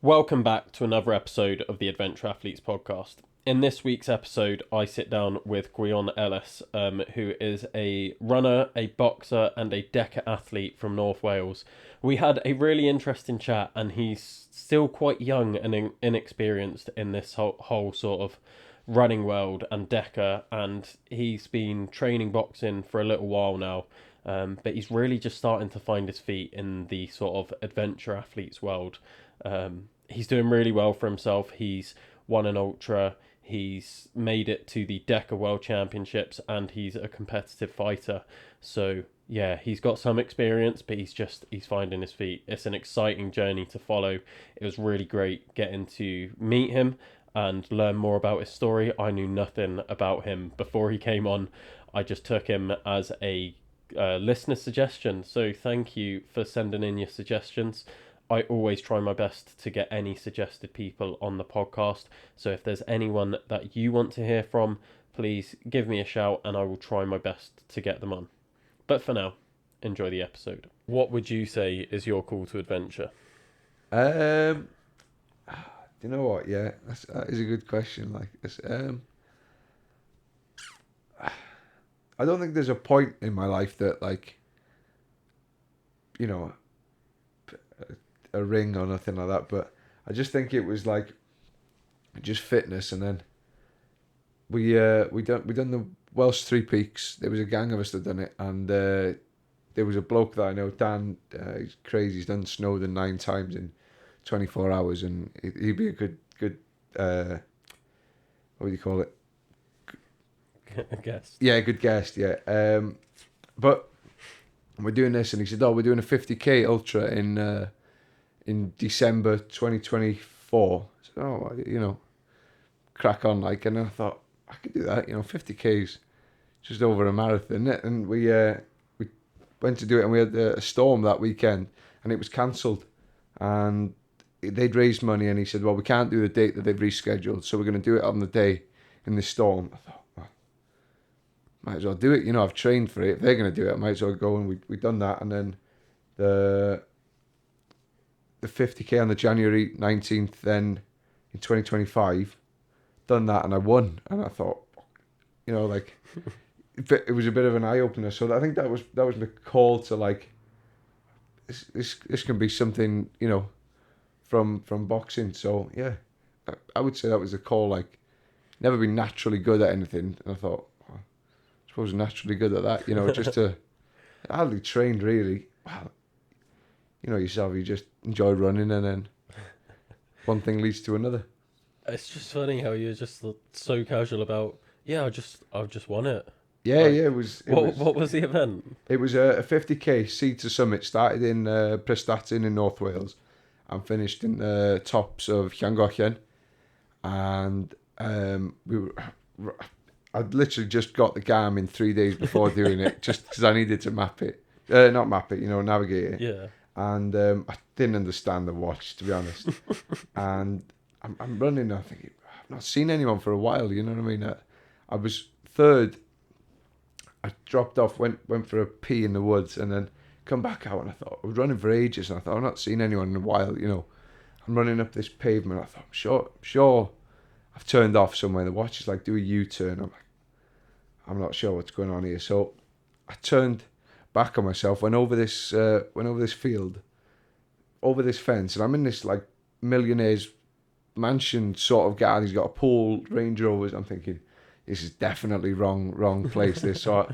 Welcome back to another episode of the Adventure Athletes podcast. In this week's episode, I sit down with Gwion Ellis, who is a runner, a boxer, and a DECCA athlete from North Wales. We had a really interesting chat, and he's still quite young and inexperienced in this whole sort of running world and DECCA, and he's been training boxing for a little while now. But he's really just starting to find his feet in the sort of adventure athletes world. He's doing really well for himself. He's won an ultra. He's made it to the DECCA World Championships, and he's a competitive fighter. So yeah, he's got some experience, but he's finding his feet. It's an exciting journey to follow. It was really great getting to meet him and learn more about his story. I knew nothing about him before he came on. I just took him as a listener suggestion. So thank you for sending in your suggestions. I always try my best to get any suggested people on the podcast. So if there's anyone that you want to hear from, please give me a shout and I will try my best to get them on. But for now, enjoy the episode. What would you say is your call to adventure? Do you know what? Yeah, that is a good question. I don't think there's a point in my life that, a ring or nothing like that, but I just think it was just fitness. And then we done the Welsh 3 There was a gang of us that done it, and there was a bloke that I know, Dan. He's crazy. He's done Snowdon 9 times in 24 hours, and he'd be a good what do you call it? Guest. Yeah, good guest. Yeah. But we're doing this, and he said, "Oh, we're doing a 50k ultra in December 2024." So, crack on, and I thought I could do that. 50k's just over a marathon, isn't it? And we went to do it, and we had a storm that weekend, and it was cancelled, and they'd raised money, and he said, "Well, we can't do the date that they've rescheduled, so we're going to do it on the day in the storm." I thought, well, might as well do it. I've trained for it. If they're going to do it, I might as well go. And we done that, and then the 50k on the January 19th, then in 2025, done that, and I won. And I thought, it was a bit of an eye opener. So I think that was the call to this can be something, from boxing. So yeah, I would say that was a call. Never been naturally good at anything, and I thought, well, I suppose naturally good at that. I hardly trained really. Well, yourself, you just enjoy running, and then one thing leads to another. It's just funny how you're just so casual about, I've just won it. Yeah, it was. What was the event? It was a 50k sea to summit. Started in Prestatyn in North Wales, and finished in the tops of Gwion, and I'd literally just got the Garmin 3 days before doing it, just because I needed to navigate it. Yeah. And I didn't understand the watch, to be honest. And I'm running, I'm thinking, I've not seen anyone for a while, you know what I mean? I was third. I dropped off, went for a pee in the woods, and then come back out, and I thought, I was running for ages, and I thought, I've not seen anyone in a while, I'm running up this pavement. I thought, I'm sure I've turned off somewhere. The watch is do a U-turn. I'm not sure what's going on here. So I turned back on myself, went over this field, over this fence, and I'm in this millionaire's mansion sort of garden. He's got a pool, Range Rovers. I'm thinking, this is definitely wrong place. This. So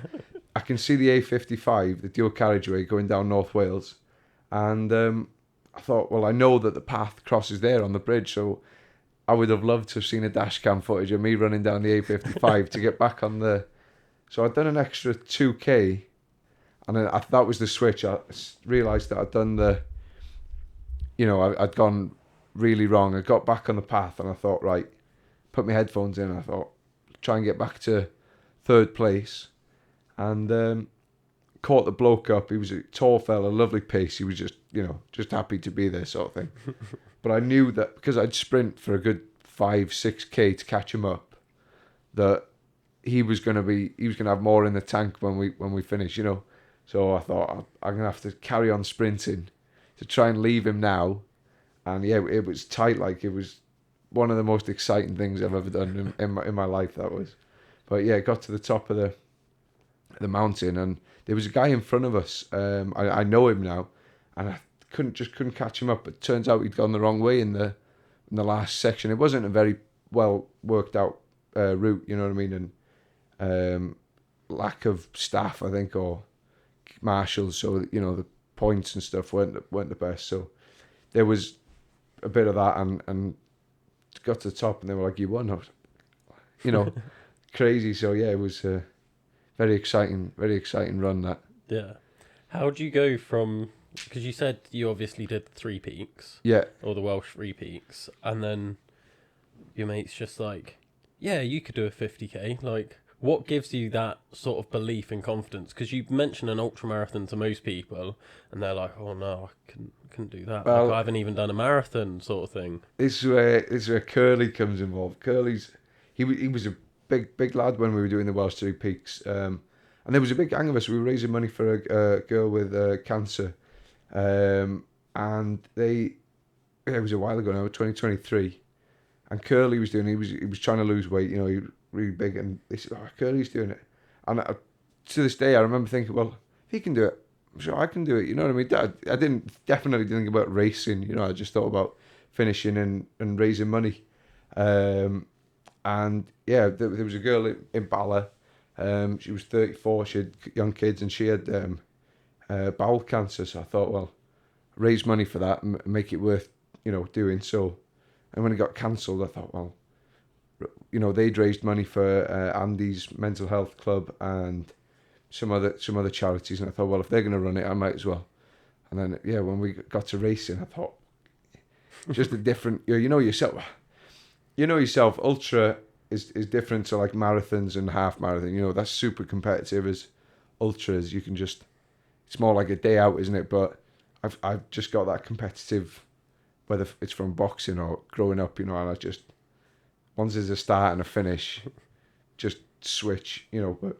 I can see the A55, the dual carriageway going down North Wales, and I thought, well, I know that the path crosses there on the bridge, so I would have loved to have seen a dash cam footage of me running down the A55 to get back on the. So I'd done an extra 2k, and then that was the switch. I realised that I'd done I'd gone really wrong. I got back on the path, and I thought, right, put my headphones in, and I thought, try and get back to third place, and caught the bloke up. He was a tall fella, lovely pace. He was just happy to be there, sort of thing. But I knew that because I'd sprint for a good 5-6k to catch him up, that he was gonna have more in the tank when we finish, So I thought I'm gonna have to carry on sprinting to try and leave him now, And yeah, it was tight. Like, it was one of the most exciting things I've ever done in my life, that was. But yeah, got to the top of the mountain, and there was a guy in front of us. I know him now, and I couldn't catch him up. But it turns out he'd gone the wrong way in the last section. It wasn't a very well worked out route, you know what I mean, and lack of staff, I think, or marshals. So you know, the points and stuff weren't the best. So there was a bit of that, and got to the top, and they were like, "You won," you know, crazy. So yeah, it was a very exciting run, that. Yeah. How do you go from, because you said you obviously did the 3 peaks, Yeah. or the Welsh 3 peaks, and then your mate's just like, yeah, you could do a 50k. Like, what gives you that sort of belief and confidence? Because you mention an ultra marathon to most people, and they're like, oh no, I couldn't do that. Well, like, I haven't even done a marathon, sort of thing. This is where Curly comes involved. He was a big lad when we were doing the Welsh 3 peaks, and there was a big gang of us. We were raising money for a girl with cancer, and it was a while ago now, 2023, and Curly was doing. He was trying to lose weight. You know, he was really big, and they said, "Oh, Curly's doing it." And to this day, I remember thinking, "Well, if he can do it, I'm sure I can do it." You know what I mean? I definitely didn't think about racing. You know, I just thought about finishing and raising money. And yeah, there was a girl in Bala. She was 34. She had young kids, and she had bowel cancer. So I thought, well, raise money for that and make it worth, you know, doing. So, and when it got cancelled, I thought, well, you know, they'd raised money for Andy's mental health club and some other charities, and I thought, well, if they're going to run it, I might as well. And then yeah, when we got to racing, I thought, just a different, you know yourself, ultra is different to like marathons and half marathon. You know, that's super competitive. As ultras, you can just, it's more like a day out, isn't it? But I've just got that competitive, whether it's from boxing or growing up, you know, and I just, once there's a start and a finish, just switch, you know. But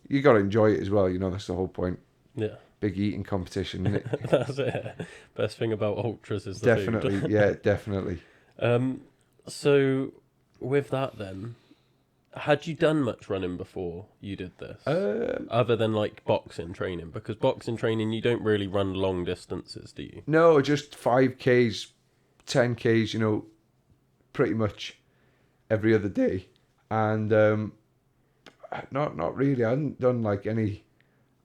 you got to enjoy it as well, you know, that's the whole point. Yeah. Big eating competition, isn't it? That's it. Best thing about ultras is the definitely, food. Yeah, definitely. So with that then, had you done much running before you did this? Other than like boxing training? Because boxing training, you don't really run long distances, do you? No, just 5Ks, 10Ks, you know, pretty much every other day. And not really. I hadn't done like any.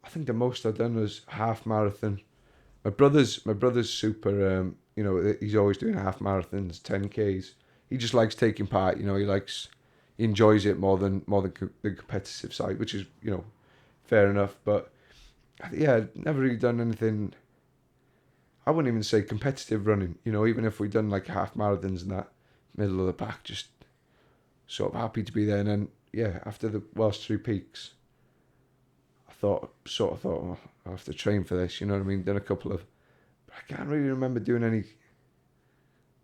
I think the most I've done was half marathon. My brother's super. You know, he's always doing half marathons, 10Ks. He just likes taking part. You know, he enjoys it more than the competitive side, which is, you know, fair enough. But yeah, never really done anything. I wouldn't even say competitive running. You know, even if we'd done like half marathons and that, middle of the pack, just sort of happy to be there. And then yeah, after the Welsh 3 peaks, I thought, oh, I have to train for this. You know what I mean? Done a couple of, but I can't really remember doing any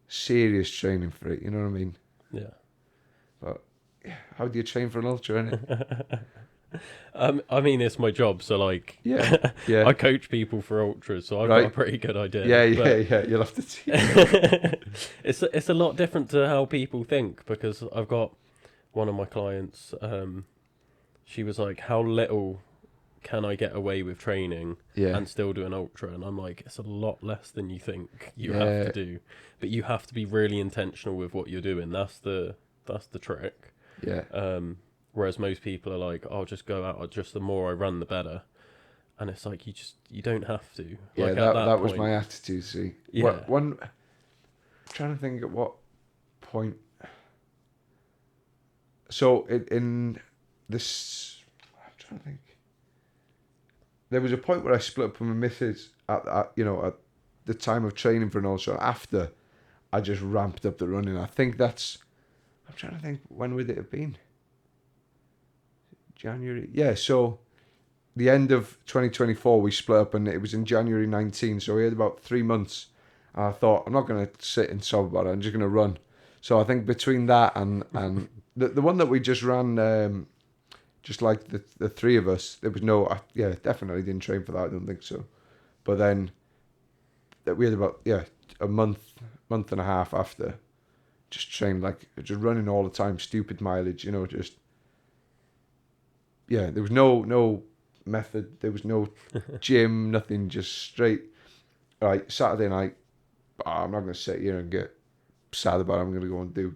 serious training for it. You know what I mean? Yeah. But yeah, how do you train for an ultra, innit? I mean, it's my job, so like, Yeah. I coach people for ultras, so I've got a pretty good idea. Yeah. You'll have to see. It's a lot different to how people think, because I've got one of my clients. She was like, "How little can I get away with training and still do an ultra?" And I'm like, it's a lot less than you think you have to do, but you have to be really intentional with what you're doing. That's the trick. Yeah. Whereas most people are like, I'll just go out, just the more I run, the better. And it's like, you don't have to. Yeah, like that was my attitude, see. Yeah. I'm trying to think at what point. So in this, I'm trying to think. There was a point where I split up with my missus at the time of training for an ultra. After, I just ramped up the running. I think that's, I'm trying to think, when would it have been? January. Yeah, so the end of 2024 we split up, and it was in January 19, so we had about 3 months. And I thought, I'm not going to sit and sob about it, I'm just going to run. So I think between that and the one that we just ran, just like the three of us, there was definitely didn't train for that, I don't think so. But then we had about a month and a half after, just trained just running all the time, stupid mileage, just there was no method, there was no gym, nothing, just straight. Right, Saturday night, I'm not going to sit here and get sad about it. I'm going to go and do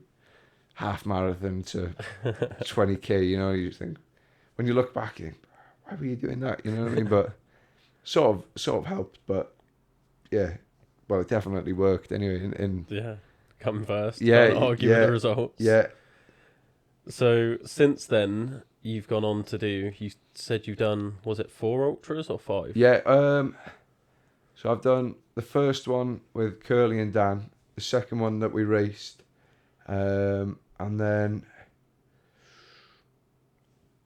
half marathon to 20k. You just think, when you look back, you think, why were you doing that? You know what I mean? But sort of helped. But yeah, well, it definitely worked anyway. Yeah, come first. Yeah, Can't argue with the results. Yeah. So since then, you've gone on to do. You said you've done. Was it 4 ultras or 5? Yeah. So I've done the first one with Curly and Dan. The second one that we raced, and then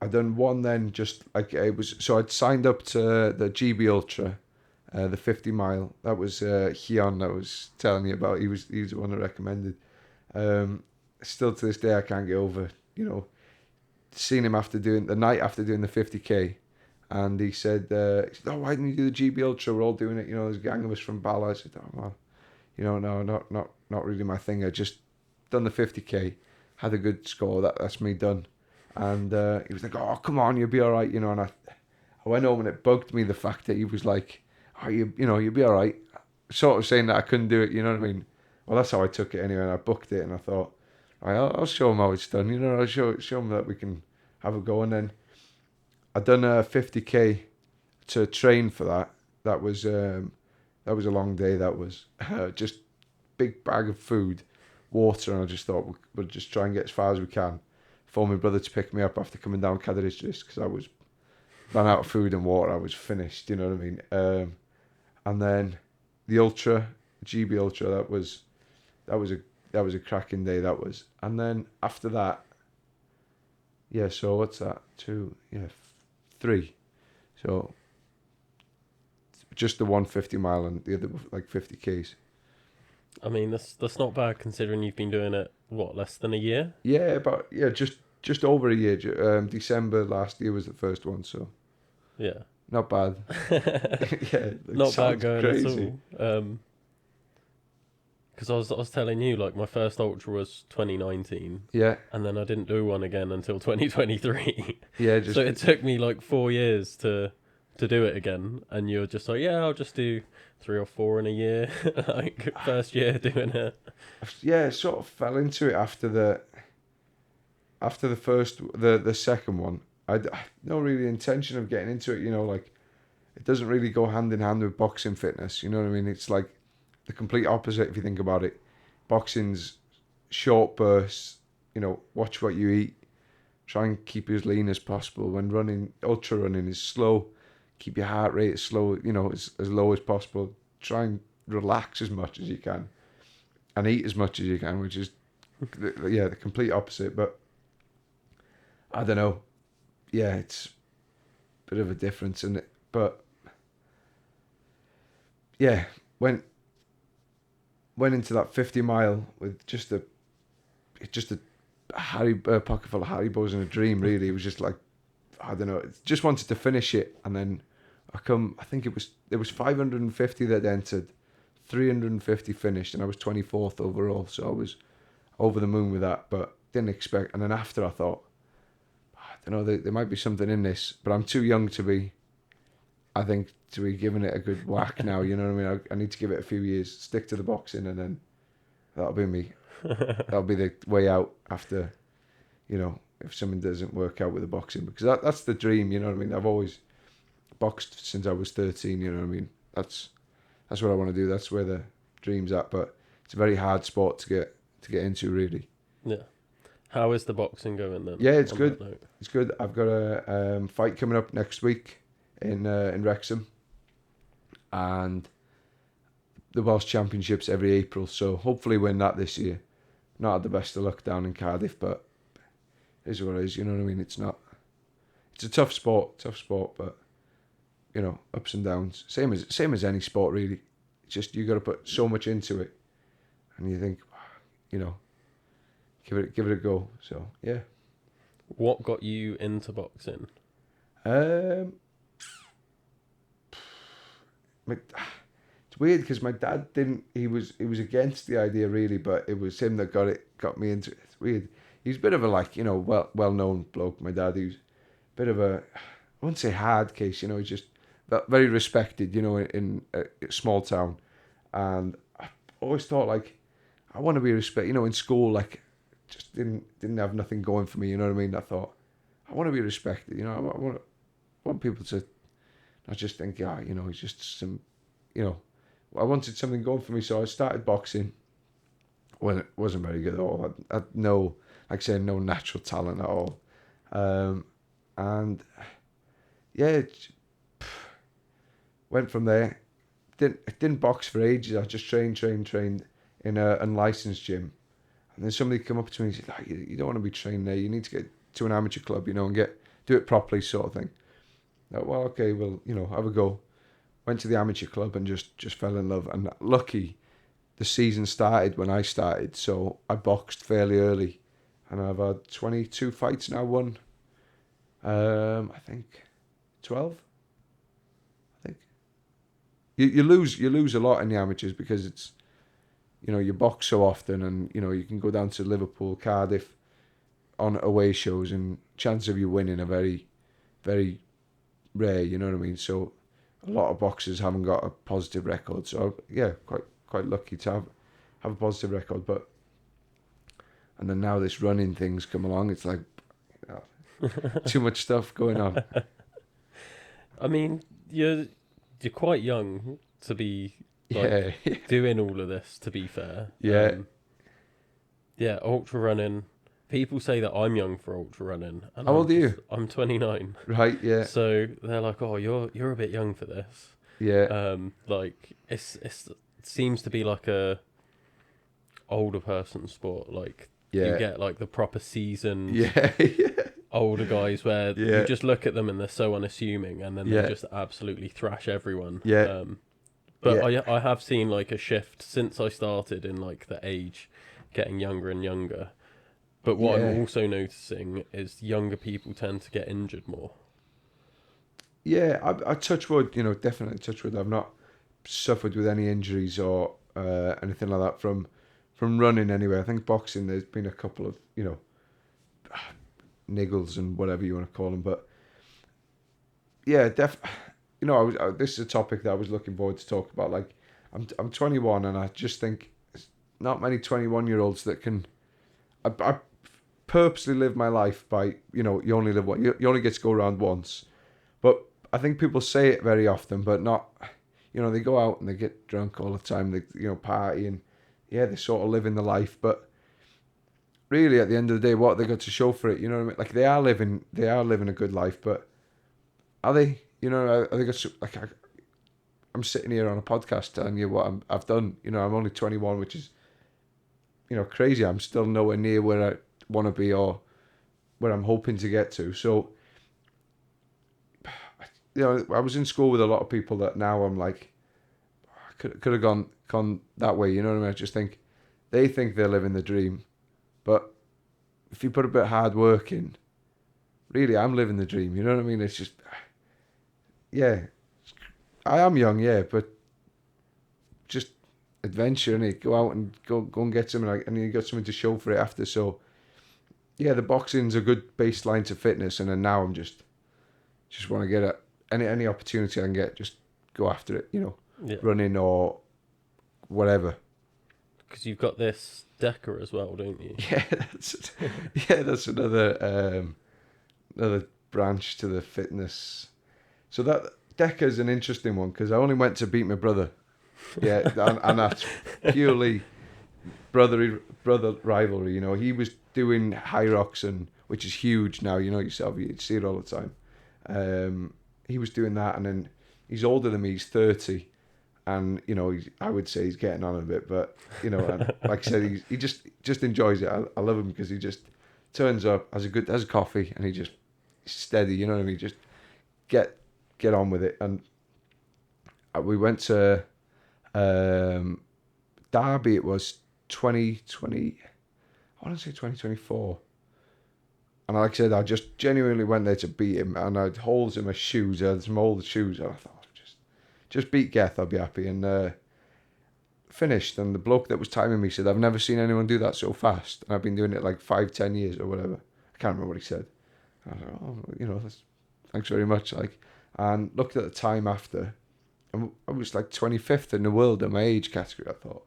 I done one. Then just like it was. So I'd signed up to the GB Ultra, the 50 mile. That was Gwion that was telling you about. He was the one that recommended. Still to this day, I can't get over. Seeing him the night after doing the 50k, and he said, "Oh, why didn't you do the GB Ultra? We're all doing it. There's a gang of us from Bala." I said, "Oh well, no, not really my thing. I just done the 50k, had a good score. That's me done." And he was like, "Oh, come on, you'll be all right." And I went home and it bugged me the fact that he was like, "Oh, you'll be all right," sort of saying that I couldn't do it. You know what I mean? Well, that's how I took it anyway. And I booked it, and I thought, right, I'll show him how it's done. I'll show him that we can have a go. And then I done a 50k to train for that. That was a long day. That was just big bag of food, water, and I just thought we'll just try and get as far as we can. For my brother to pick me up after coming down Caderichis, because I was ran out of food and water. I was finished. You know what I mean? And then the Ultra, GB Ultra, that was a cracking day. That was, and then after that, yeah. So what's that? 3. So just the 150 mile and the other like 50k's. I mean, that's not bad considering you've been doing it less than a year. Yeah, just over a year. December last year was the first one, so yeah, not bad. Yeah, not bad going crazy. at all. Because I was telling you, like, my first ultra was 2019. Yeah. And then I didn't do one again until 2023. Yeah. So it took me like 4 years to do it again. And you're just like, yeah, I'll just do 3 or 4 in a year. Like, first year doing it. Yeah, sort of fell into it after the second one. I had no really intention of getting into it, like, it doesn't really go hand in hand with boxing fitness, you know what I mean? It's like the complete opposite if you think about it. Boxing's short bursts, watch what you eat, try and keep you as lean as possible. When ultra running is slow, keep your heart rate as slow, as low as possible. Try and relax as much as you can and eat as much as you can, which is, the complete opposite. But I don't know. Yeah, it's a bit of a difference in it. But yeah, went into that 50 mile with just a pocket full of Haribos and a dream. Really, it was just like, I don't know. Just wanted to finish it, and then I think there was 550 that entered, 350 finished, and I was 24th overall. So I was over the moon with that, but didn't expect. And then after, I thought, I don't know, there might be something in this, but I'm too young to be giving it a good whack now. You know what I mean? I need to give it a few years, stick to the boxing, and then that'll be me. That'll be the way out after, if something doesn't work out with the boxing, because that's the dream. You know what I mean? I've always boxed since I was 13. You know what I mean? That's what I want to do. That's where the dream's at. But it's a very hard sport to get into, really. Yeah. How is the boxing going then? Yeah, it's good. It's good. I've got a fight coming up next week in Wrexham, and the Welsh Championships every April. So hopefully win that this year. Not had the best of luck down in Cardiff, but it is what it is. You know what I mean? It's a tough sport, but ups and downs. Same as any sport, really. It's just you got to put so much into it, and you think, give it a go. So yeah. What got you into boxing? It's It's weird because my dad didn't. He was against the idea really, but it was him that got me into it. It's weird. He's a bit of a well known bloke. My dad. He's a bit of a, I wouldn't say hard case. He's just very respected. In a small town, and I always thought like I want to be respected. In school, like just didn't have nothing going for me. You know what I mean? I thought I want to be respected. I want people to not just think, he's just some, I wanted something going for me, so I started boxing when it wasn't very good at all. I had no, like I said, no natural talent at all. And yeah, went from there. Didn't box for ages. I just trained in a unlicensed gym. And then somebody come up to me and said, you don't want to be trained there. You need to get to an amateur club, and do it properly sort of thing. Well, okay, have a go. Went to the amateur club and just fell in love. And lucky, the season started when I started, so I boxed fairly early, and I've had 22 fights now. Won, I think, 12. I think you lose a lot in the amateurs because it's, you box so often, and you can go down to Liverpool, Cardiff, on away shows, and chance of you winning are very, very rare. You know what I mean? So a lot of boxers haven't got a positive record. So yeah, quite lucky to have a positive record. And then now this running thing's come along. It's like too much stuff going on. I mean, you're quite young to be doing all of this. To be fair, ultra running. People say that I'm young for ultra running. And How old are you? I'm 29. Right, yeah. So they're like, "Oh, you're a bit young for this." Yeah. Like it seems to be like a older person sport. Like you get like the proper seasoned older guys where you just look at them and they're so unassuming, and then they just absolutely thrash everyone. Yeah. But I have seen like a shift since I started in like the age getting younger and younger. But what I'm also noticing is younger people tend to get injured more. Yeah, I touch wood, definitely touch wood. I've not suffered with any injuries or anything like that from running anyway. I think boxing, there's been a couple of, niggles and whatever you want to call them. But yeah, this is a topic that I was looking forward to talk about. Like, I'm 21, and I just think there's not many 21-year-olds that can. I purposely live my life by, you only live one. You only get to go around once. But I think people say it very often, but not, they go out and they get drunk all the time, they, party, and they're sort of living the life. But really, at the end of the day, what they got to show for it, you know what I mean? Like, they are living a good life, but are they, are they got, like, I'm sitting here on a podcast telling you what I've done. I'm only 21, which is, crazy. I'm still nowhere near where I want to be or where I'm hoping to get to. So, I was in school with a lot of people that now I'm like, I could have gone that way. You know what I mean? I just think they think they're living the dream, but if you put a bit of hard work in, really, I'm living the dream. You know what I mean? It's just, I am young, but just adventure, and go out and go and get something, and you got something to show for it after. So the boxing's a good baseline to fitness, and then now I'm just want to get it. Any opportunity I can get, just go after it, running or whatever. Because you've got this DECCA as well, don't you? That's another branch to the fitness. So that DECCA is an interesting one because I only went to beat my brother. And that's purely brother rivalry. He was doing high rocks, which is huge now. Yourself, you see it all the time. He was doing that, and then he's older than me. He's 30, and I would say he's getting on a bit, but and like I said, he just enjoys it. I love him because he just turns up, has a coffee, and he's steady. You know what I mean? Just get on with it. And we went to Derby. It was 2020. I want to say 2024. And like I said, I just genuinely went there to beat him, and I had holes in my shoes. I had some old shoes, and I thought, just beat Geth, I'll be happy. And finished, and the bloke that was timing me said, "I've never seen anyone do that so fast, and I've been doing it like 5-10 years or whatever." I can't remember what he said. I was like, "Oh, thanks very much." Like, and looked at the time after, and I was like 25th in the world in my age category. I thought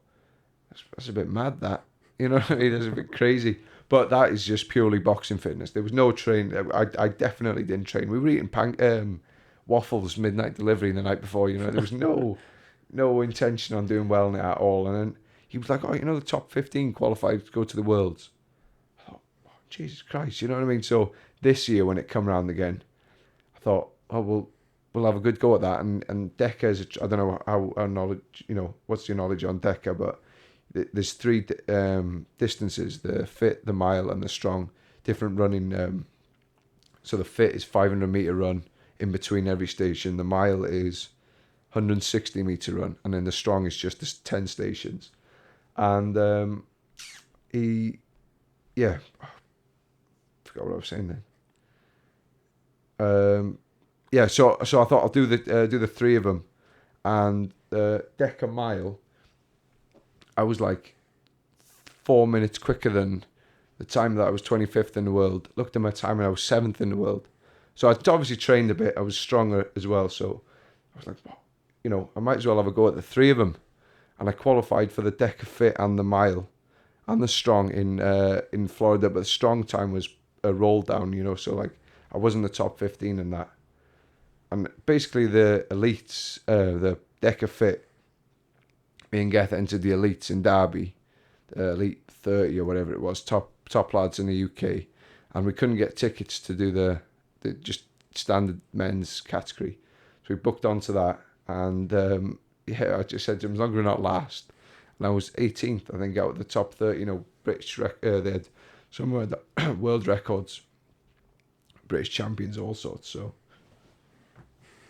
that's a bit mad. That, you know what I mean? That's a bit crazy. But that is just purely boxing fitness. There was no training. I definitely didn't train. We were eating waffles midnight delivery the night before. There was no intention on doing well in it at all. And then he was like, "Oh, the top 15 qualified to go to the Worlds." I thought, oh, Jesus Christ, you know what I mean? So this year when it come round again, I thought, oh, we'll have a good go at that. And DECCA is, I don't know how our knowledge, what's your knowledge on DECCA, but there's 3 distances: the fit, the mile, and the strong. Different running. So the fit is 500-meter run in between every station. The mile is 160-meter run, and then the strong is just the 10 stations. And I forgot what I was saying then. So I thought I'll do the 3 of them, and the DECCA mile, I was like 4 minutes quicker than the time that I was 25th in the world. Looked at my time and I was 7th in the world. So I'd obviously trained a bit. I was stronger as well. So I was like, I might as well have a go at the 3 of them. And I qualified for the DECCA fit and the mile and the strong in Florida. But the strong time was a roll down, so like I wasn't the top 15 in that. And basically the elites, the DECCA fit, me and Geth entered the elites in Derby, the elite 30 or whatever it was, top lads in the UK, and we couldn't get tickets to do the just standard men's category, so we booked onto that, and I just said to him, as long as we're not last, and I was 18th, I think, out of the top 30, British, they had some of the world records, British champions, all sorts, so I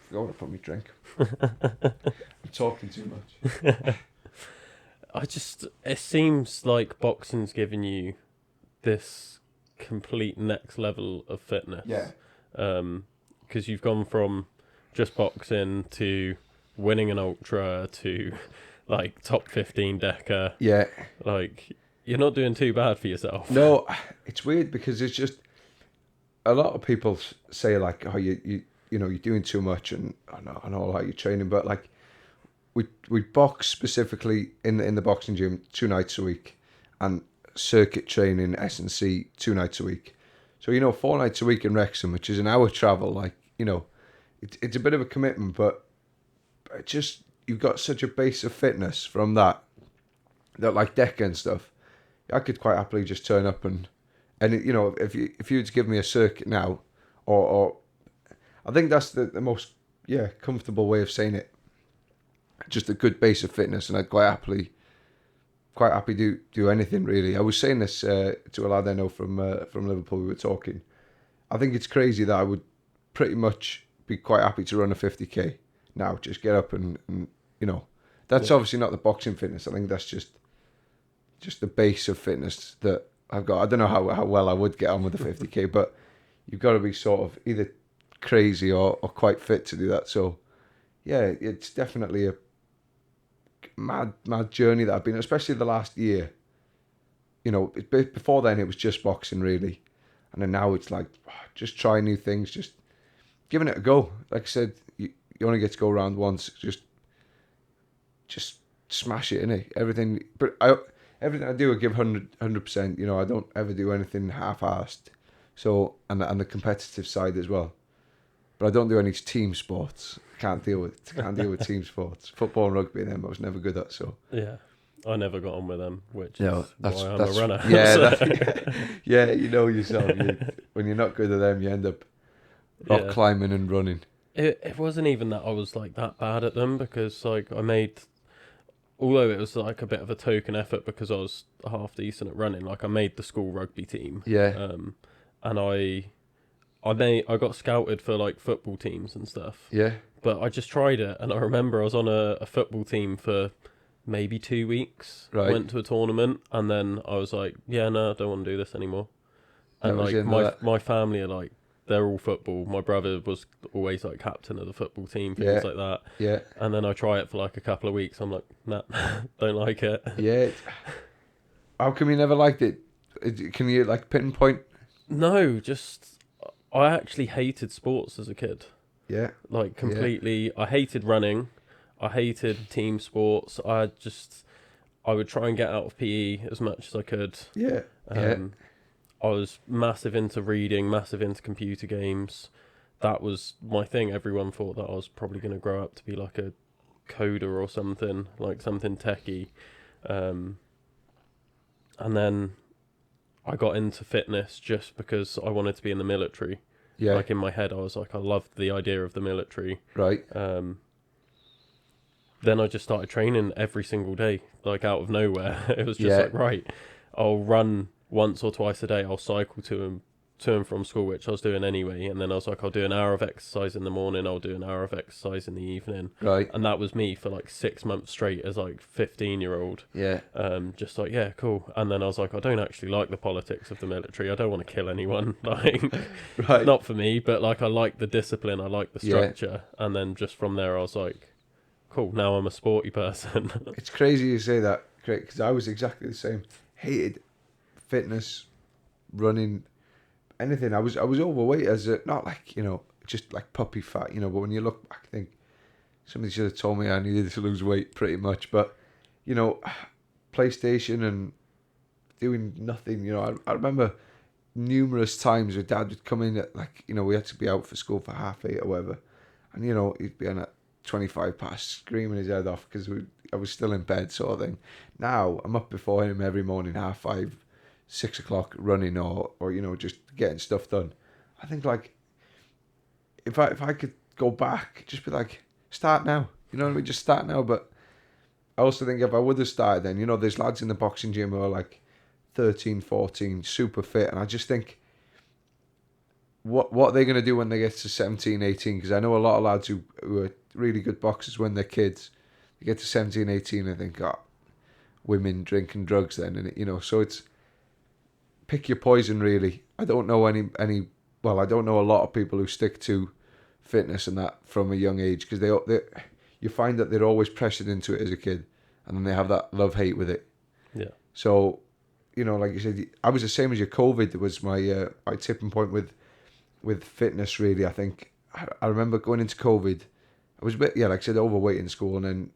forgot what I put me drink. I'm talking too much. It seems like boxing's giving you this complete next level of fitness. Yeah. Because you've gone from just boxing to winning an ultra to like top 15 DECCA. Yeah. Like, you're not doing too bad for yourself. No, it's weird because it's just a lot of people say like, oh, you're doing too much, and I know how you're training, but like, we box specifically in the boxing gym 2 nights a week, and circuit training S&C 2 nights a week. So 4 nights a week in Wrexham, which is an hour travel. Like it's a bit of a commitment, but it just, you've got such a base of fitness from that like DECCA and stuff. I could quite happily just turn up and if you were to give me a circuit now, or I think that's the most comfortable way of saying it. Just a good base of fitness, and I'd quite happy do anything really. I was saying this to a lad I know from Liverpool. We were talking. I think it's crazy that I would pretty much be quite happy to run a 50k now. Just get up and that's obviously not the boxing fitness. I think that's just the base of fitness that I've got. I don't know how well I would get on with the 50k, but you've got to be sort of either crazy or quite fit to do that. So yeah, it's definitely a mad journey that I've been, especially the last year. Before then it was just boxing really, and then now it's like just try new things, just giving it a go. Like I said, you only get to go around once. Just smash it, innit? Everything I do, I give 100%. I don't ever do anything half-assed. So and the competitive side as well. But I don't do any team sports. Can't deal with team sports. Football and rugby, them I was never good at. So yeah, I never got on with them, which is why I'm a runner. Yeah, you know yourself. When you're not good at them, you end up rock climbing and running. It wasn't even that I was like that bad at them, because like although it was like a bit of a token effort because I was half decent at running. Like I made the school rugby team. Yeah. And I got scouted for like football teams and stuff. Yeah. But I just tried it, and I remember I was on a football team for maybe 2 weeks. Right. Went to a tournament, and then I was like, yeah, no, I don't want to do this anymore. And like my family are like, they're all football. My brother was always like captain of the football team, things like that. Yeah. And then I try it for like a couple of weeks. I'm like, nah, don't like it. Yeah. How come you never liked it? Can you like pinpoint? No, just I actually hated sports as a kid. Yeah. Like completely. I hated running. I hated team sports. I would try and get out of PE as much as I could. Yeah. I was massive into reading, massive into computer games. That was my thing. Everyone thought that I was probably going to grow up to be like a coder or something, like something techie. And then I got into fitness just because I wanted to be in the military. Yeah. Like in my head, I was like, I loved the idea of the military. Right. Then I just started training every single day, like out of nowhere. It was just like, right, I'll run once or twice a day. I'll cycle to and from school, which I was doing anyway. And then I was like, I'll do an hour of exercise in the morning. I'll do an hour of exercise in the evening. Right. And that was me for like 6 months straight as like 15-year-old. Yeah. Just like, yeah, cool. And then I was like, I don't actually like the politics of the military. I don't want to kill anyone. Like, Right. not for me, but like I like the discipline. I like the structure. And then just from there, I was like, cool, now I'm a sporty person. It's crazy you say that, Craig, because I was exactly the same. Hated fitness, running, anything. I was overweight as a, not like, just like puppy fat, but when you look back, I think somebody should have told me I needed to lose weight pretty much. But, PlayStation and doing nothing, I remember numerous times where Dad would come in at like, we had to be out for school for 8:30 or whatever. And, he'd be on at 25 past screaming his head off because I was still in bed sort of thing. Now I'm up before him every morning, 5:30, 6 o'clock running or just getting stuff done. I think like if I could go back, just be like, start now. You know what I mean? Just start now. But I also think if I would have started then, there's lads in the boxing gym who are like 13, 14, super fit. And I just think, what are they going to do when they get to 17, 18? Because I know a lot of lads who are really good boxers when they're kids. They get to 17, 18 and think, women drinking drugs then. And, so it's pick your poison, really. I don't know I don't know a lot of people who stick to fitness and that from a young age because they you find that they're always pressured into it as a kid and then they have that love-hate with it. Yeah. So, like you said, I was the same as you. COVID was my tipping point with fitness, really. I think I remember going into COVID, I was a bit, like I said, overweight in school and then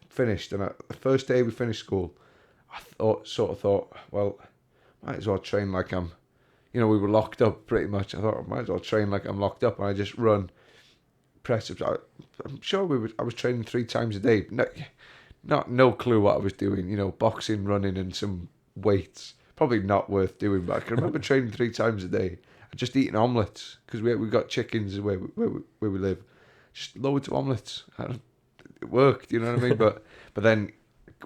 finished. And the first day we finished school, I thought, well, might as well train like I'm, we were locked up pretty much. I thought, I might as well train like I'm locked up. And I just run press ups. I'm sure I was training 3 times a day. No clue what I was doing, boxing, running and some weights. Probably not worth doing, but I can remember training 3 times a day. Just eating omelettes because we got chickens where we live. Just loads of omelettes. It worked, you know what I mean? But then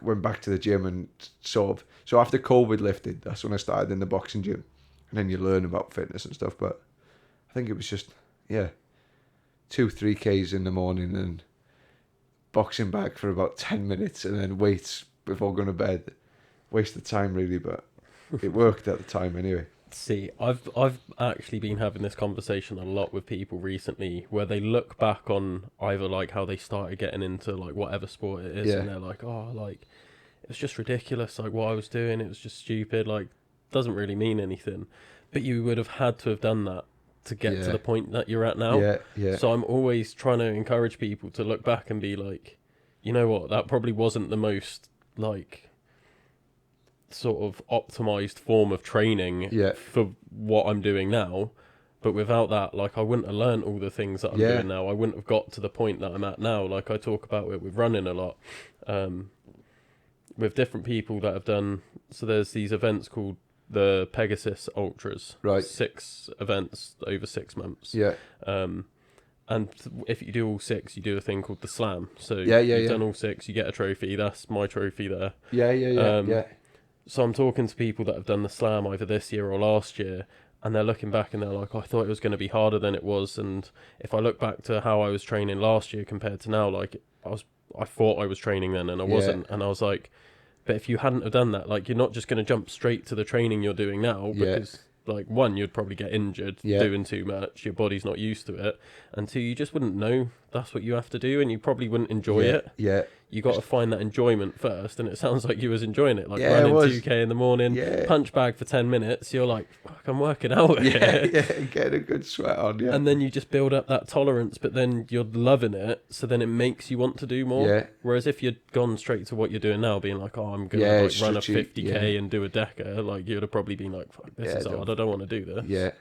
went back to the gym and so after COVID lifted, that's when I started in the boxing gym, and then you learn about fitness and stuff. But I think it was just 2-3 Ks in the morning and boxing back for about 10 minutes and then weights before going to bed. Waste of time really, but it worked at the time anyway. See, I've actually been having this conversation a lot with people recently where they look back on either like how they started getting into like whatever sport it is and they're like, oh, like it was just ridiculous, like what I was doing, it was just stupid, like doesn't really mean anything. But you would have had to have done that to get to the point that you're at now. Yeah. So I'm always trying to encourage people to look back and be like, you know what, that probably wasn't the most like sort of optimized form of training for what I'm doing now, but without that, like I wouldn't have learned all the things that I'm doing now. I wouldn't have got to the point that I'm at now. Like I talk about it with running a lot, with different people that have done. So there's these events called the Pegasus Ultras, right? 6 events over 6 months. And if you do all 6, you do a thing called the Slam. So you've done all 6, you get a trophy. That's my trophy there. So I'm talking to people that have done the Slam either this year or last year, and they're looking back and they're like, I thought it was going to be harder than it was. And if I look back to how I was training last year compared to now, like I thought I was training then and I wasn't. And I was like, but if you hadn't have done that, like you're not just going to jump straight to the training you're doing now because like, one, you'd probably get injured doing too much. Your body's not used to it. And two, you just wouldn't know that's what you have to do, and you probably wouldn't enjoy it. Yeah. You got to find that enjoyment first, and it sounds like you was enjoying it. Like Yeah, running 2K in the morning, Yeah. punch bag for 10 minutes. You're like, fuck, I'm working out Yeah, here. yeah, get a good sweat on, yeah. And then you just build up that tolerance, but then you're loving it, so then it makes you want to do more. Yeah. Whereas if you'd gone straight to what you're doing now, being like, oh, I'm going to Yeah, like run a strategic, 50K and do a DECCA, like you'd have probably been like, fuck, this is hard. I don't want to do this. Yeah.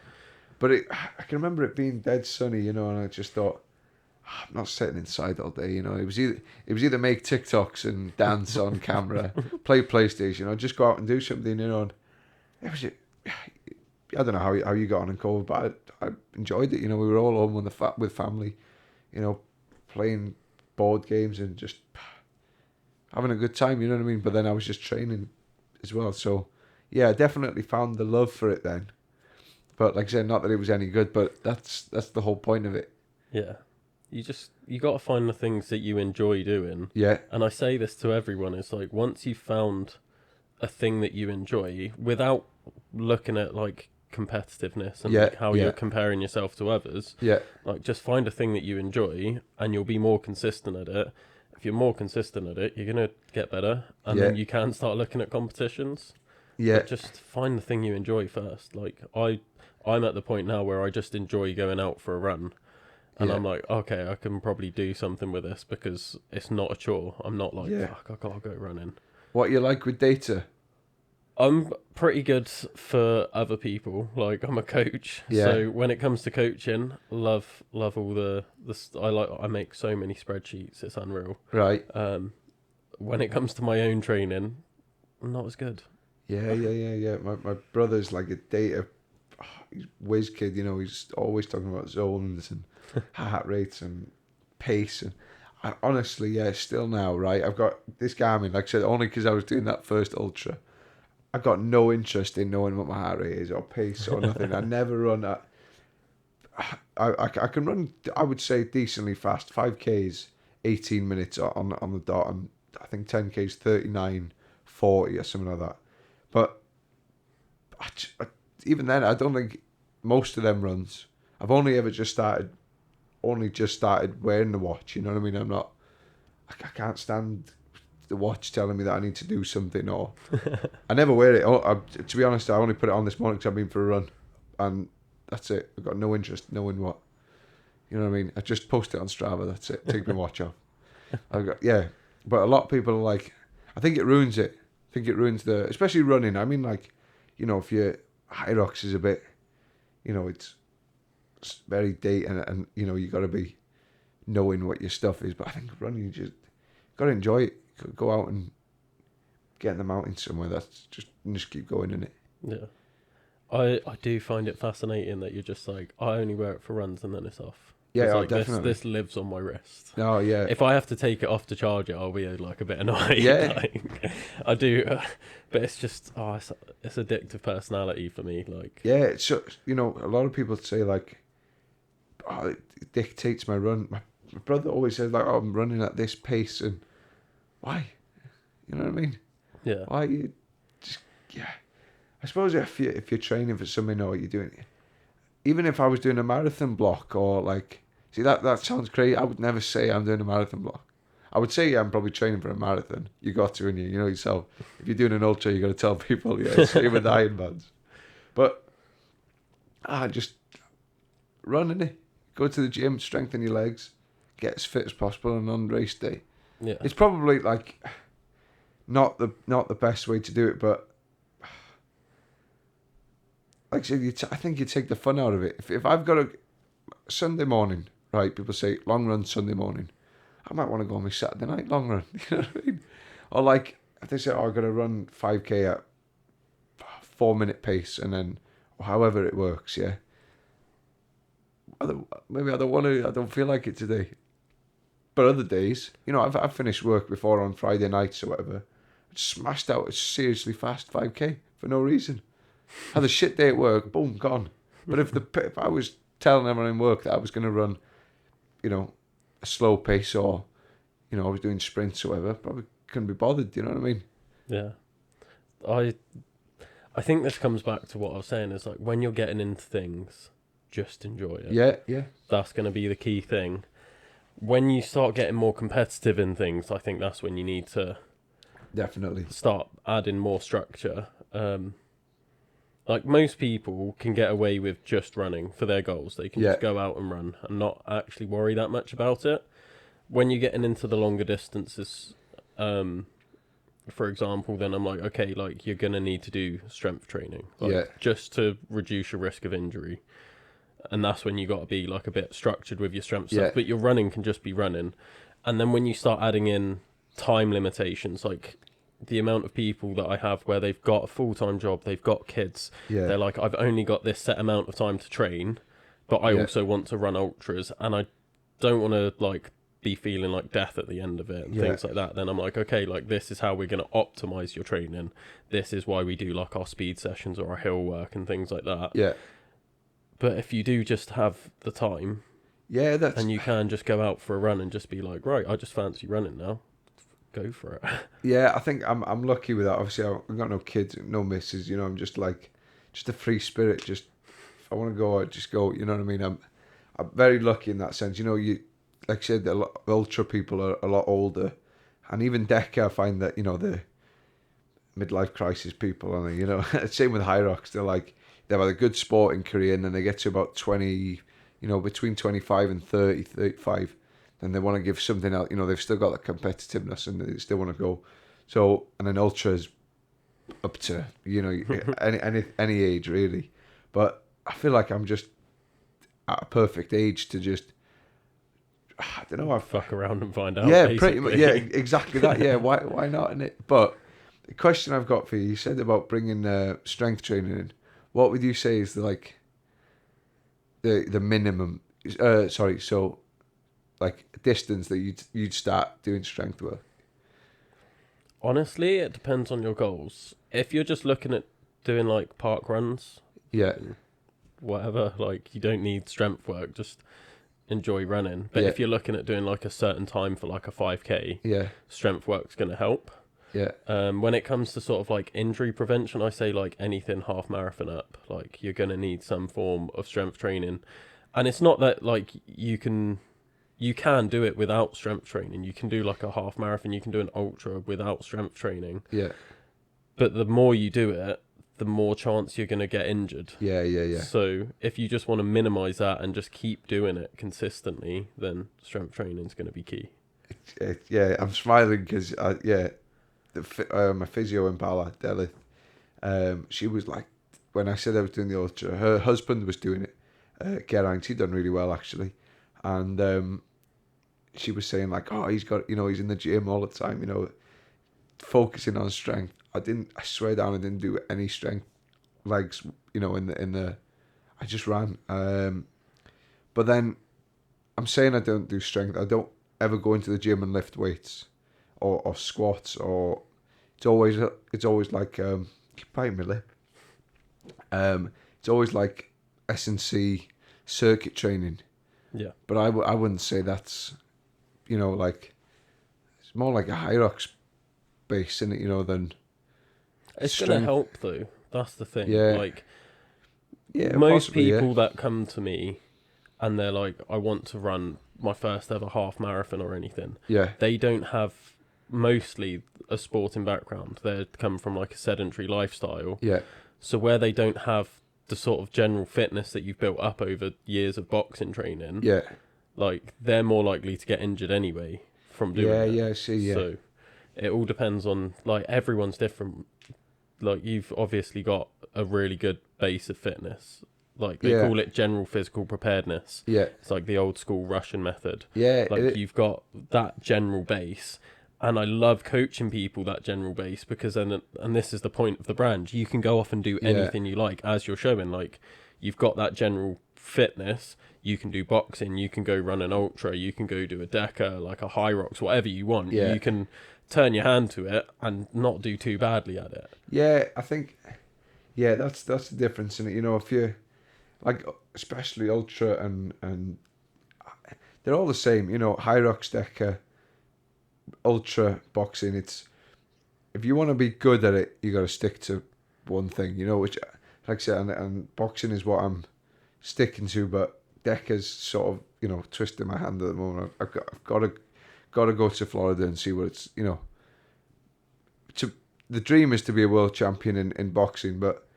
But I can remember it being dead sunny, you know, and I just thought, I'm not sitting inside all day, you know. It was either make TikToks and dance on camera, play PlayStation, or just go out and do something, you know. And it was, I don't know how you got on in COVID, but I enjoyed it. You know, we were all home with family, you know, playing board games and just having a good time. You know what I mean? But then I was just training as well. So yeah, I definitely found the love for it then. But like I said, not that it was any good, but that's the whole point of it. Yeah. You got to find the things that you enjoy doing. Yeah. And I say this to everyone, it's like, once you've found a thing that you enjoy, without looking at like competitiveness and like how you're comparing yourself to others, like just find a thing that you enjoy and you'll be more consistent at it. If you're more consistent at it, you're going to get better, and then you can start looking at competitions. But just find the thing you enjoy first. Like I'm at the point now where I just enjoy going out for a run. And I'm like, okay, I can probably do something with this because it's not a chore. I'm not like, fuck, I gotta go running. What you like with data? I'm pretty good for other people. Like, I'm a coach, so when it comes to coaching, love all the I make so many spreadsheets. It's unreal. Right. When it comes to my own training, I'm not as good. Yeah. My brother's like a data, he's whiz kid. You know, he's always talking about zones and heart rates and pace, and I honestly, still now, right? I've got this Garmin, like I said, only because I was doing that first ultra. I've got no interest in knowing what my heart rate is or pace or nothing. I never run that. I can run, I would say, decently fast. 5Ks, 18 minutes on the dot, and I think 10Ks, 39:40 or something like that. But even then, I don't think most of them runs. I've only just started wearing the watch. You know what I mean? I can't stand the watch telling me that I need to do something, or I never wear it. To be honest, I only put it on this morning because I've been for a run, and that's it. I've got no interest knowing what. You know what I mean? I just post it on Strava. That's it. Take my watch off. But a lot of people are like, I think it ruins it. I think it ruins especially running. I mean, like, you know, if your Hyrox is a bit, you know, it's very date and you know, you got to be knowing what your stuff is. But I think running, you just got to enjoy it. Go out and get in the mountains somewhere. That's just keep going in it. Yeah, I do find it fascinating that you're just like, I only wear it for runs and then it's off. Yeah, like, definitely. This lives on my wrist. Oh yeah. If I have to take it off to charge it, I'll be like a bit annoyed. Yeah. Like, I do, but it's just it's addictive personality for me. Like, yeah, it's so, you know, a lot of people say like, oh, it dictates my run. My brother always says like, oh, I'm running at this pace, and why? You know what I mean? Yeah. Why you just I suppose if you're training for something or you're doing it, even if I was doing a marathon block or like, see that sounds crazy. I would never say I'm doing a marathon block. I would say I'm probably training for a marathon. You got to, and you know yourself. If you're doing an ultra, you got to tell people. Yeah, same with the Ironmans. But just running it. Go to the gym, strengthen your legs, get as fit as possible, and on race day. Yeah. It's probably like not the best way to do it, but like I said, I think you take the fun out of it. If I've got a Sunday morning, right? People say long run Sunday morning. I might want to go on my Saturday night long run. You know what I mean? Or like if they say, "Oh, I've got to run 5K at 4-minute pace," and then however it works, yeah. Maybe I don't want to. I don't feel like it today. But other days, you know, I've finished work before on Friday nights or whatever. I just smashed out a seriously fast 5K for no reason. Had a shit day at work, boom, gone. But if I was telling everyone in work that I was going to run, you know, a slow pace, or, you know, I was doing sprints or whatever, probably couldn't be bothered. You know what I mean? Yeah. I think this comes back to what I was saying, is like when you're getting into things, just enjoy it. Yeah. That's going to be the key thing. When you start getting more competitive in things, I think that's when you need to Definitely. start adding more structure. Like most people can get away with just running for their goals. They can Yeah. just go out and run and not actually worry that much about it. When you're getting into the longer distances, for example, then I'm like, okay, like you're going to need to do strength training, like Yeah. just to reduce your risk of injury. And that's when you got to be like a bit structured with your strength Yeah. stuff. But your running can just be running. And then when you start adding in time limitations, like the amount of people that I have where they've got a full-time job, they've got kids, Yeah. they're like, I've only got this set amount of time to train, but I Yeah. also want to run ultras, and I don't want to like be feeling like death at the end of it and Yeah. things like that. Then I'm like, okay, like this is how we're going to optimize your training. This is why we do like our speed sessions or our hill work and things like that. Yeah. But if you do just have the time, Yeah, that's... and you can just go out for a run and just be like, right, I just fancy running now, go for it. Yeah, I think I'm lucky with that. Obviously, I've got no kids, no missus. You know, I'm just like, just a free spirit. Just if I want to go, I just go. You know what I mean? I'm very lucky in that sense. You know, you like I said, ultra people are a lot older, and even DECCA, I find that the midlife crisis people, and you know, same with high rocks. They're like they've had a good sporting career, and then they get to about 20, between 25 and 30, 35. And they want to give something else. You know, they've still got the competitiveness and they still want to go. So, and an ultra is up to, any age really. But I feel like I'm just at a perfect age to just, I don't know. Fuck around and find out. Yeah, basically. pretty much. Yeah, exactly that. Yeah, why not? Innit? But the question I've got for you, you said about bringing strength training in. What would you say is the minimum? So like distance that you'd start doing strength work? Honestly, it depends on your goals. If you're just looking at doing like park runs, Yeah, whatever, like you don't need strength work, just enjoy running. But Yeah. if you're looking at doing like a certain time for like a 5k, yeah, strength work's going to help. yeah, When it comes to sort of like injury prevention, I say like anything half marathon up, like you're going to need some form of strength training. And it's not that like you can do it without strength training. You can do like a half marathon, you can do an ultra without strength training. yeah, But the more you do it, the more chance you're going to get injured. yeah. So if you just want to minimize that and just keep doing it consistently, then strength training is going to be key. Yeah, I'm smiling because my physio in Bala, Delith, she was like, when I said I was doing the ultra, her husband was doing it. Geraint, he'd done really well actually, and she was saying like, oh, he's in the gym all the time, focusing on strength. I swear down, I didn't do any strength legs, I just ran. But then I'm saying I don't do strength. I don't ever go into the gym and lift weights or squats, or it's always like keep biting my lip. It's always like S&C circuit training. Yeah. But I wouldn't say that's, like, it's more like a high rocks base in it, than It's going to help though. That's the thing. Yeah. Like, yeah, most possibly, people yeah. that come to me and they're like, I want to run my first ever half marathon or anything. Yeah, They don't have mostly a sporting background. They come from like a sedentary lifestyle. yeah, So where they don't have the sort of general fitness that you've built up over years of boxing training, yeah, like they're more likely to get injured anyway from doing it. yeah. I see, yeah, So it all depends on, like, everyone's different. Like, you've obviously got a really good base of fitness. Like, they Yeah. call it general physical preparedness. yeah, It's like the old school Russian method. yeah. Like, you've got that general base. And I love coaching people that general base, because then, and this is the point of the brand, you can go off and do anything you like as you're showing. Like, you've got that general fitness, you can do boxing, you can go run an ultra, you can go do a DECCA, like a high rocks, whatever you want. Yeah. You can turn your hand to it and not do too badly at it. Yeah, I think, that's the difference in it. If you like, especially ultra and they're all the same. High rocks, DECCA, ultra, boxing. It's, if you want to be good at it, you got to stick to one thing, you know, which, like I said, and boxing is what I'm sticking to, but DECCA's sort of, you know, twisting my hand at the moment. I've got to go to Florida and see what it's, you know, the dream is to be a world champion in boxing, but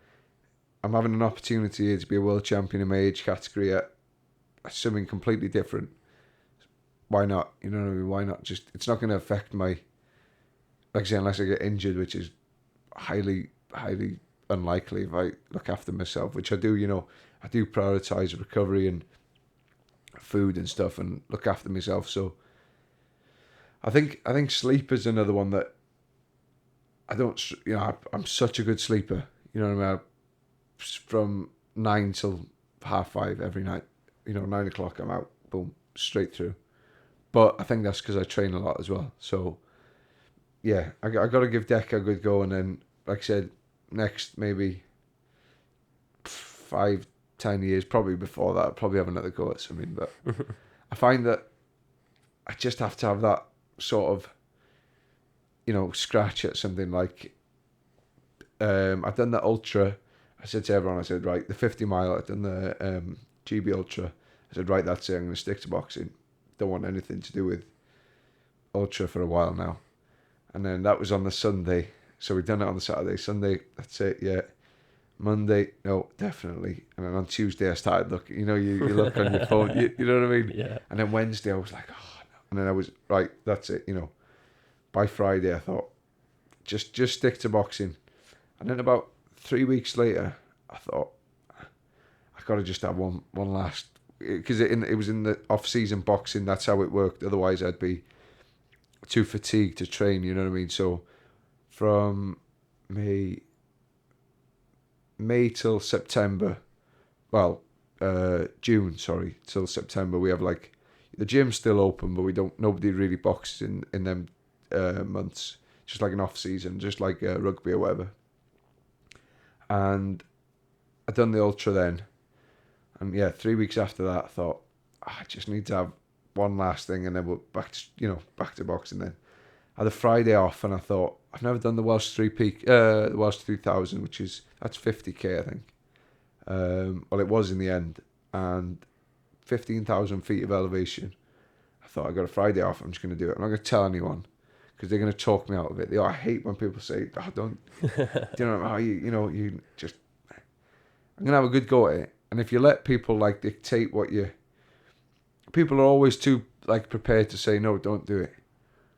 I'm having an opportunity here to be a world champion in my age category at something completely different. Why not? You know what I mean? Why not? Just, it's not going to affect my, like I say, unless I get injured, which is highly, highly unlikely if I look after myself, which I do, you know, I do prioritise recovery and food and stuff and look after myself. So I think sleep is another one that I don't, you know, I'm such a good sleeper. You know what I mean? From 9 till 5:30 every night. You know, 9 o'clock I'm out, boom, straight through. But I think that's because I train a lot as well. So yeah, I got to give DECCA a good go, and then, like I said, next maybe 5-10 years, probably before that, I'll probably have another go at something. But I find that I just have to have that sort of, you know, scratch at something. Like I've done the ultra. I said to everyone, I said, right, the 50 mile, I've done the GB ultra. I said, right, that's it, I'm going to stick to boxing. Don't want anything to do with ultra for a while now. And then that was on the Sunday. So we've done it on the Saturday. Sunday, that's it, yeah. Monday, no, definitely. And then on Tuesday, I started looking. You know, you look on your phone, you know what I mean? Yeah. And then Wednesday, I was like, oh, no. And then I was, right, that's it, you know. By Friday, I thought, just stick to boxing. And then about 3 weeks later, I thought, I got to just have one last, because it was in the off-season boxing. That's how it worked. Otherwise, I'd be too fatigued to train. You know what I mean? So from May till September, well, June, sorry, till September, we have like the gym's still open, but nobody really boxes in them months. Just like an off-season, just like rugby or whatever. And I done the ultra then, and yeah, 3 weeks after that, I thought, I just need to have one last thing, and then we're back to boxing. Then I had a Friday off, and I thought, I've never done the Welsh 3000, that's 50k, I think. Well, it was in the end, and 15,000 feet of elevation. I thought, I got a Friday off, I'm just going to do it. I'm not going to tell anyone, because they're going to talk me out of it. I hate when people say, oh, don't, do you know how you just, I'm going to have a good go at it. And if you let people like dictate people are always too like prepared to say, no, don't do it.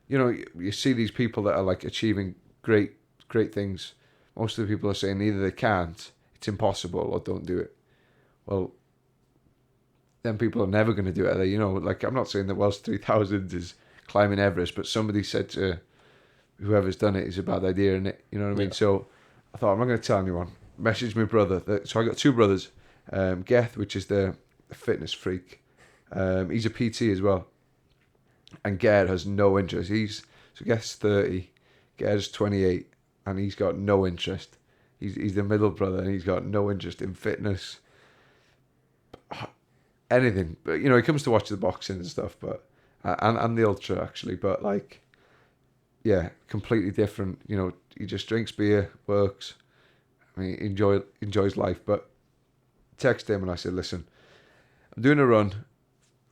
You know, you see these people that are like achieving great things. Most of the people are saying either they can't, it's impossible, or don't do it. Well, then people are never going to do it, are they? You know, like, I'm not saying that Welsh 3000s is climbing Everest, but somebody said to whoever's done it, it's a bad idea, isn't it? You know what I mean? So I thought, I'm not going to tell anyone. Messaged my brother. So I got two brothers. Geth, which is the fitness freak. He's a PT as well. And Gerd has no interest. Geth's 30, Gerd's 28, and he's got no interest. He's the middle brother, and he's got no interest in fitness, anything. But you know, he comes to watch the boxing and stuff, but and the ultra actually. But like, yeah, completely different. You know, he just drinks beer, works. I mean, enjoys life. But text him and I said, listen, I'm doing a run.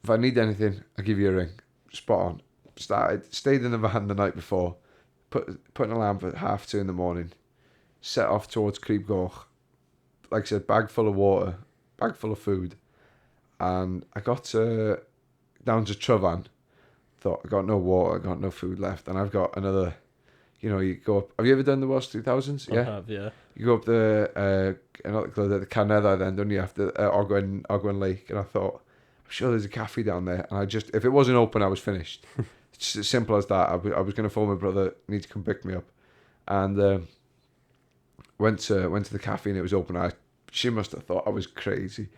If I need anything, I'll give you a ring. Spot on. Stayed in the van the night before, put an alarm for 2:30 in the morning, set off towards Crib Goch. Like I said, bag full of water, bag full of food, and I got down to Tryfan. Thought, I got no water, I got no food left, and I've got another. You know, you go up. Have you ever done the Welsh 3000s? Yeah, I have, yeah. You go up the Canedda then, don't you? After Ogwen Lake, and I thought, I'm sure there's a cafe down there, and if it wasn't open, I was finished. It's as simple as that. I was going to phone my brother, need to come pick me up, and went to the cafe and it was open. She must have thought I was crazy.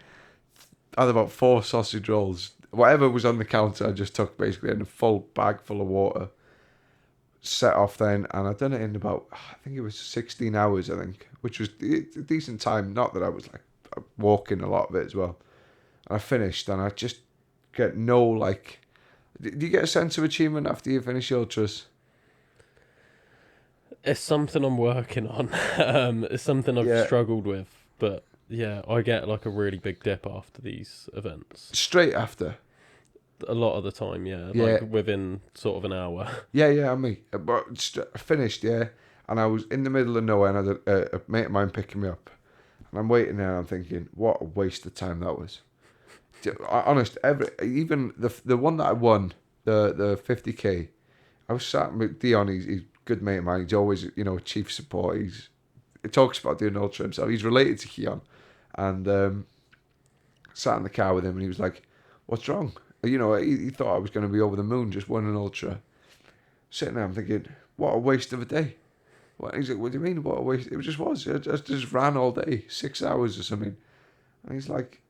I had about 4 sausage rolls, whatever was on the counter. I just took basically in a full bag full of water. Set off then, and I'd done it in about, I think it was 16 hours, I think, which was a decent time. Not that I was like walking a lot of it as well. And I finished, and I just get no like. Do you get a sense of achievement after you finish ultras? It's something I'm working on. It's something I've Yeah. struggled with, but yeah, I get like a really big dip after these events. Straight after. A lot of the time, yeah, Yeah. like within sort of an hour. Yeah, I mean, but finished, yeah. And I was in the middle of nowhere, and I had a mate of mine picking me up. And I'm waiting there, and I'm thinking, what a waste of time that was. Honest, even the one that I won, the 50k, I was sat with Dion. He's a good mate of mine. He's always, chief support. He talks about doing ultra himself. He's related to Gwion, and sat in the car with him, and he was like, "What's wrong?" He thought I was going to be over the moon, just won an ultra. Sitting there, I'm thinking, what a waste of a day. He's like, what do you mean, what a waste? It just was. I just ran all day, 6 hours or something. And he's like,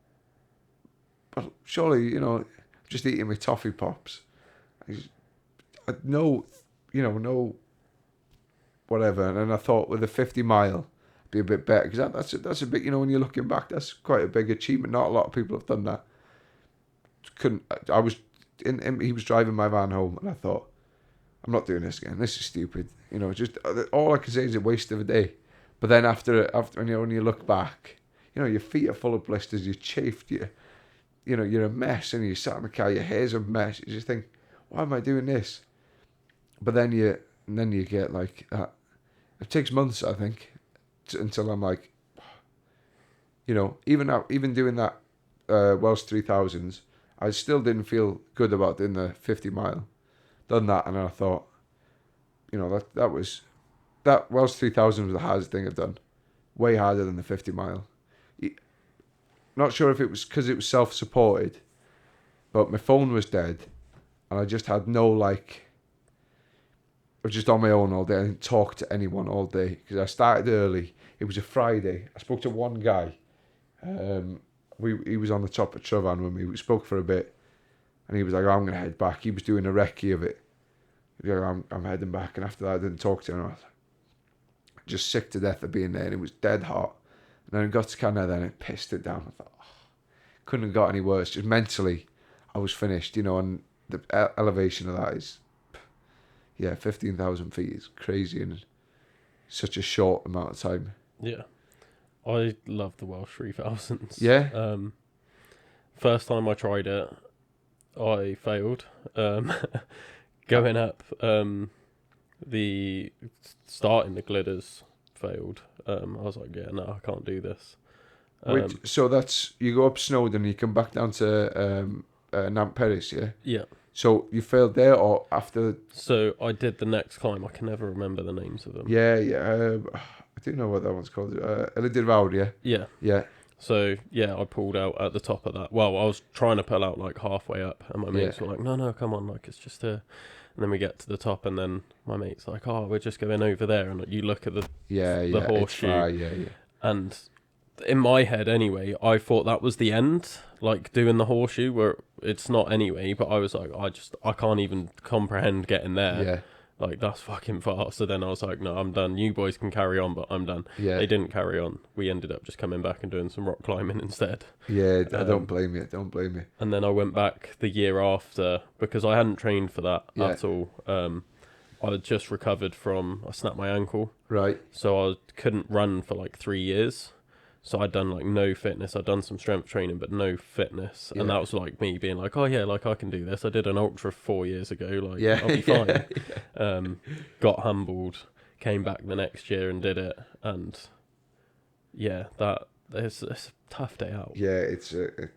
but surely, just eating my toffee pops. No, no, whatever. And then I thought with a 50 mile, be a bit better. Because that's a bit, when you're looking back, that's quite a big achievement. Not a lot of people have done that. I was he was driving my van home, and I thought, I'm not doing this again. This is stupid. Just all I can say is a waste of a day. But then after when you look back, your feet are full of blisters. You're chafed. You're a mess, and you sat in the car. Your hair's a mess. You just think, why am I doing this? But then you get like that. It takes months, I think, until I'm like, even doing that Welsh 3000s, I still didn't feel good about doing the 50 mile. Done that, and I thought, that Welsh 3000 was the hardest thing I've done. Way harder than the 50 mile. Not sure if it was because it was self-supported, but my phone was dead, and I just had no, I was just on my own all day. I didn't talk to anyone all day, because I started early. It was a Friday. I spoke to one guy. He was on the top of Trovan with me. We spoke for a bit, and he was like, I'm going to head back. He was doing a recce of it. I'm heading back, and after that I didn't talk to him. I was just sick to death of being there, and it was dead hot. And then I got to Canada, and it pissed it down. I thought, couldn't have got any worse. Just mentally, I was finished, and the elevation of that is, 15,000 feet is crazy in such a short amount of time. Yeah, I love the Welsh 3000s. Yeah. First time I tried it, I failed. Going up, the starting the glitters failed. I was like, yeah, no, I can't do this. Wait, so that's, you go up Snowdon, you come back down to Nant Peris, yeah? Yeah. So you failed there, or after? So I did the next climb. I can never remember the names of them. Yeah. I do know what that one's called. Elidir Vawr, yeah? Yeah. Yeah. So, yeah, I pulled out at the top of that. Well, I was trying to pull out like halfway up, and my mates were like, no, come on, like it's just a... And then we get to the top, and then my mate's like, oh, we're just going over there. And you look at the horseshoe. Yeah. And in my head, anyway, I thought that was the end, like doing the horseshoe, where it's not anyway. But I was like, I can't even comprehend getting there. Yeah. Like, that's fucking far. So then I was like, no, I'm done. You boys can carry on, but I'm done. Yeah. They didn't carry on. We ended up just coming back and doing some rock climbing instead. Yeah, I don't blame you. Don't blame you. And then I went back the year after, because I hadn't trained for that at all. I had just recovered from, I snapped my ankle. Right. So I couldn't run for like 3 years. So I'd done like no fitness. I'd done some strength training, but no fitness. Yeah. And that was like me being like, oh yeah, like I can do this. I did an ultra 4 years ago. Like, I'll be fine. Got humbled, came back the next year and did it. And yeah, it's a tough day out. Yeah, it's do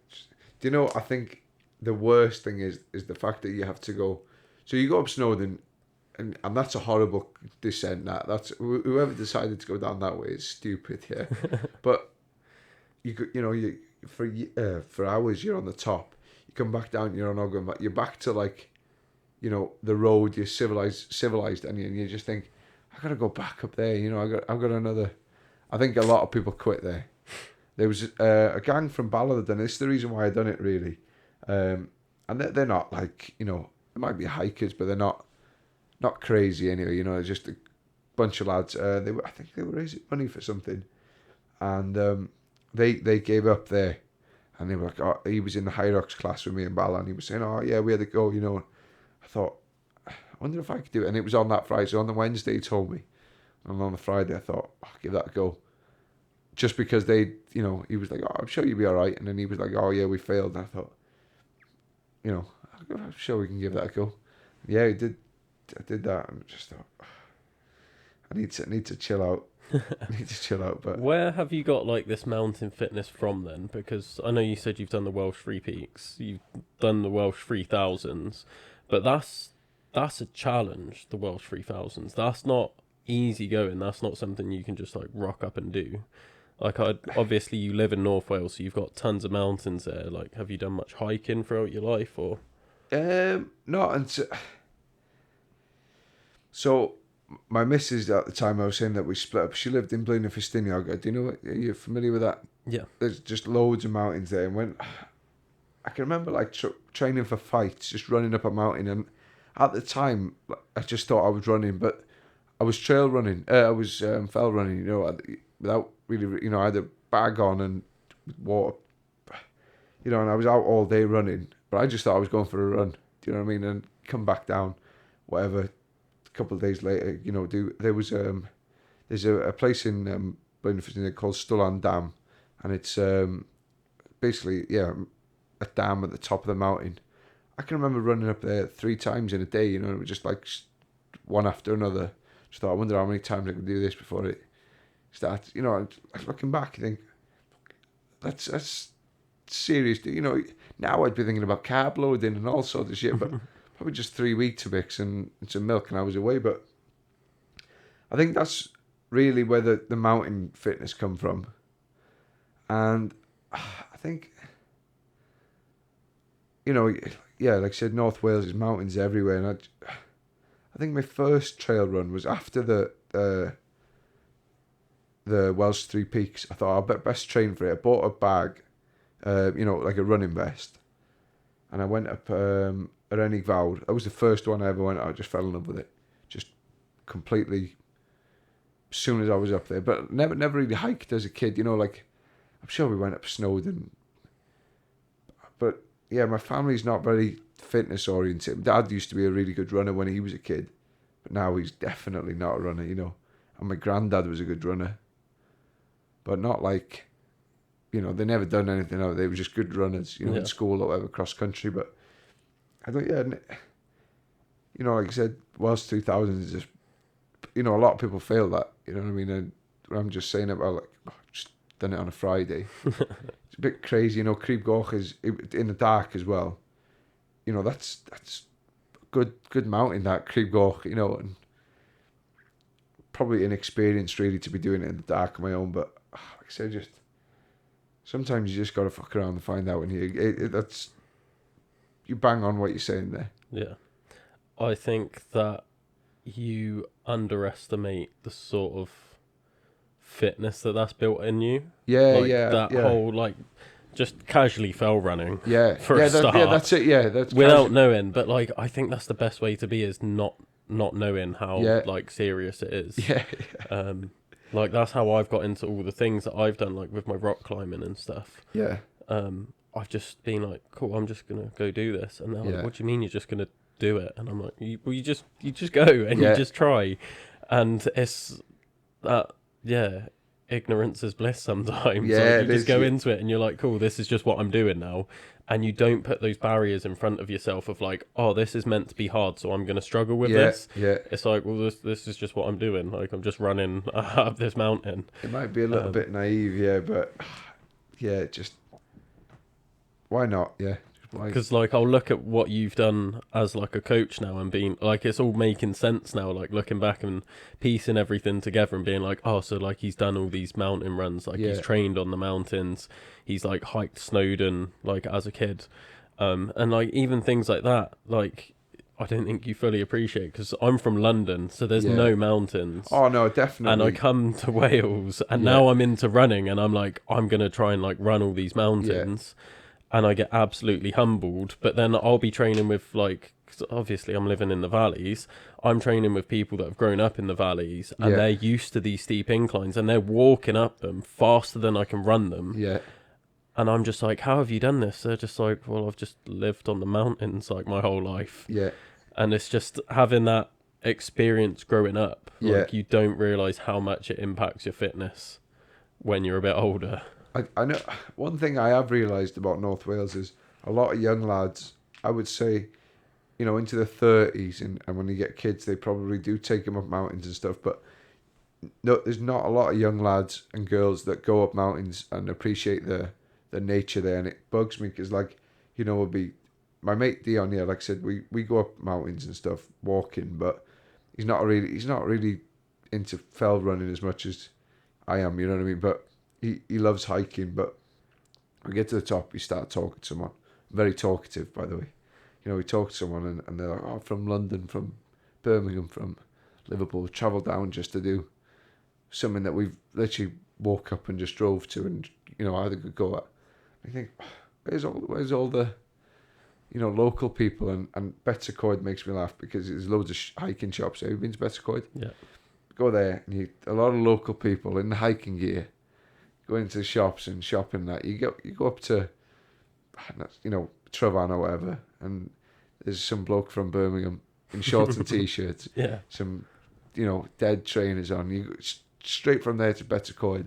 you know, I think the worst thing is the fact that you have to go. So you go up Snowdon, and that's a horrible descent. That's whoever decided to go down that way is stupid. Yeah, but you for hours you're on the top. You come back down, you're on Ogwen, but you're back to like, the road. You're civilized, and you just think, I gotta go back up there. I've got another. I think a lot of people quit there. There was a gang from Ballard, and it's the reason why I done it really. And they're not like, they might be hikers, but they're not crazy anyway. They're just a bunch of lads. I think they were raising money for something, and they gave up there, and they were like, oh, he was in the High Rocks class with me and Bala, and he was saying, oh yeah, we had to go. I thought, I wonder if I could do it, and it was on that Friday. So on the Wednesday, he told me, And on the Friday, I thought, I'll give that a go. Just because they, he was like, oh, I'm sure you'll be all right. And then he was like, oh, yeah, we failed. And I thought, I'm sure we can give that a go. Yeah, I did that, and just thought, I need to chill out. I need to chill out. But where have you got like this mountain fitness from then? Because I know you said you've done the Welsh Three Peaks, you've done the Welsh 3000s, but that's a challenge. The Welsh 3000s. That's not easy going. That's not something you can just like rock up and do. Like, obviously you live in North Wales, so you've got tons of mountains there. Like, have you done much hiking throughout your life, or? Not until. So, my missus at the time, I was saying that we split up. She lived in Blaenau Ffestiniog. Do you know? Are you familiar with that? Yeah. There's just loads of mountains there, and when I can remember like training for fights, just running up a mountain, and at the time I just thought I was running, but I was trail running. I was fell running. Without really, I had a bag on and water, and I was out all day running, but I just thought I was going for a run. Do you know what I mean? And come back down, whatever. A couple of days later, there's a place in Blaenau Ffestiniog called Stwlan Dam, and it's basically a dam at the top of the mountain. I can remember running up there 3 times in a day. It was just like one after another. Just thought, I wonder how many times I can do this before it starts. Looking back, I think that's serious. Now I'd be thinking about carb loading and all sorts of shit, but probably just 3 Weetabix and some milk and I was away. But I think that's really where the mountain fitness come from. And I think, like I said, North Wales is mountains everywhere. And I think my first trail run was after the Welsh Three Peaks. I thought I'll best train for it. I bought a bag, like a running vest. And I went up at Enig Fawr. That was the first one I ever went. I just fell in love with it. Just completely, as soon as I was up there. But never really hiked as a kid, like, I'm sure we went up Snowdon. But yeah, my family's not very fitness oriented. My dad used to be a really good runner when he was a kid. But now he's definitely not a runner, And my granddad was a good runner. But not like, they never done anything out. They were just good runners, in school or whatever, cross country. But I thought, like I said, Welsh 3000s is just, a lot of people fail that, you know what I mean? And I'm just saying about like, just done it on a Friday. It's a bit crazy, Crib Goch is in the dark as well. That's good mountain, that Crib Goch, and probably inexperienced really to be doing it in the dark on my own. But like I said, just sometimes you just got to fuck around and find out. And that's, you bang on what you're saying there. Yeah. I think that you underestimate the sort of fitness that's built in you. Whole, like, just casually fell running. Yeah. For a start. Yeah, that's it. Yeah. That's without knowing. But, like, I think that's the best way to be, is not knowing how, like, serious it is. Yeah. Like, that's how I've got into all the things that I've done, like, with my rock climbing and stuff. Yeah. I've just been like, cool, I'm just going to go do this. And they're like, what do you mean you're just going to do it? And I'm like, you just go and you just try. And it's that, ignorance is bliss sometimes. Yeah, like, you just go into it and you're like, cool, this is just what I'm doing now. And you don't put those barriers in front of yourself of like, oh, this is meant to be hard, so I'm going to struggle with this. Yeah. It's like, well, this is just what I'm doing. Like, I'm just running up this mountain. It might be a little bit naive, but just why not? Yeah. Because like, I'll look at what you've done as like a coach now and being like, it's all making sense now, like looking back and piecing everything together and being like, oh, so like he's done all these mountain runs, like he's trained on the mountains, he's like hiked Snowdon like as a kid, and like even things like that, like I don't think you fully appreciate, because I'm from London, so there's no mountains. Oh no, definitely. And I come to Wales and now I'm into running and I'm like, I'm gonna try and like run all these mountains. And I get absolutely humbled. But then I'll be training with, like, 'cause obviously I'm living in the valleys. I'm training with people that have grown up in the valleys, and they're used to these steep inclines, and they're walking up them faster than I can run them. Yeah. And I'm just like, how have you done this? They're just like, well, I've just lived on the mountains like my whole life. Yeah. And it's just having that experience growing up. Yeah. Like, you don't realise how much it impacts your fitness when you're a bit older. I know one thing I have realised about North Wales is a lot of young lads, I would say, you know, into the 30s, and when you get kids, they probably do take them up mountains and stuff, but no, there's not a lot of young lads and girls that go up mountains and appreciate the nature there, and it bugs me because, like, you know, would be my mate Dion. Yeah, like I said, we go up mountains and stuff walking, but he's not really into fell running as much as I am. You know what I mean? But he loves hiking. But we get to the top, we start talking to someone. Very talkative, by the way. You know, we talk to someone and they're like, oh, from London, from Birmingham, from Liverpool, travel down just to do something that we've literally woke up and just drove to, and, you know, had a good go at. I think, where's all the, you know, local people, and Betsacoid makes me laugh because there's loads of hiking shops. Have you been to Betsacoid? Yeah. Go there and a lot of local people in the hiking gear go into the shops and shopping that. You go up to, you know, Travan or whatever, and there's some bloke from Birmingham in shorts and t-shirts. Yeah. Some, you know, dead trainers on. You go straight from there to Betsacoid,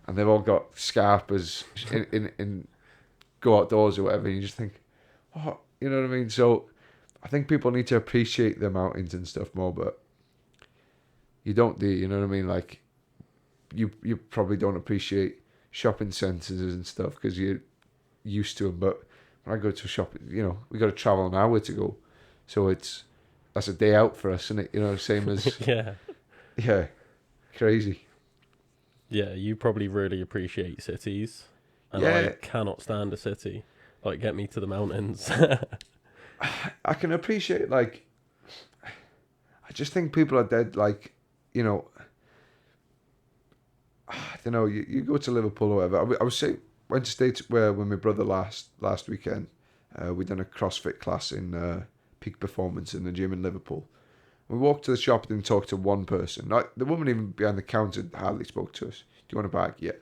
and they've all got scarpers in go outdoors or whatever. And you just think, oh, you know what I mean? So I think people need to appreciate the mountains and stuff more, but you don't, do you? You know what I mean? Like, you probably don't appreciate shopping centres and stuff because you're used to them. But when I go to a shop, you know, we got to travel an hour to go, so that's a day out for us, isn't it? You know, same as yeah, crazy. Yeah, you probably really appreciate cities, and Yeah. I cannot stand a city. Like, get me to the mountains. I can appreciate, like, I just think people are dead, like, you know, I don't know, you go to Liverpool or whatever. I was saying, went to stay with my brother last weekend. We done a CrossFit class in Peak Performance in the gym in Liverpool. We walked to the shop, didn't talk to one person. Like, the woman even behind the counter hardly spoke to us. Do you want a bag? Yeah.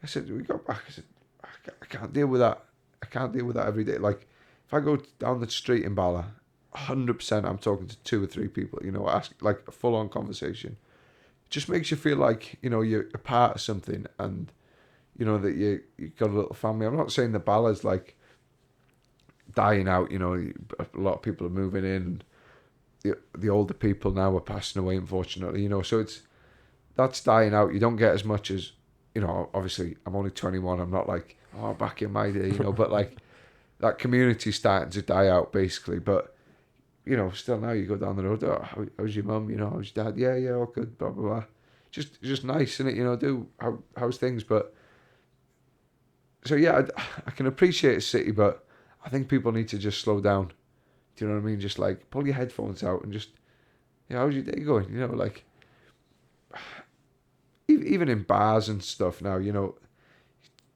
I said, we got back. I said, I can't deal with that. I can't deal with that every day. Like, if I go down the street in Bala, 100% I'm talking to 2 or 3 people, you know, ask, like, a full-on conversation. It just makes you feel like, you know, you're a part of something, and, you know, that you got a little family. I'm not saying the Bala's, like, dying out, you know, a lot of people are moving in. The older people now are passing away, unfortunately, you know, so that's dying out. You don't get as much as, you know, obviously I'm only 21, I'm not like, oh, back in my day, you know, but, like, that community's starting to die out, basically. But, you know, still now you go down the road, oh, how's your mum, you know, how's your dad? Yeah, all good, blah, blah, blah. Just nice, isn't it, you know, how's things, but, so yeah, I can appreciate a city, but I think people need to just slow down. Do you know what I mean? Just, like, pull your headphones out and just, you know, how's your day going? You know, like, even in bars and stuff now, you know,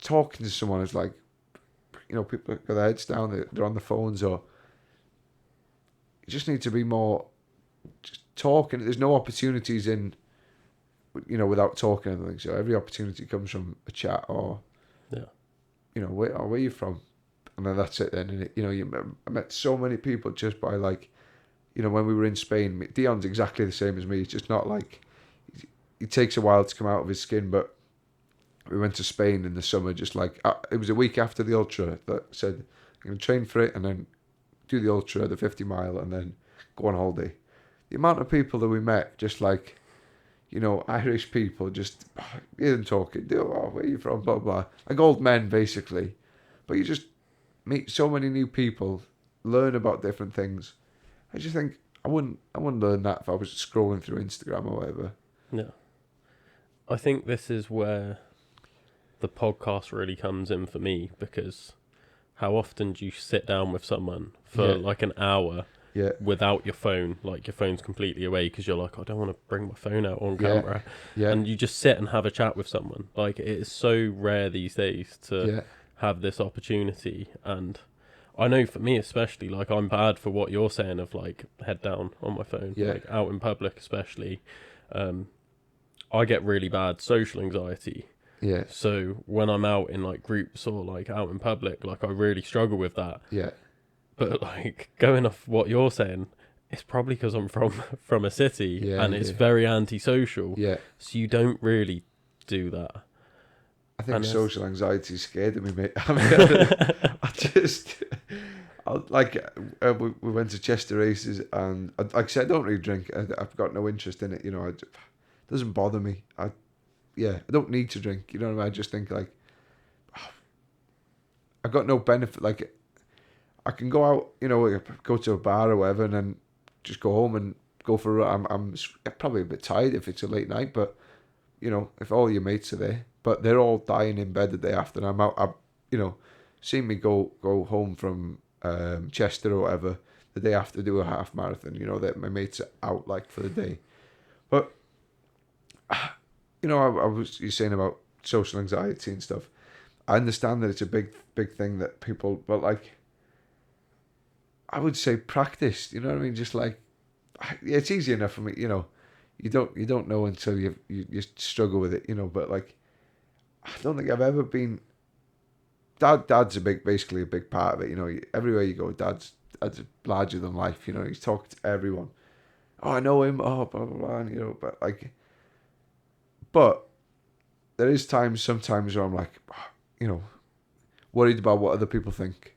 talking to someone is like, you know, people got their heads down, they're on the phones, or you just need to be more just talking. There's no opportunities in, you know, without talking and things. So every opportunity comes from a chat or, Yeah. you know, where are you from? And then that's it then. And you know, I met so many people just by, like, you know, when we were in Spain, Dion's exactly the same as me. He's just not like, he takes a while to come out of his skin, but we went to Spain in the summer, just like, it was a week after the ultra that said, I'm going to train for it and then do the ultra, the 50 mile, and then go on holiday. The amount of people that we met, just like, you know, Irish people, just hear them talking, oh, where are you from, blah, blah, like old men, basically. But you just meet so many new people, learn about different things. I just think I wouldn't learn that if I was scrolling through Instagram or whatever. Yeah. I think this is where the podcast really comes in for me, because how often do you sit down with someone for like an hour without your phone, like your phone's completely away because you're like, I don't want to bring my phone out on camera, and you just sit and have a chat with someone. Like, it is so rare these days to have this opportunity, and I know for me especially, like, I'm bad for what you're saying of, like, head down on my phone, like out in public especially. I get really bad social anxiety. Yeah. So when I'm out in, like, groups or, like, out in public, like, I really struggle with that. Yeah. But, like, going off what you're saying, it's probably because I'm from a city Yeah, and it's yeah. very antisocial. Yeah. So you don't really do that. I think And social anxiety scared of me, mate. I mean, I just, we went to Chester races, and like I said, I don't really drink. I've got no interest in it. It doesn't bother me. I don't need to drink. You know what I mean? I just think like, I got no benefit. Like, I can go out, go to a bar or whatever, and then just go home and go for a run. I'm probably a bit tired if it's a late night, but if all your mates are there, but they're all dying in bed the day after, and I'm out. Seeing me go home from Chester or whatever the day after, do a half marathon. That my mates are out like for the day, but I was you saying about social anxiety and stuff. I understand that it's a big thing that people, but like, I would say practice. You know what I mean? Just like, it's easy enough for me. You don't know until you struggle with it. But like, I don't think I've ever been. Dad's basically a big part of it. Everywhere you go, dad's larger than life. He's talking to everyone. Oh, I know him. Oh, blah blah blah. And, but there is sometimes where I'm like, worried about what other people think.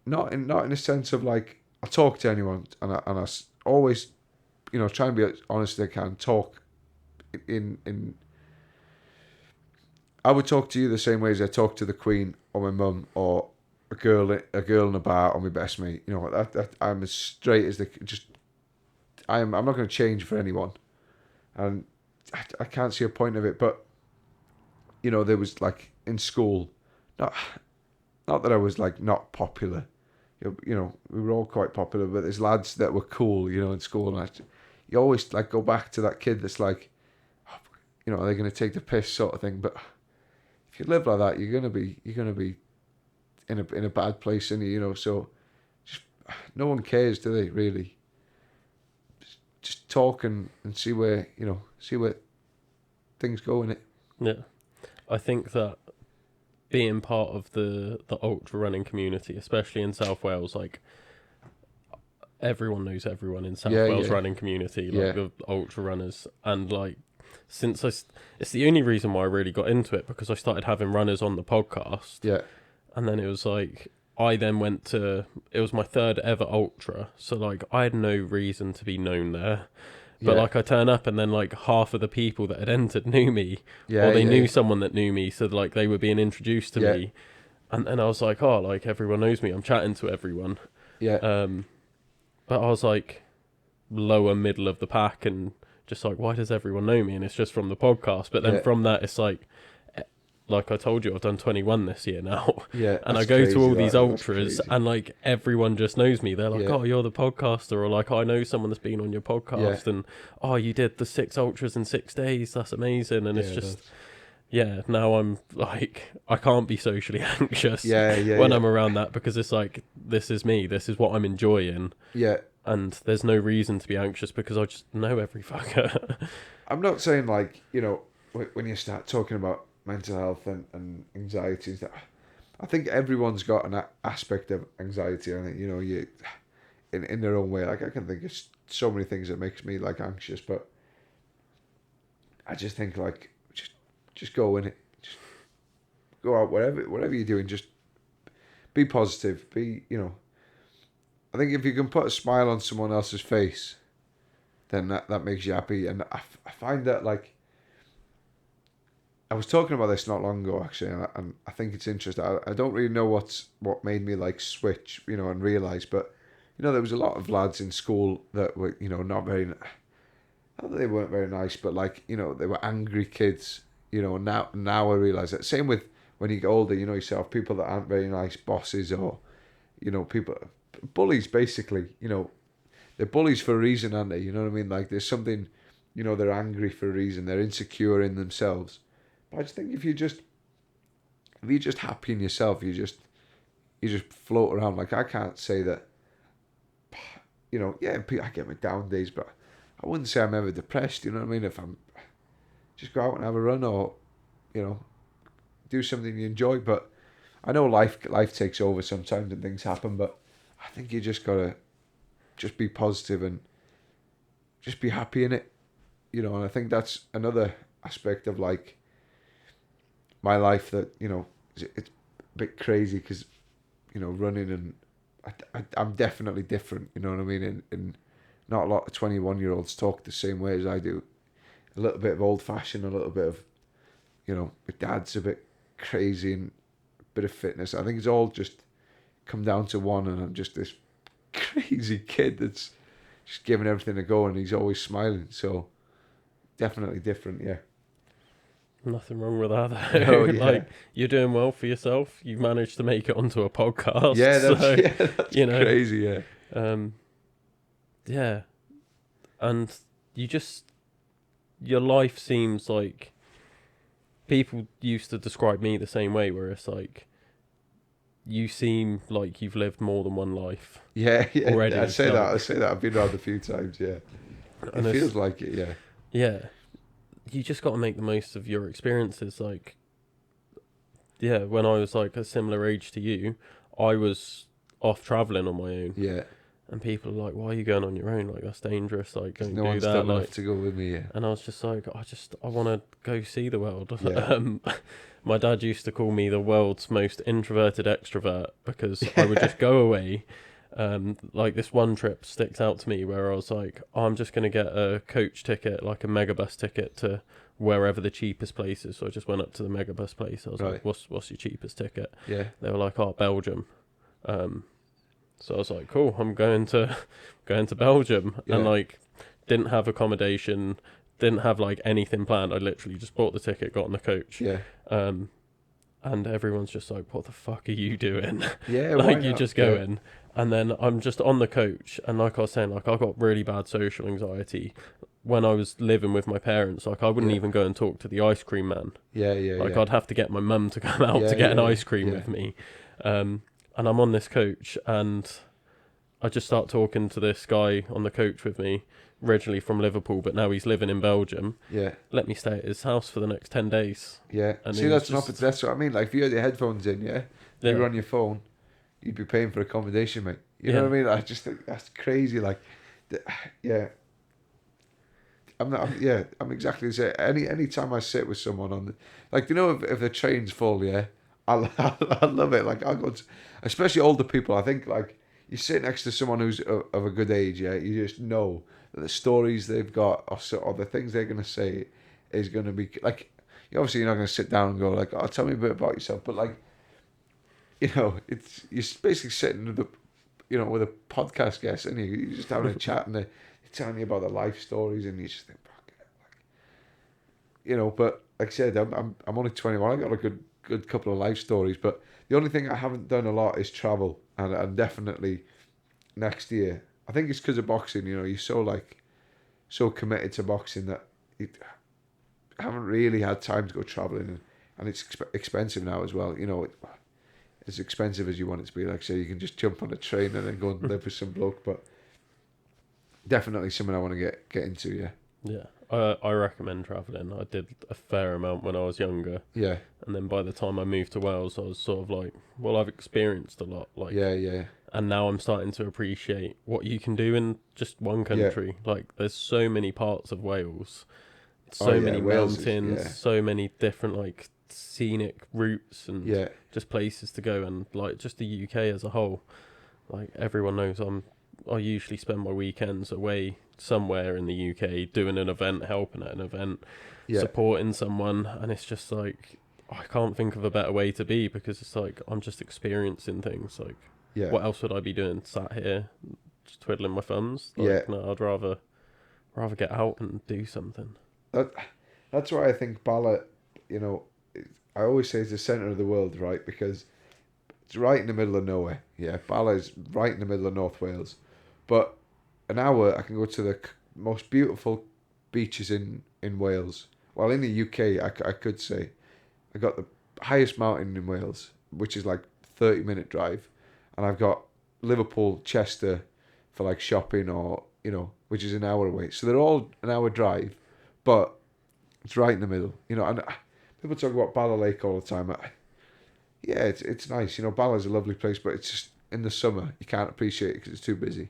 Not in a sense of like, I talk to anyone and I always, try and be as honest as I can. Talk in. I would talk to you the same way as I talk to the Queen or my mum or a girl in a bar or my best mate. That I'm as straight as I'm not going to change for anyone, and I can't see a point of it. But there was like in school, not that I was like not popular. We were all quite popular, but there's lads that were cool, in school, and you always like go back to that kid that's like, are they going to take the piss sort of thing? But if you live like that, you're gonna be in a bad place, and so just no one cares, do they? Really, just talk and see where things go in it. Yeah, I think that being part of the ultra running community, especially in South Wales, like everyone knows everyone in South Wales running community, like the ultra runners, and like it's the only reason why I really got into it, because I started having runners on the podcast. Yeah. And then it was like, I then went to, it was my third ever ultra. So like, I had no reason to be known there. But like, I turn up and then like half of the people that had entered knew me, or they knew someone that knew me. So like, they were being introduced to me. And then I was like, oh, like everyone knows me. I'm chatting to everyone. Yeah. But I was like lower middle of the pack, and just like, why does everyone know me? And it's just from the podcast. But then from that, it's like I told you, I've done 21 this year now. Yeah. And I go to all these ultras, and like everyone just knows me. They're like, oh, you're the podcaster, or like, I know someone that's been on your podcast, and oh, you did the 6 ultras in 6 days. That's amazing. And it's just, now I'm like, I can't be socially anxious when I'm around that, because it's like, this is me. This is what I'm enjoying. Yeah. And there's no reason to be anxious, because I just know every fucker. I'm not saying like, when you start talking about mental health and anxiety and stuff, I think everyone's got an aspect of anxiety on it, you in their own way. Like, I can think of so many things that makes me like anxious, but I just think like, just go in it, just go out, whatever you're doing, just be positive, I think if you can put a smile on someone else's face, then that makes you happy. And I find that, like, I was talking about this not long ago, actually, and I think it's interesting. I don't really know what made me like switch, and realise, but there was a lot of lads in school that were, not very, not that they weren't very nice, but like, they were angry kids. Now I realise that. Same with when you get older, yourself, people that aren't very nice, bosses, or people, bullies, basically. They're bullies for a reason, aren't they? You know what I mean? Like, there's something, they're angry for a reason. They're insecure in themselves. But I just think if you're just happy in yourself, you just float around. Like, I can't say that, I get my down days, but I wouldn't say I'm ever depressed. You know what I mean? If I'm just go out and have a run, or do something you enjoy. But I know life takes over sometimes and things happen, but I think you just gotta just be positive and just be happy in it, you know. And I think that's another aspect of like my life that, you know, it's a bit crazy because, you know, running and I'm definitely different, you know what I mean? And not a lot of 21-year-olds talk the same way as I do. A little bit of old fashioned, a little bit of, you know, my dad's a bit crazy and a bit of fitness. I think it's all just come down to one, and I'm just this crazy kid that's just giving everything a go, and he's always smiling. So definitely different, yeah. Nothing wrong with that, though. No, yeah. Like, you're doing well for yourself. You've managed to make it onto a podcast. Yeah, that's, so, that's you know, crazy, yeah. Yeah. And your life seems like, people used to describe me the same way, where it's like, you seem like you've lived more than one life. Yeah, yeah. Already. I say that. I've been around a few times, yeah. And it feels like it, yeah. Yeah. You just got to make the most of your experiences. Like, yeah, when I was like a similar age to you, I was off travelling on my own. Yeah. And people are like, why are you going on your own? Like, that's dangerous. Like, don't no do one's that. dumb Like, enough to go with me, yeah. and I was just like, I want to go see the world. Yeah. My dad used to call me the world's most introverted extrovert because I would just go away. Like, this one trip sticks out to me where I was like, I'm just going to get a coach ticket, like a megabus ticket to wherever the cheapest place is. So I just went up to the megabus place. I was like, what's your cheapest ticket? Yeah. They were like, Belgium. So I was like, cool, I'm going to Belgium. Yeah. And like, didn't have accommodation, didn't have like anything planned. I literally just bought the ticket, got on the coach. Yeah. And everyone's just like, what the fuck are you doing? Yeah, like, you just go in. And then I'm just on the coach. And like I was saying, like, I got really bad social anxiety when I was living with my parents. Like, I wouldn't even go and talk to the ice cream man. Yeah, yeah, Like, yeah. I'd have to get my mum to come out to get an ice cream with me. And I'm on this coach, and I just start talking to this guy on the coach with me, originally from Liverpool, but now he's living in Belgium. Yeah. Let me stay at his house for the next 10 days. Yeah. And see, that's what I mean. Like, if you had your headphones in, you were on your phone, you'd be paying for accommodation, mate. You know what I mean? I just think that's crazy. Like, yeah. I'm exactly the same. Any time I sit with someone on the, like, you know, if the train's full, I love it. Like, I'll go to, especially older people. I think, like, you sit next to someone who's of a good age, you just know that the stories they've got or the things they're going to say is going to be, like, obviously you're not going to sit down and go, like, tell me a bit about yourself. But, like, you know, you're basically sitting with with a podcast guest, and you're just having a chat, and they're telling you about their life stories, and you just think, fuck it, like, you know. But like I said, I'm only 21. I got a good couple of life stories, but the only thing I haven't done a lot is travel, and definitely next year. I think it's because of boxing. You know, you're so committed to boxing that you haven't really had time to go traveling, and it's expensive now as well. You know, as expensive as you want it to be. Like I say, you can just jump on a train and then go and live with some bloke, but definitely something I want to get into. Yeah. Yeah. I recommend travelling. I did a fair amount when I was younger. Yeah. And then by the time I moved to Wales, I was sort of like, well, I've experienced a lot. Like, yeah. And now I'm starting to appreciate what you can do in just one country. Yeah. Like, there's so many parts of Wales, so many mountains, so many different, like, scenic routes and just places to go. And, like, just the UK as a whole. Like, everyone knows I usually spend my weekends away somewhere in the UK doing an event, helping at an event, supporting someone, and it's just like, I can't think of a better way to be, because it's like, I'm just experiencing things. Like, what else would I be doing, sat here just twiddling my thumbs? Like, no, I'd rather get out and do something. That's why I think Bala, you know, I always say it's the centre of the world, right? Because it's right in the middle of nowhere. Yeah, Bala is right in the middle of North Wales. But an hour, I can go to the most beautiful beaches in Wales. Well, in the UK, I could say. I got the highest mountain in Wales, which is like 30-minute drive. And I've got Liverpool, Chester for like shopping, or, you know, which is an hour away. So they're all an hour drive, but it's right in the middle. You know, and people talk about Bala Lake all the time. It's nice. You know, Bala's a lovely place, but it's just, in the summer, you can't appreciate it because it's too busy.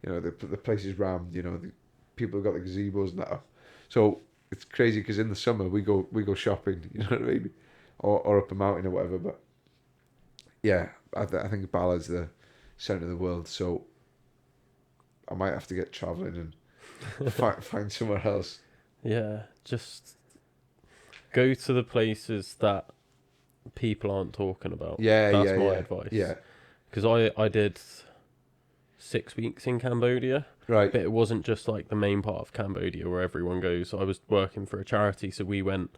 the place is rammed. The people have got the gazebos and that up. So it's crazy because in the summer we go shopping. You know what I mean, or up a mountain or whatever. But yeah, I think Ballard's the centre of the world. So I might have to get travelling and find somewhere else. Yeah, just go to the places that people aren't talking about. That's my advice. Yeah, because I did 6 weeks in Cambodia, right. but it wasn't just like the main part of Cambodia where everyone goes. I was working for a charity, so we went.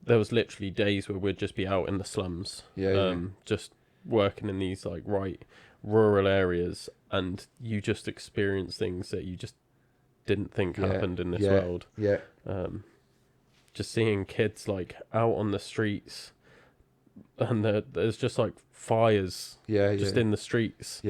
There was literally days where we'd just be out in the slums, just working in these like rural areas, and you just experience things that you just didn't think happened in this world. Yeah. Just seeing kids like out on the streets, and there's just like fires in the streets,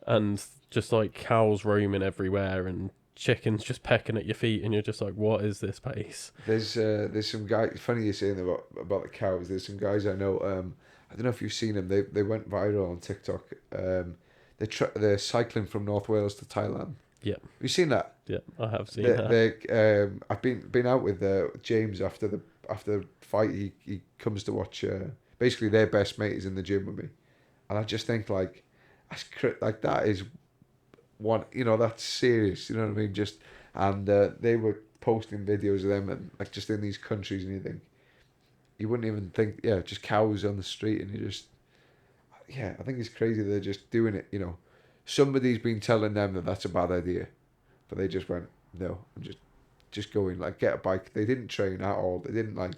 and just like cows roaming everywhere and chickens just pecking at your feet, and you're just like, what is this place? There's some guys. Funny you're saying about the cows. There's some guys I know. I don't know if you've seen them. They went viral on TikTok. They're cycling from North Wales to Thailand. Yeah. Have you seen that? Yeah, I have seen that. I've been out with James after the fight. He comes to watch. Basically, their best mate is in the gym with me, and I just think like that is one. That's serious. You know what I mean? And they were posting videos of them and like just in these countries, and you wouldn't even think just cows on the street, and I think it's crazy they're just doing it. Somebody's been telling them that that's a bad idea, but they just went no and just going like get a bike. They didn't train at all. They didn't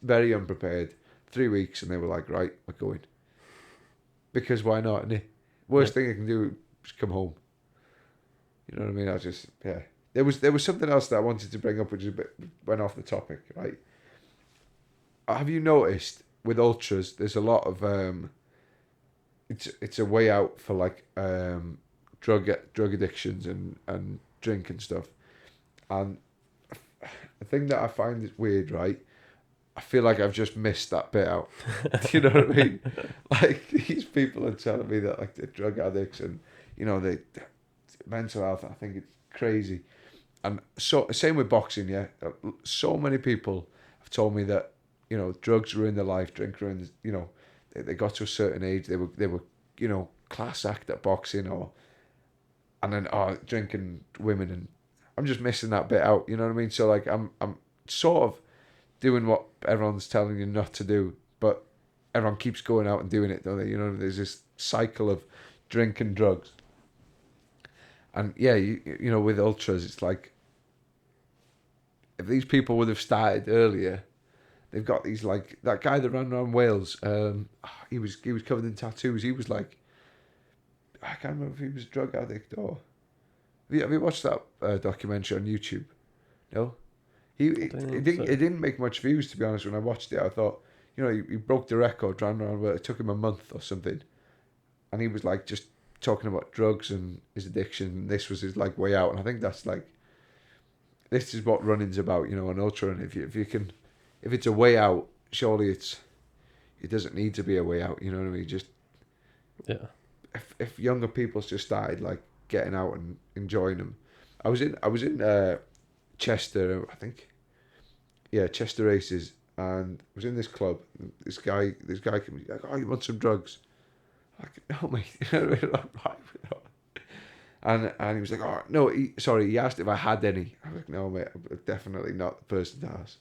very unprepared. 3 weeks and they were like, right, we're going. Because why not? And the worst thing I can do is come home. You know what I mean? I just There was something else that I wanted to bring up, which is went off the topic, right? Have you noticed with ultras, there's a lot of it's a way out for like drug addictions and drink and stuff. And the thing that I find is weird, right? I feel like I've just missed that bit out. You know what I mean? Like these people are telling me that like they're drug addicts and they mental health. I think it's crazy. And so same with boxing. Yeah, so many people have told me that drugs ruin their life, drink ruins. They got to a certain age, they were class act at boxing and then drinking women, and I'm just missing that bit out. You know what I mean? So like I'm sort of doing what everyone's telling you not to do, but everyone keeps going out and doing it, don't they? There's this cycle of drink and drugs. And with ultras, it's like if these people would have started earlier, they've got these like that guy that ran around Wales. He was covered in tattoos. He was like, I can't remember if he was a drug addict or. Have you watched that documentary on YouTube? No. It didn't make much views, to be honest. When I watched it, I thought, he broke the record, ran around. It took him a month or something, and he was like just talking about drugs and his addiction. And this was his like way out, and I think that's like, this is what running's about, an ultra. And if it's a way out, surely it doesn't need to be a way out. You know what I mean? Just if younger people just started like getting out and enjoying them. I was in Chester, I think. Yeah, Chester races, and I was in this club. This guy came like, oh, you want some drugs? I'm like, no, mate. And he was like, oh, no, he asked if I had any. I was like, no, mate, I'm definitely not the person to ask.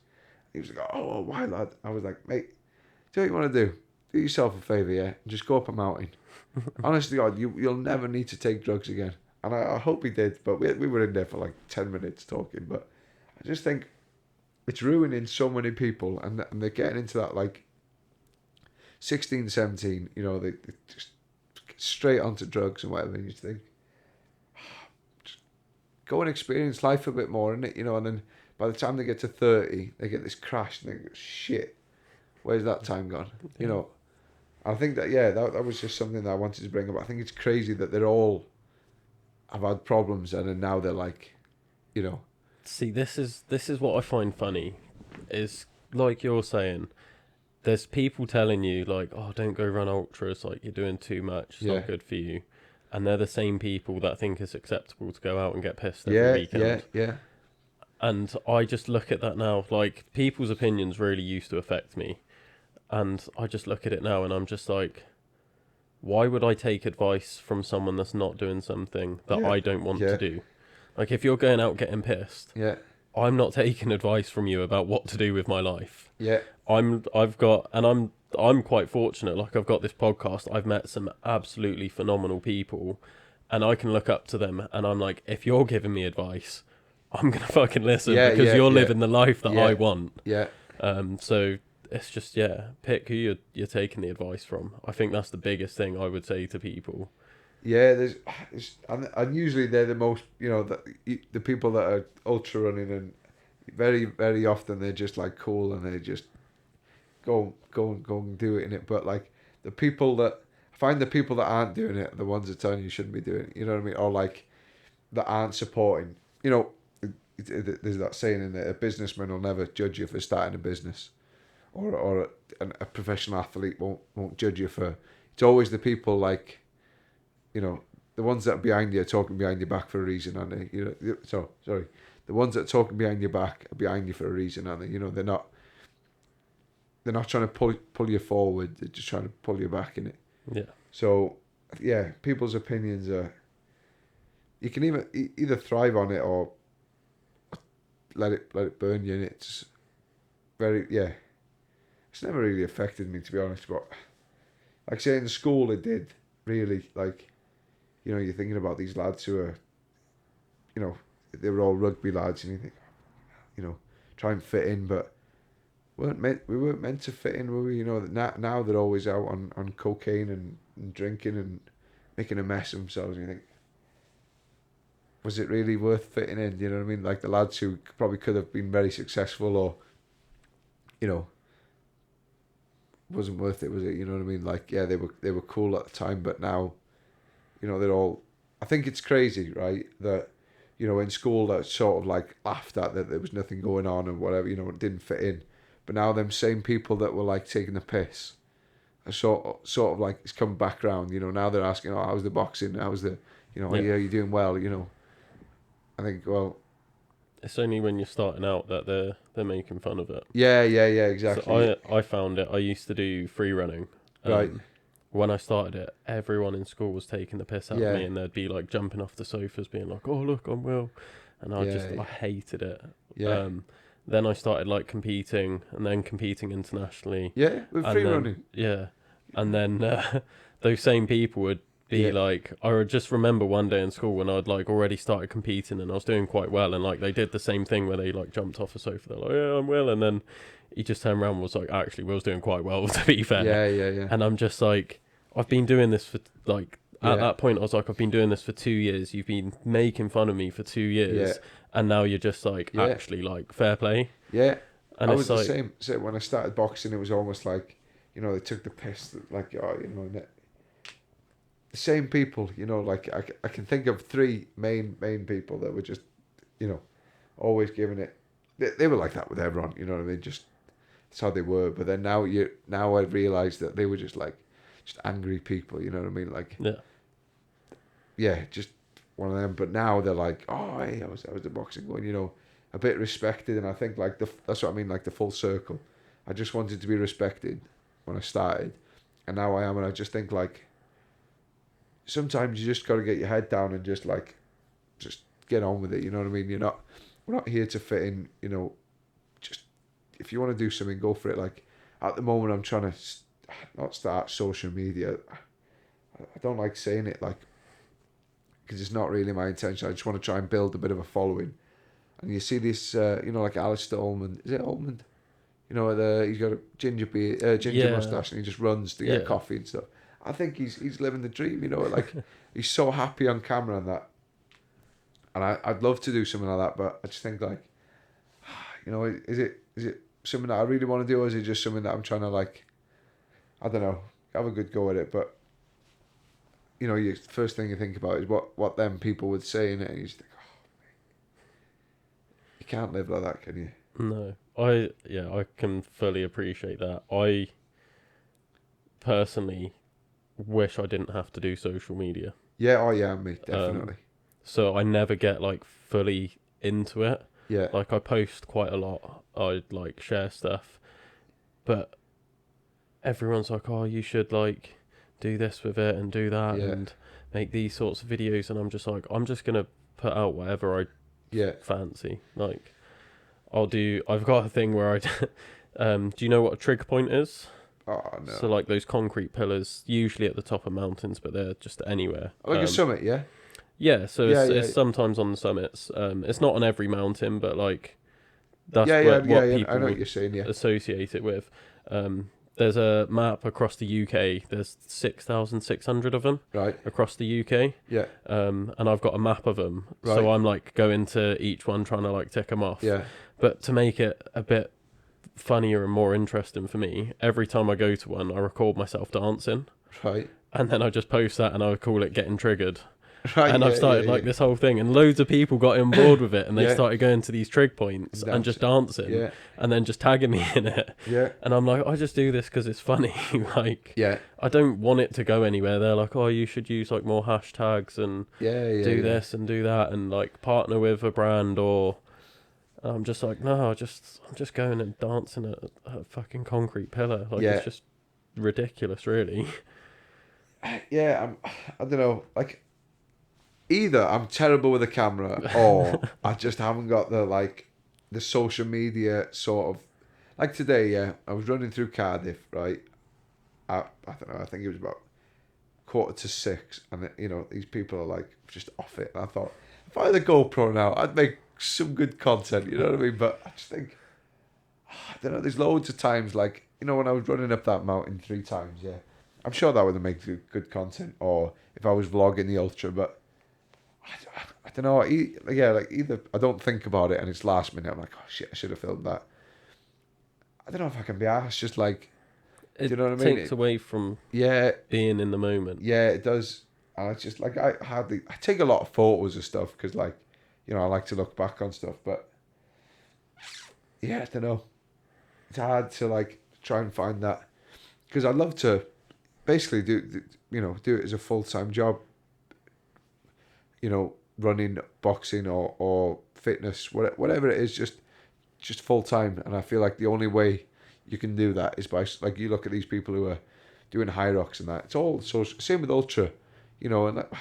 He was like, oh, why, lad? I was like, mate, do what you want to do. Do yourself a favour, yeah, and just go up a mountain. Honestly, God, you'll never need to take drugs again. And I hope he did, but we were in there for like 10 minutes talking. But I just think it's ruining so many people, and they're getting into that like 16, 17, they just get straight onto drugs and whatever. And you think, just go and experience life a bit more, innit? And then by the time they get to 30, they get this crash and they go, shit, where's that time gone? I think that, that was just something that I wanted to bring up. I think it's crazy that they're all have had problems and then now they're like, See, this is what I find funny, is like you're saying, there's people telling you like, oh, don't go run ultras, like you're doing too much, it's not good for you. and they're the same people that think it's acceptable to go out and get pissed every Yeah, weekend. yeah. And I just look at that now, like, people's opinions really used to affect me. And I just look at it now and I'm just like, why would I take advice from someone that's not doing something that Yeah, I don't want yeah. to do? Like, if you're going out getting pissed, Yeah, I'm not taking advice from you about what to do with my life. yeah, I'm quite fortunate. Like, I've got this podcast. I've met some absolutely phenomenal people, and I can look up to them. And I'm like, if you're giving me advice, I'm gonna fucking listen Yeah, because yeah, you're yeah. living the life that Yeah. I want. yeah. So it's just, yeah, pick who you're taking the advice from. I think that's the biggest thing I would say to people. Yeah, and usually they're the most, the people that are ultra running, and very, very often they're just like cool and they just go and do it in it. But like the people that I find, the people that aren't doing it are the ones that tell you shouldn't be doing it. You know what I mean? Or like that aren't supporting. There's that saying in there: a businessman will never judge you for starting a business, or a professional athlete won't judge you for. It's always the people like, the ones that are behind you are talking behind your back for a reason, aren't they? Sorry. The ones that are talking behind your back are behind you for a reason, aren't they? They're not trying to pull you forward, they're just trying to pull you back in it. Yeah. So, yeah, people's opinions are, you can either thrive on it or let it burn you, and it's very, yeah. It's never really affected me, to be honest, but like I say, in school it did, really, like, you're thinking about these lads who are, they were all rugby lads, and you think, try and fit in, but we weren't meant to fit in, were we? Now they're always out on cocaine and drinking and making a mess of themselves, and you think, was it really worth fitting in? You know what I mean? Like the lads who probably could have been very successful, or, wasn't worth it, was it? You know what I mean? Like, yeah, they were cool at the time, but now, they're all. I think it's crazy, right? That, in school that sort of like laughed at that there was nothing going on and whatever, it didn't fit in. But now them same people that were like taking the piss are sort of like, it's come back round. Now they're asking, oh, how's the boxing? How's the, yeah, you're doing well. I think, well, It's only when you're starting out that they're making fun of it. yeah, exactly. So I found it. I used to do free running. Right. When I started it, everyone in school was taking the piss out Yeah. of me, and they'd be like jumping off the sofas, being like, "Oh, look, I'm Will," and I Yeah. hated it. Yeah. Then I started like competing, and then competing internationally. Yeah, with free running. Yeah, and then those same people would be like, I would just remember one day in school when I'd like already started competing and I was doing quite well, and like they did the same thing where they like jumped off a sofa. They're like, "Yeah, I'm Will," and then he just turned around and was like, "Actually, Will's doing quite well, to be fair." Yeah. And I'm just like, I've been doing this for like, at Yeah. that point I was like, I've been doing this for 2 years. You've been making fun of me for 2 years, Yeah. and now you're just like, actually, like, fair play. Yeah. And I it's was like, the same. So when I started boxing, it was almost like, they took the piss, like, the same people, like I can think of 3 main people that were just, always giving it. They were like that with everyone, you know what I mean? Just, that's how they were. But then now I realised that they were just like, just angry people, you know what I mean? Like, yeah, just one of them. But now they're like, oh, hey, I was the boxing going, a bit respected. And I think like that's what I mean, like the full circle. I just wanted to be respected when I started, and now I am. And I just think like, sometimes you just got to get your head down and just get on with it. You know what I mean? We're not here to fit in. Just if you want to do something, go for it. Like at the moment, I'm trying to not start social media. I don't like saying it, like, because it's not really my intention. I just want to try and build a bit of a following. And you see this, like Alistair Ullman. Is it Ullman? He's got a ginger mustache, and he just runs to get coffee and stuff. I think he's living the dream, like he's so happy on camera and that. And I'd love to do something like that, but I just think like, is it something that I really want to do, or is it just something that I'm trying to like, I don't know, have a good go at it? But you first thing you think about is what them people would say in it, and you just think, you can't live like that, can you? no, I can fully appreciate that. I personally wish I didn't have to do social media. Yeah, oh yeah, mate, definitely. So I never get like fully into it. Yeah, Like I post quite a lot. I like share stuff, but everyone's like, "Oh, you should like do this with it and do that yeah, and make these sorts of videos." And I'm just like, I'm just gonna put out whatever I yeah. fancy. Like I'll do. I've got a thing where do you know what a trigger point is? Oh no. So like those concrete pillars, usually at the top of mountains, but they're just anywhere. Like a summit, yeah? Yeah, so Yeah, it's yeah. sometimes on the summits. It's not on every mountain, but like that's Yeah, what yeah. people I know what would you're saying, yeah. associate it with. There's a map across the UK. There's 6,600 of them Right. across the UK. Yeah. And I've got a map of them. Right. So I'm like going to each one trying to like tick them off. Yeah. But to make it a bit funnier and more interesting for me, every time I go to one, I record myself dancing. Right. And then I just post that and I would call it getting triggered. Right. And I've started like this whole thing, and loads of people got on board with it, and they Yeah. started going to these trig points and just dancing, Yeah. and then just tagging me in it. Yeah. And I'm like, I just do this because it's funny. Like, Yeah. I don't want it to go anywhere. They're like, oh, you should use like more hashtags and Yeah. do Yeah. this and do that, and like partner with a brand or. I'm just like, no, I'm just going and dancing at a fucking concrete pillar. Like, Yeah. it's just ridiculous, really. Yeah, I don't know. Like, either I'm terrible with a camera, or I just haven't got the social media sort of. Like today, yeah, I was running through Cardiff, right? I don't know. I think it was about 5:45, and these people are like just off it. And I thought, if I had a GoPro now, I'd make some good content. You know what I mean? But I just think, I don't know. There's loads of times, like when I was running up that mountain 3 times, yeah. I'm sure that would have made good content, or if I was vlogging the ultra, but I don't know. Either I don't think about it and it's last minute. I'm like, oh shit, I should have filmed that. I don't know if I can be asked. Just like, do you know what I mean? Takes away from Yeah, being in the moment. yeah, it does. And it's just like I take a lot of photos of stuff because I like to look back on stuff, but yeah, I don't know. It's hard to like try and find that because I'd love to. Basically, do it as a full-time job. Running, boxing, or fitness, whatever it is, just full-time. And I feel like the only way you can do that is by like you look at these people who are doing high rocks and that. It's all so same with ultra, and not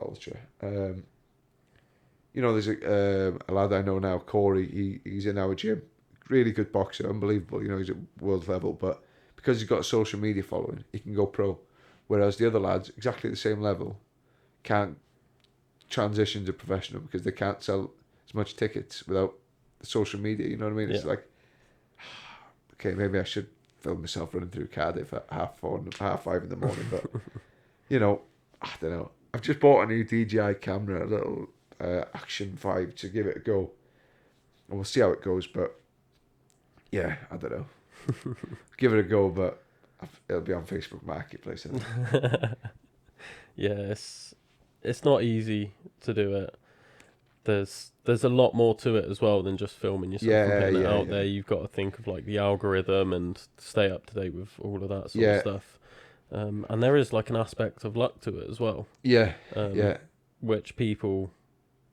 ultra. There's a lad I know now, Corey. He's in our gym, really good boxer, unbelievable. He's at world level, but because he's got a social media following, he can go pro. Whereas the other lads, exactly the same level, can't transition to professional because they can't sell as much tickets without the social media. You know what I mean? It's like, okay, maybe I should film myself running through Cardiff at 5:30 in the morning. But, I don't know. I've just bought a new DJI camera, a little Action 5 to give it a go. And we'll see how it goes. But, yeah, I don't know. Give it a go, but it'll be on Facebook Marketplace. I think. Yeah, it's not easy to do it. There's a lot more to it as well than just filming yourself and putting it out there. You've got to think of like the algorithm and stay up to date with all of that sort of stuff. And there is like an aspect of luck to it as well. Yeah, which people,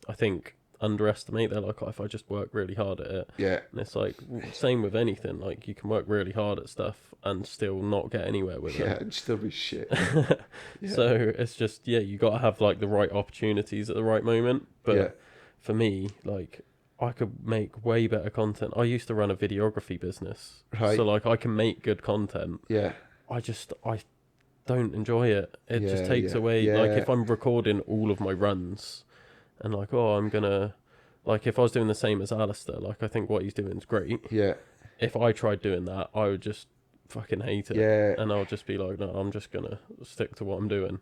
I think, underestimate. They're like, oh, if I just work really hard at it. Yeah. And it's like, same with anything. Like, you can work really hard at stuff and still not get anywhere with it. Yeah, and still be shit. So it's just, you got to have like the right opportunities at the right moment. But for me, like, I could make way better content. I used to run a videography business. Right. So like, I can make good content. Yeah. I don't enjoy it. It just takes away, Yeah. like, if I'm recording all of my runs and like, oh, I'm gonna, like, if I was doing the same as Alistair, like, I think what he's doing is great. Yeah. If I tried doing that, I would just fucking hate it. Yeah. And I'll just be like, no, I'm just gonna stick to what I'm doing.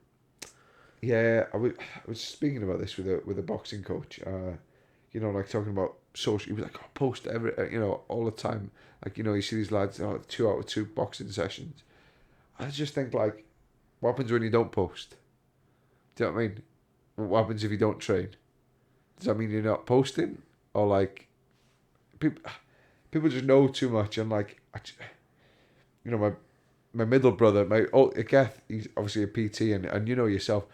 Yeah, I was speaking about this with a boxing coach. Like talking about social. He was like, "Oh, post all the time." Like, you see these lads, 2 out of 2 boxing sessions. I just think like, what happens when you don't post? Do you know what I mean? What happens if you don't train? Does that mean you're not posting, or like, people just know too much? And like, my middle brother, Geth, he's obviously a PT, and yourself.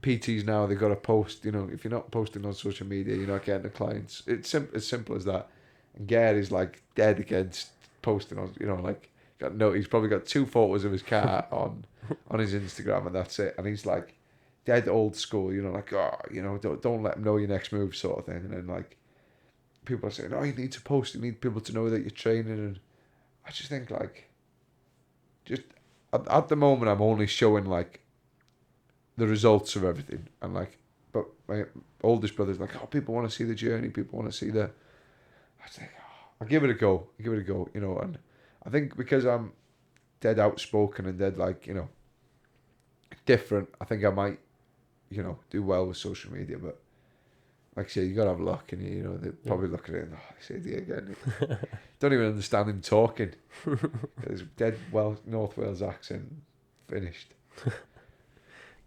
PTs now, they've got to post, if you're not posting on social media, you're not getting the clients. It's as simple as that. And Gary's like dead against posting on, he's probably got 2 photos of his car on his Instagram, and that's it. And he's like dead old school, don't let them know your next move sort of thing. And then like people are saying, oh, you need to post, you need people to know that you're training. And I just think like, just at the moment, I'm only showing like the results of everything, and like, but my oldest brother's like, oh, people want to see the journey, people want to see the. I just think, I'll give it a go, and I think because I'm dead outspoken and dead like different, I think I might do well with social media, but like I say, you gotta have luck, and they probably look at it and this idiot again. Don't even understand him talking. It's dead North Wales accent, finished.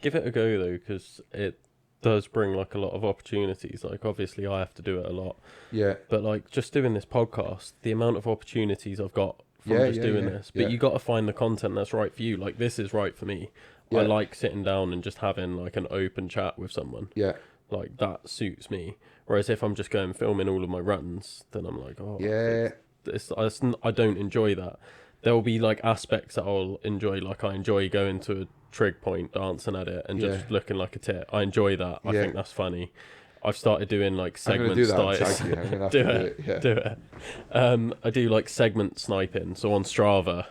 Give it a go though, because it does bring like a lot of opportunities. Like obviously I have to do it a lot. Yeah. But like just doing this podcast, the amount of opportunities I've got from doing this. But you got to find the content that's right for you. Like this is right for me. Yeah. I like sitting down and just having like an open chat with someone. Yeah. Like that suits me. Whereas if I'm just going filming all of my runs, then I'm like, oh yeah, I don't enjoy that. There will be like aspects that I'll enjoy. Like I enjoy going to a trig point, dancing at it, and just looking like a tit. I enjoy that. I think that's funny. I've started doing like segment sniping. Do it. I do like segment sniping. So on Strava,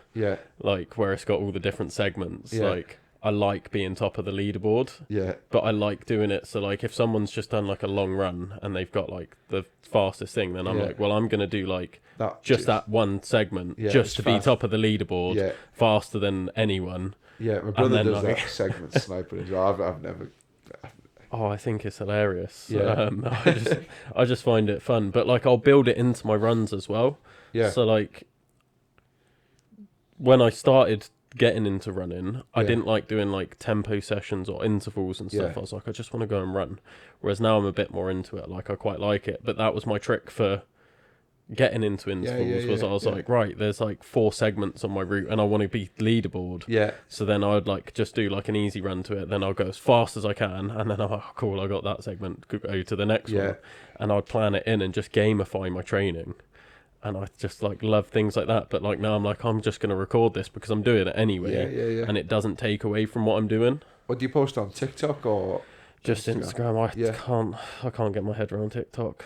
like where it's got all the different segments. Like I like being top of the leaderboard. But I like doing it. So like if someone's just done like a long run and they've got like the fastest thing, then I'm like, well, I'm gonna do like that one segment just to be top of the leaderboard, faster than anyone. Yeah, my brother does like, that segment sniping as well. I've never. Oh, I think it's hilarious. Yeah. I just find it fun. But like I'll build it into my runs as well. Yeah. So like when I started getting into running, I didn't like doing like tempo sessions or intervals and stuff. I was like, I just want to go and run. Whereas now I'm a bit more into it. Like I quite like it. But that was my trick for getting into intervals I was like, right, there's like 4 segments on my route and I want to be leaderboard. So then I'd like just do like an easy run to it, then I'll go as fast as I can, and then I'm like, oh, cool, I got that segment, could go to the next one. And I'd plan it in and just gamify my training. And I just like love things like that. But like now I'm like, I'm just going to record this because I'm doing it anyway. And it doesn't take away from what I'm doing. What do you post on TikTok or just Instagram? I can't get my head around TikTok.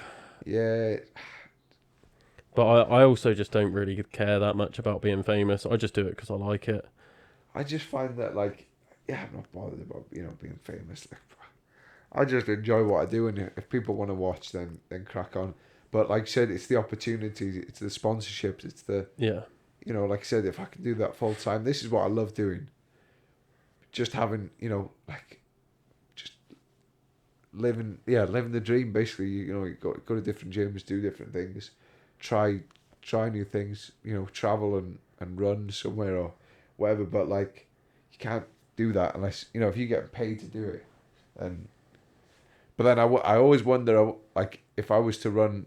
But I also just don't really care that much about being famous. I just do it because I like it. I just find that like, I'm not bothered about being famous. Like, I just enjoy what I do, and if people want to watch, then crack on. But like I said, it's the opportunities, it's the sponsorships, it's the like I said, if I can do that full time, this is what I love doing. Just having like just living the dream basically. You go to different gyms, do different things. Try new things, travel and run somewhere or whatever, but like you can't do that unless if you get paid to do it. But then I always wonder, like, if I was to run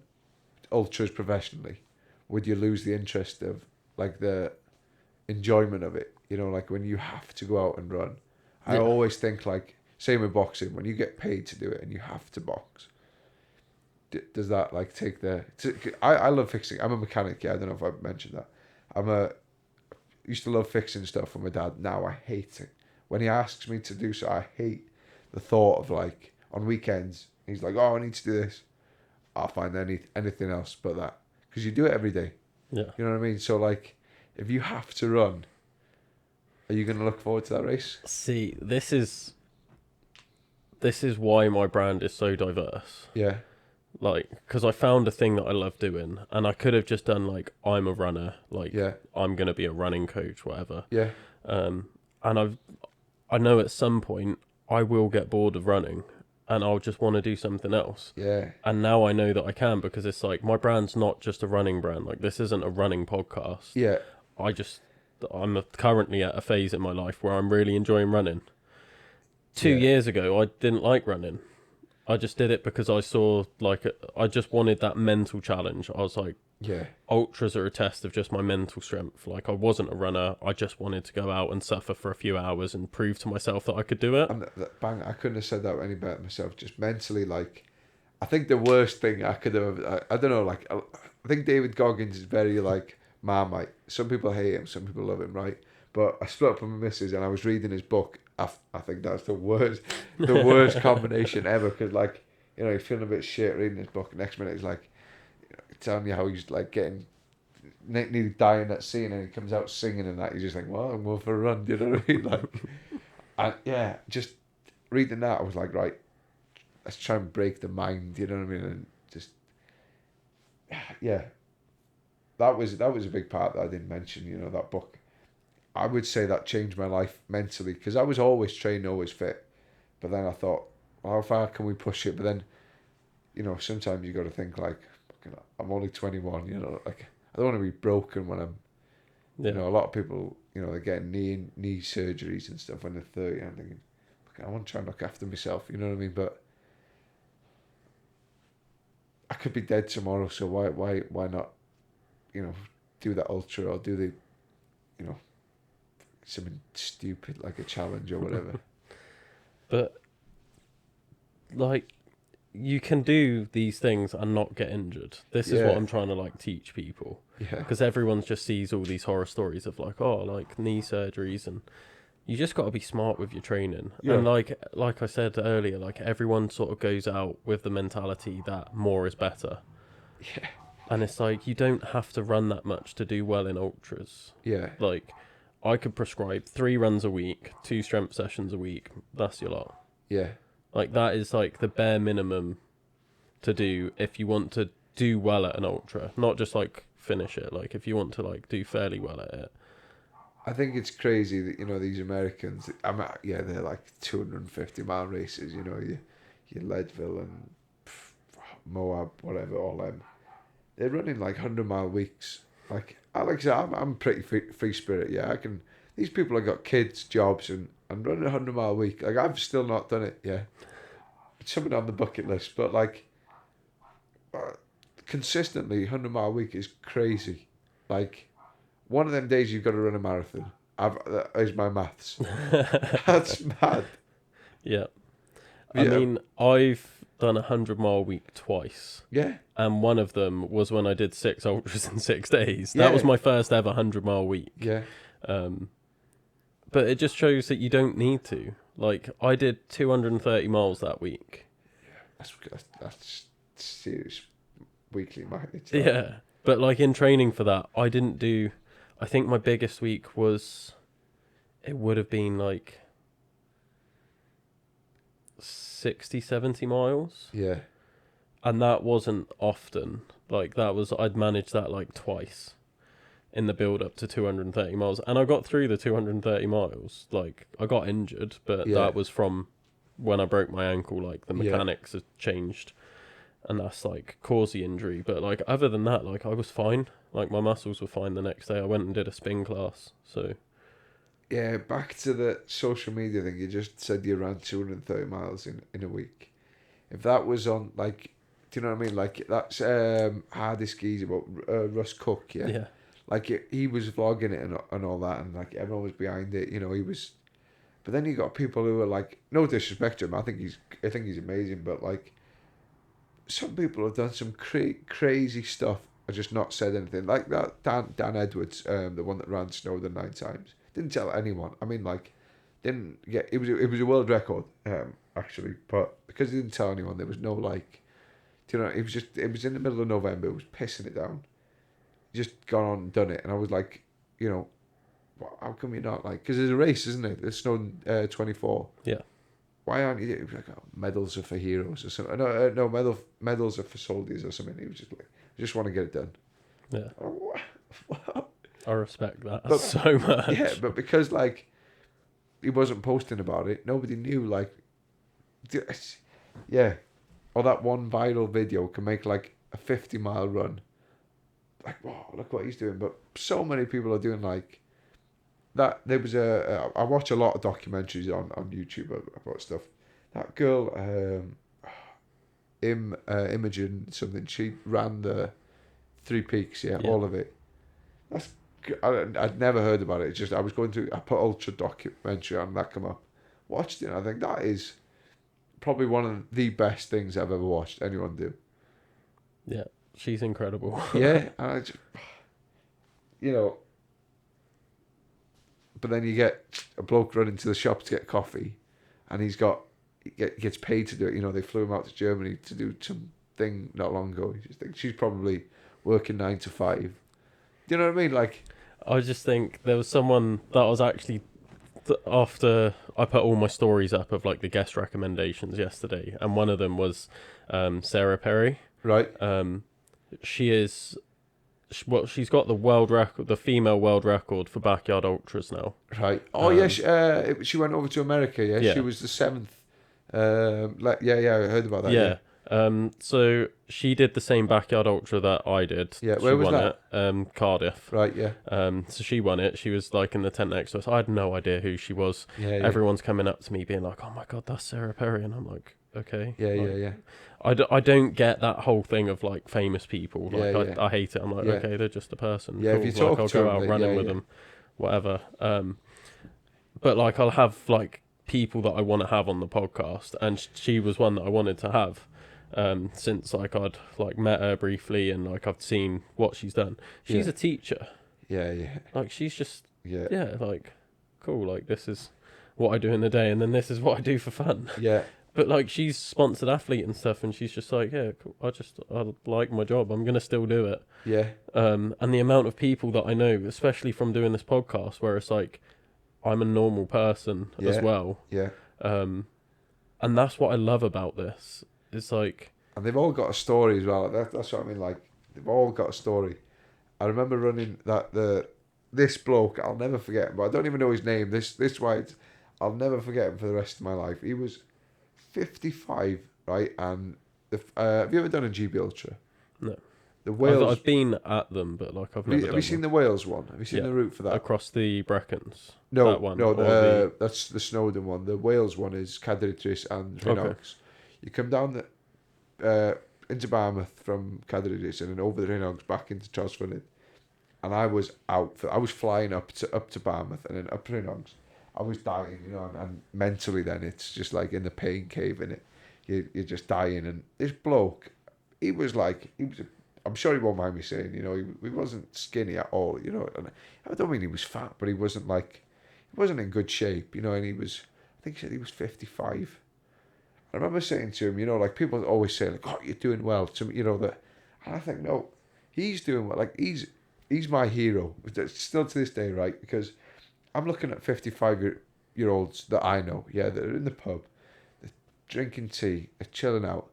ultras professionally, would you lose the interest of like the enjoyment of it? Like when you have to go out and run. I always think like, same with boxing, when you get paid to do it and you have to box, does that like take the? I love fixing. I'm a mechanic. I don't know if I mentioned that. Used to love fixing stuff with my dad. Now I hate it. When he asks me to do so, I hate the thought of like on weekends. He's like, "Oh, I need to do this." I'll find anything else but that, because you do it every day. Yeah. You know what I mean? So like, if you have to run, are you going to look forward to that race? See, this is why my brand is so diverse. Yeah. Like, because I found a thing that I love doing, and I could have just done like, I'm a runner, like I'm gonna be a running coach, whatever. Yeah. And I know at some point I will get bored of running, and I'll just want to do something else. Yeah. And now I know that I can, because it's like my brand's not just a running brand. Like this isn't a running podcast. Yeah. I'm currently at a phase in my life where I'm really enjoying running. 2 years ago, I didn't like running. I just did it because I saw, like, I just wanted that mental challenge. I was like, Yeah. ultras are a test of just my mental strength. Like, I wasn't a runner. I just wanted to go out and suffer for a few hours and prove to myself that I could do it. And bang, I couldn't have said that any better myself. Just mentally, like, I think the worst thing I could have, I don't know, like, I think David Goggins is very, like, Marmite. Some people hate him, some people love him, right? But I split up with my missus and I was reading his book. I think that's the worst combination ever. Because, like, you know, you're feeling a bit shit reading his book. Next minute, he's like, telling you how he's, like, getting nearly dying at sea, and then he comes out singing and that. You just think, well, I'm going for a run. Do you know what I mean? Like, and yeah, just reading that, I was like, right, let's try and break the mind. You know what I mean? And just, yeah, that was a big part that I didn't mention. You know, that book. I would say that changed my life mentally, because I was always trained, always fit. But then I thought, well, how far can we push it? But then, you know, sometimes you got to think, like, I'm only 21. You know, like, I don't want to be broken when I'm. Yeah. You know, a lot of people, you know, they're getting knee surgeries and stuff when they're 30. I'm thinking, okay, I want to try and look after myself. You know what I mean? But I could be dead tomorrow, so why not? You know, do that ultra or do the, you know, something stupid like a challenge or whatever. But, like, you can do these things and not get injured. This is what I'm trying to, like, teach people. Yeah. Because everyone just sees all these horror stories of, like, oh, like, knee surgeries, and you just got to be smart with your training. Yeah. And, like I said earlier, like, everyone sort of goes out with the mentality that more is better. Yeah. And it's like, you don't have to run that much to do well in ultras. Yeah. Like, I could prescribe 3 runs a week, 2 strength sessions a week. That's your lot. Yeah. Like, that is, like, the bare minimum to do if you want to do well at an ultra. Not just, like, finish it. Like, if you want to, like, do fairly well at it. I think it's crazy that, you know, these Americans, they're like 250-mile races, you know, your Leadville and Moab, whatever, all them. They're running like 100-mile weeks. Like I said, I'm pretty free spirit, yeah. These people have got kids, jobs, and running 100-mile week. Like, I've still not done it, yeah. It's something on the bucket list, but, like, consistently 100-mile week is crazy. Like, one of them days you've got to run a marathon. That is my maths. That's mad. Yeah. I mean, I've done 100-mile week twice. Yeah. And one of them was when I did 6 ultras in 6 days. That was my first ever 100-mile week. Yeah. But it just shows that you don't need to. Like, I did 230 miles that week. Yeah. That's serious weekly mileage. Yeah. But, like, in training for that, I didn't do... I think my biggest week was... It would have been, like... 60, 70 miles. Yeah. And that wasn't often. Like, that was... I'd managed that, like, twice in the build-up to 230 miles. And I got through the 230 miles. Like, I got injured, but that was from when I broke my ankle. Like, the mechanics had changed. And that's, like, caused the injury. But, like, other than that, like, I was fine. Like, my muscles were fine the next day. I went and did a spin class, so... Yeah, back to the social media thing. You just said you ran 230 miles in a week. If that was on, like... Do you know what I mean? Like, that's Hardest Skis about Russ Cook, yeah? Yeah. Like, he was vlogging it and all that, and, like, everyone was behind it. You know, he was... But then you got people who are, like... No disrespect to him. I think he's amazing, but, like... Some people have done some crazy stuff and just not said anything. Like that Dan Edwards, the one that ran Snowdon 9 times, didn't tell anyone. I mean, like, didn't get it was a world record, actually, but because he didn't tell anyone, there was no, like, do you know, it was in the middle of November, it was pissing it down. Just gone on and done it, and I was like, you know, how come you're not, like, because there's a race, isn't it? There's Snowdon 24. Yeah. Why aren't you like, oh, medals are for heroes or something? No, medals are for soldiers or something. He was just like, I just want to get it done. Yeah. Oh, I respect that so much. Yeah, but because, like, he wasn't posting about it, nobody knew, like, yeah. Or that one viral video can make, like, a 50-mile run. Like, wow, look what he's doing. But so many people are doing, like, that. There was I watch a lot of documentaries on YouTube about stuff. That girl, Imogen something. She ran the Three Peaks, Yeah. all of it. I'd never heard about it. It's just I was going I put Ultra documentary on, that come up. Watched it, and I think that is probably one of the best things I've ever watched anyone do. Yeah, she's incredible. Yeah, and I just, but then you get a bloke running to the shop to get coffee, and he gets paid to do it. They flew him out to Germany to do something not long ago. You just think she's probably working 9 to 5. Do you know what I mean? Like, I just think there was someone that was actually after I put all my stories up of like the guest recommendations yesterday, and one of them was Sarah Perry. right? She's got the world record, the female world record for backyard ultras now. Right. Oh yeah, she went over to America. Yeah, Yeah. she was the 7th. Yeah, I heard about that. Yeah. So she did the same backyard ultra that I did. Yeah, she where was won that? It. Cardiff. Right. Yeah. So she won it. She was like in the tent next to us. I had no idea who she was. Yeah. Everyone's coming up to me being like, "Oh my god, that's Sarah Perry," and I'm like, "Okay." Yeah. Like, Yeah. I don't get that whole thing of like famous people. Like Yeah. I hate it. I'm like, Yeah. okay, they're just a person. Yeah, if you talk I'll to go them, out running with them, whatever. But like I'll have like people that I want to have on the podcast, and she was one that I wanted to have. Since like I'd like met her briefly and like I've seen what she's done. She's a teacher. Yeah. Like she's just Yeah. like cool. Like this is what I do in the day, and then this is what I do for fun. Yeah. But like she's sponsored athlete and stuff, and she's just like, yeah, cool. I like my job. I'm gonna still do it. Yeah. And the amount of people that I know, especially from doing this podcast, where it's like I'm a normal person as well. Yeah. And that's what I love about this. It's like, and they've all got a story as well. That's what I mean. Like, they've all got a story. I remember running this bloke. I'll never forget him, but I don't even know his name. This white, I'll never forget him for the rest of my life. He was 55, right? And have you ever done a GB Ultra? No. The Wales. I've been at them, but like I've never. Have you seen the Wales one? Have you seen the route for that? Across the Brecons? No, that one, no. That's the Snowdon one. The Wales one is Cadrydris and Rhinox. Okay. You come down into Barmouth from Cadrydris and then over the Rhinox back into Trosfynydd. And I was I was flying up to Barmouth and then up to Rhinox. I was dying, and mentally then it's just like in the pain cave, innit? You're just dying. And this bloke, I'm sure he won't mind me saying, he wasn't skinny at all, and I don't mean he was fat, but he wasn't in good shape, and I think he said he was 55. I remember saying to him, like people always say, like, "Oh, you're doing well," and I think no, he's doing well. Like he's my hero, still to this day, right? Because I'm looking at 55-year-olds that I know, that are in the pub, they're drinking tea, they're chilling out.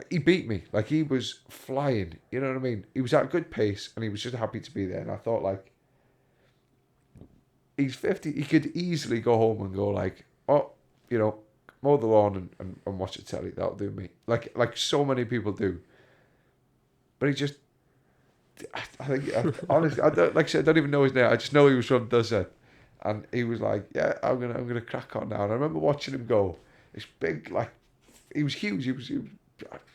He beat me, like he was flying. You know what I mean? He was at a good pace, and he was just happy to be there. And I thought, like, he's 50. He could easily go home and go like, "Oh, mow the lawn and watch the telly. That'll do me." Like so many people do. But he just, I think, honestly, I don't even know his name. I just know he was from Dussett, and he was like, "Yeah, I'm gonna crack on now." And I remember watching him go. This big, like, he was huge. He was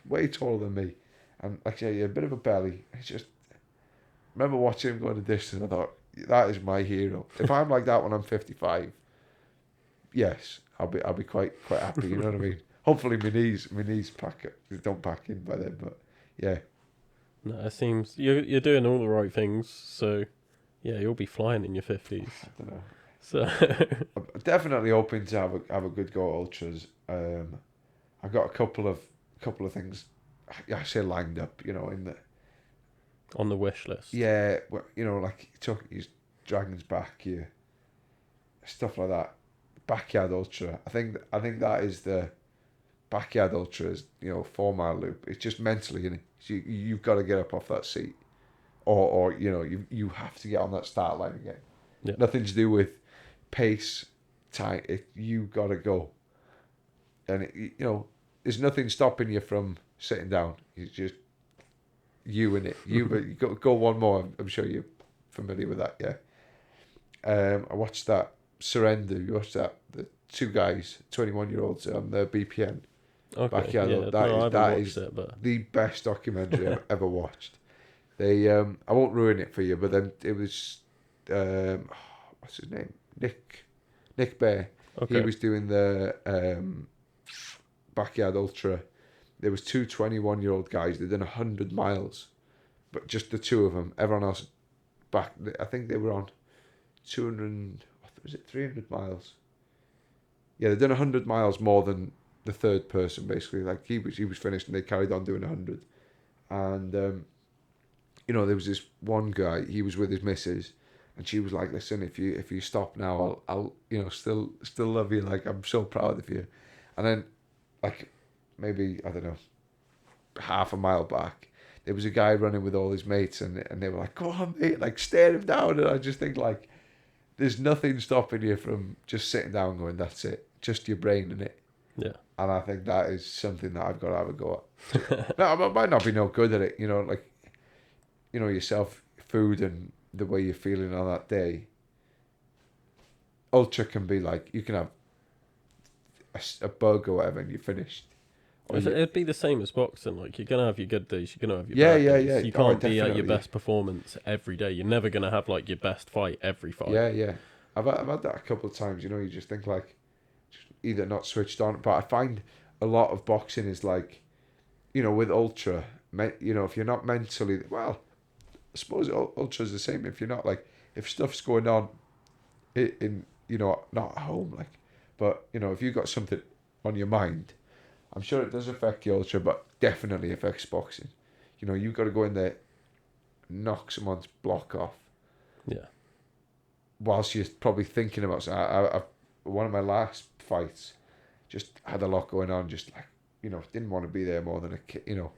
way taller than me, and like I say, he had a bit of a belly. I remember watching him go in the distance. I thought, that is my hero. If I'm like that when I'm 55, yes, I'll be quite happy. You know what I mean? Hopefully, my knees don't pack in by then. But yeah, no, it seems you're doing all the right things. So yeah, you'll be flying in your 50s. I don't know. So I'm definitely hoping to have a good go at ultras. I've got a couple of things I say lined up. In the on the wish list. Yeah, like your Dragons Back, your stuff like that. Backyard Ultra. I think that is the backyard ultra is 4 mile loop. It's just mentally, you've got to get up off that seat, or you have to get on that start line again. Yeah. Nothing to do with pace, time. You got to go, and there's nothing stopping you from sitting down. It's just you in it. You go one more. I'm sure you're familiar with that. Yeah. I watched that Surrender. You watched that, the 2 guys, 21-year-olds on the BPN. Okay, Backyard. yeah, That no, I is haven't watched it, but the best documentary I've ever watched. They I won't ruin it for you, but then it was what's his name? Nick Bear. He okay, was doing the Backyard Ultra. There was two 21-year-old guys. They'd done 100 miles, but just the two of them. Everyone else back. I think they were on 200. Was it 300 miles? Yeah, they'd done 100 miles more than the third person. Basically, like he was finished, and they carried on doing 100. And there was this one guy. He was with his missus, and she was like, "Listen, if you stop now, I'll still love you. Like I'm so proud of you." And then, like maybe I don't know, half a mile back, there was a guy running with all his mates, and they were like, "Go on, mate!" Like stare him down, and I just think like, there's nothing stopping you from just sitting down, going, "That's it." Just your brain in it. yeah, And I think that is something that I've got to have a go at. No, I might not be no good at it, like, yourself, food and the way you're feeling on that day. Ultra can be like, you can have a bug or whatever and you're finished. it'd be the same as boxing. Like you're gonna have your good days, you're gonna have your Yeah, bad yeah, days. yeah. You can't be at your Definitely. best performance every day. You're never gonna have like your best fight every fight. Yeah, yeah. I've had that a couple of times, you just think like, either not switched on. But I find a lot of boxing is like, with Ultra, if you're not mentally, well, I suppose Ultra's the same. If you're not like, if stuff's going on in not at home, like, but if you've got something on your mind, I'm sure it does affect the Ultra, but definitely affects boxing. You've got to go in there, knock someone's block off. Yeah. Whilst you're probably thinking about something. I one of my last fights, just had a lot going on, just like, didn't want to be there more than a kid, And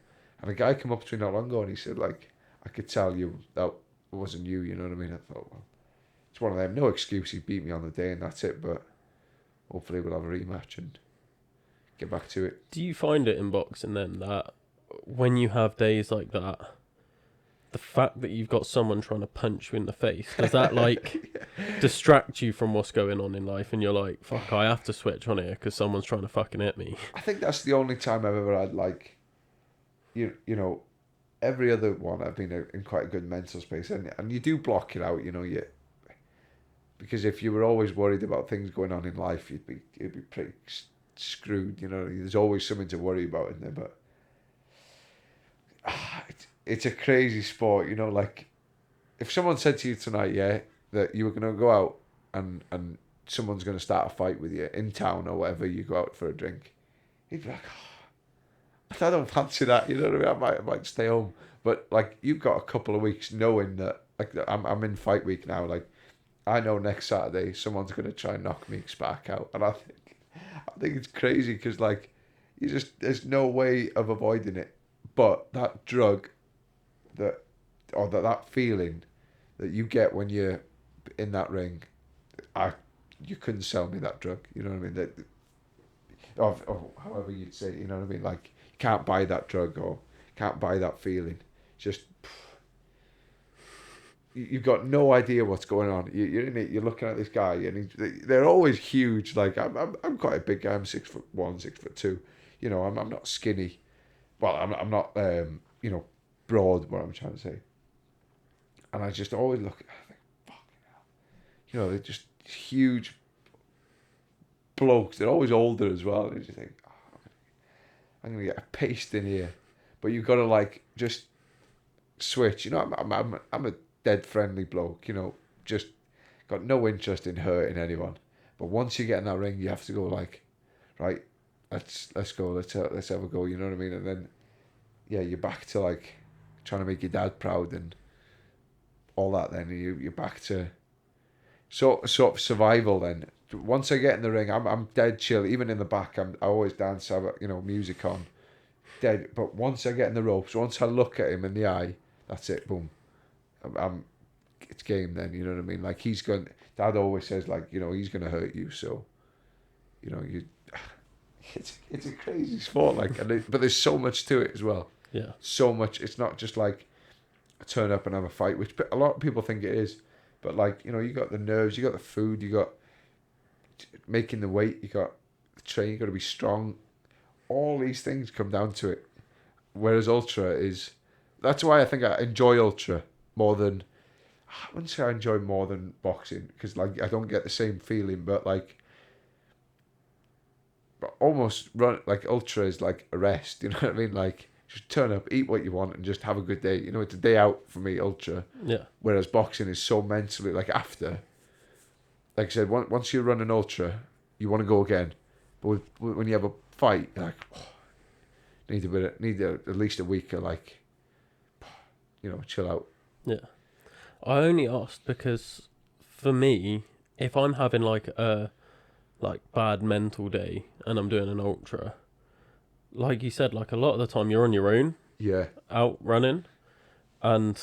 a guy came up to me not long ago and he said, like, I could tell you that wasn't you, you know what I mean? I thought, well, it's one of them, no excuse, he beat me on the day and that's it, but hopefully we'll have a rematch and get back to it. Do you find it in boxing then that when you have days like that, the fact that you've got someone trying to punch you in the face, does that like distract you from what's going on in life and you're like, fuck, I have to switch on here because someone's trying to fucking hit me? I think that's the only time I've ever had like, every other one I've been in quite a good mental space, and you do block it out, because if you were always worried about things going on in life, you'd be pretty screwed. There's always something to worry about in there, but it's a crazy sport. Like if someone said to you tonight, yeah, that you were going to go out and someone's going to start a fight with you in town or whatever, you go out for a drink, you'd be like, I don't fancy that. You know what I mean? I might stay home. But like you've got a couple of weeks knowing that, like, I'm in fight week now. Like I know next Saturday someone's going to try and knock me spark out, and I think it's crazy because like there's no way of avoiding it. But that drug, that feeling that you get when you're in that ring, you couldn't sell me that drug. You know what I mean? Or however you'd say it, you know what I mean? Like you can't buy that drug or can't buy that feeling. Just you've got no idea what's going on. You're in it. You're looking at this guy, and they're always huge. Like I'm quite a big guy. I'm 6'1", 6'2". I'm not skinny. Well, I'm not broad. What I'm trying to say. And I just always look at. I think, fucking hell. They're just huge blokes. They're always older as well. And you just think, I'm gonna get a paste in here, but you've got to like just switch. I'm a dead friendly bloke. Just got no interest in hurting anyone. But once you get in that ring, you have to go like, right, let's go. Let's have a go. You know what I mean? And then, yeah, you're back to like trying to make your dad proud and all that. Then you're back to sort of survival. Then once I get in the ring, I'm dead chill. Even in the back, I always dance. I have music on, dead. But once I get in the ropes, once I look at him in the eye, that's it. Boom. It's game then. You know what I mean? Like Dad always says like he's gonna hurt you. So, you. It's a crazy sport, like, but there's so much to it as well. Yeah. So much. It's not just like turn up and have a fight, which a lot of people think it is. But like you got the nerves, you got the food, you got making the weight, you got the training, you got to be strong. all these things come down to it. Whereas ultra is, that's why I think I enjoy ultra more than, I wouldn't say I enjoy more than boxing, because like I don't get the same feeling, but like, but almost run like ultra is like a rest. You know what I mean? Like just turn up, eat what you want, and just have a good day. You know, it's a day out for me, ultra. Yeah. Whereas boxing is so mentally like after. Like I said, once you run an ultra, you want to go again. But when you have a fight, you're like, oh, need at least a week of like, you know, chill out. Yeah. I only asked because for me, if I'm having like a bad mental day and I'm doing an ultra, like you said, like a lot of the time you're on your own. Yeah. Out running, and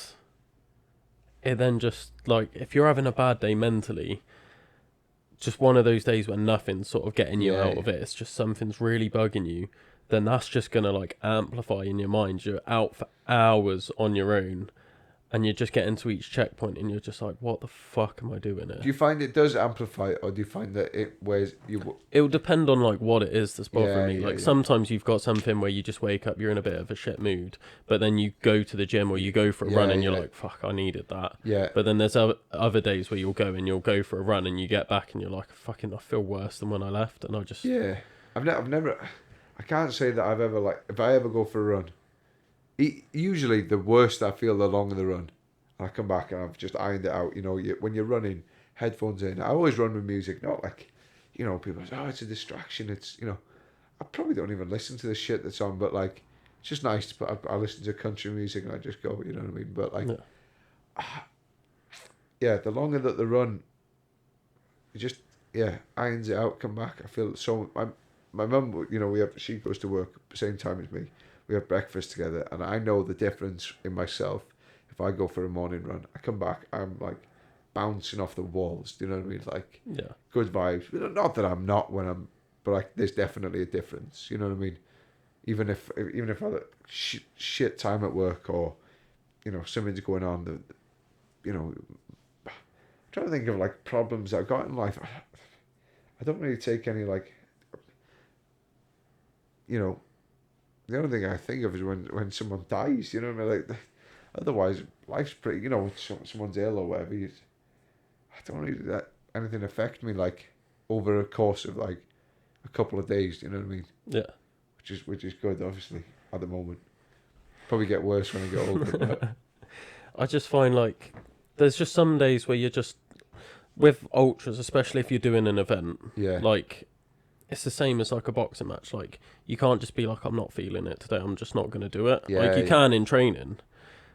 it then just like if you're having a bad day mentally, just one of those days where nothing's sort of getting you out of it, it's just something's really bugging you, then that's just gonna like amplify in your mind. You're out for hours on your own and you're just getting to each checkpoint and you're just like, what the fuck am I doing here? Do you find it does amplify, or do you find that it wears you? It will depend on like what it is that's bothering me. Yeah, Like yeah. sometimes you've got something where you just wake up, you're in a bit of a shit mood, but then you go to the gym or you go for a run and you're like, fuck, I needed that. Yeah. But then there's other days where you'll go for a run and you get back and you're like, fucking, I feel worse than when I left, and I just I've never, I can't say that I've ever like, if I ever go for a run, usually the worst I feel the longer the run. I come back and I've just ironed it out. You know, when you're running, headphones in. I always run with music, not like, you know, people say, oh, it's a distraction. It's, you know, I probably don't even listen to the shit that's on, but like, it's just nice to put, I listen to country music and I just go, you know what I mean? But like, the longer that the run, it just, irons it out, come back. I feel so, my mum, you know, she goes to work at the same time as me. We have breakfast together and I know the difference in myself. If I go for a morning run, I come back, I'm like bouncing off the walls. Do you know what I mean? Like, good vibes. Not that I'm not when I'm, but like, there's definitely a difference. You know what I mean? Even if I had shit time at work, or, you know, something's going on, you know, I'm trying to think of like problems I've got in life. I don't really take any like, you know, the only thing I think of is when someone dies. You know what I mean? Like, otherwise, life's pretty, you know, when someone's ill or whatever, I don't really let anything affect me, like, over a course of, like, a couple of days, you know what I mean? Yeah. Which is good, obviously, at the moment. Probably get worse when I get older, but... I just find, like, there's just some days where you're just, with ultras, especially if you're doing an event, like, it's the same as, like, a boxing match. Like, you can't just be like, I'm not feeling it today, I'm just not going to do it. Like, you can in training.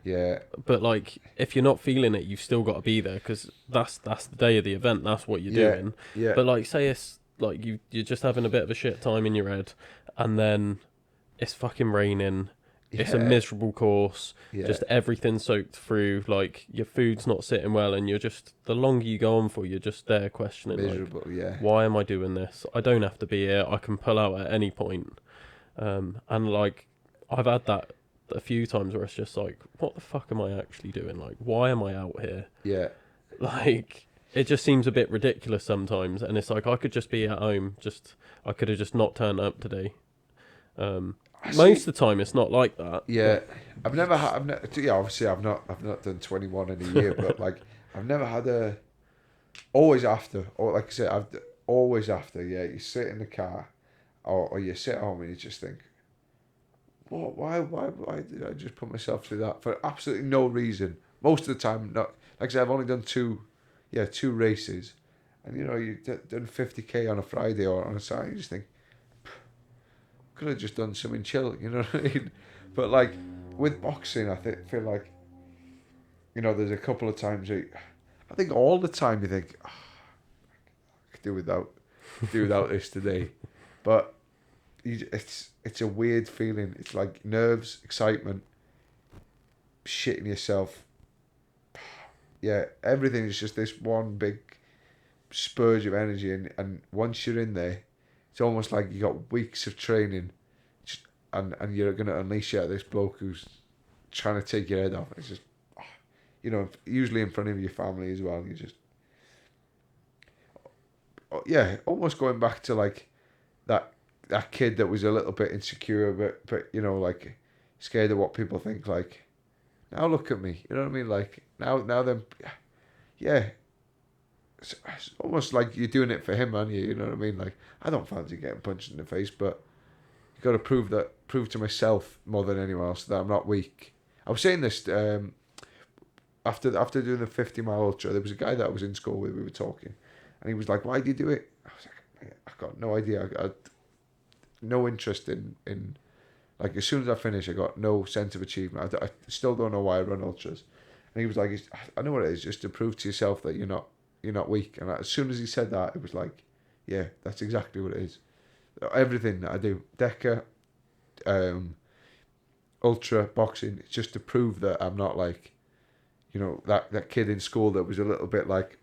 Yeah. But like, if you're not feeling it, you've still got to be there, because that's the day of the event. That's what you're doing. Yeah. But like, say it's like you're just having a bit of a shit time in your head, and then it's fucking raining. It's a miserable course. Just everything soaked through. Like, your food's not sitting well, and you're just, the longer you go on for, you're just there questioning. Miserable. Like, why am I doing this? I don't have to be here. I can pull out at any point. And like, I've had that a few times where it's just like, what the fuck am I actually doing? Like, why am I out here? Yeah. Like, it just seems a bit ridiculous sometimes, and it's like, I could just be at home, I could have just not turned up today. Most of the time it's not like that. Yeah. Obviously I've not done 21 in a year, but like, I've never had always after, or like I said, always after, you sit in the car, or you sit home and you just think, why did I just put myself through that for absolutely no reason? Most of the time, not. Like I said, I've only done two races, and you know, you've done 50k on a Friday or on a Saturday. You just think, could have just done something chill, you know what I mean? But like with boxing, I feel like, you know, there's a couple of times I think all the time you think, I could do without this today, but. It's a weird feeling. It's like nerves, excitement, shitting yourself. Yeah, everything is just this one big spurge of energy, and once you're in there, it's almost like you got weeks of training, and you're gonna unleash it at this bloke who's trying to take your head off. It's just, you know, usually in front of your family as well. You just, almost going back to like that. that kid that was a little bit insecure, but you know, like scared of what people think. Like, now look at me, you know what I mean? Like now then, yeah, it's almost like you're doing it for him, aren't you? You know what I mean? Like, I don't fancy getting punched in the face, but you got to prove to myself more than anyone else that I'm not weak. I was saying this after doing the 50-mile ultra. There was a guy that I was in school with. We were talking, and he was like, "Why do you do it?" I was like, "I got no idea. I had no interest in like, as soon as I finish, I got no sense of achievement. I still don't know why I run ultras." And he was like, "I know what it is, just to prove to yourself that you're not weak." And as soon as he said that, it was like, yeah, that's exactly what it is. Everything that I do, DECCA, ultra, boxing, it's just to prove that I'm not like, you know, that kid in school that was a little bit like,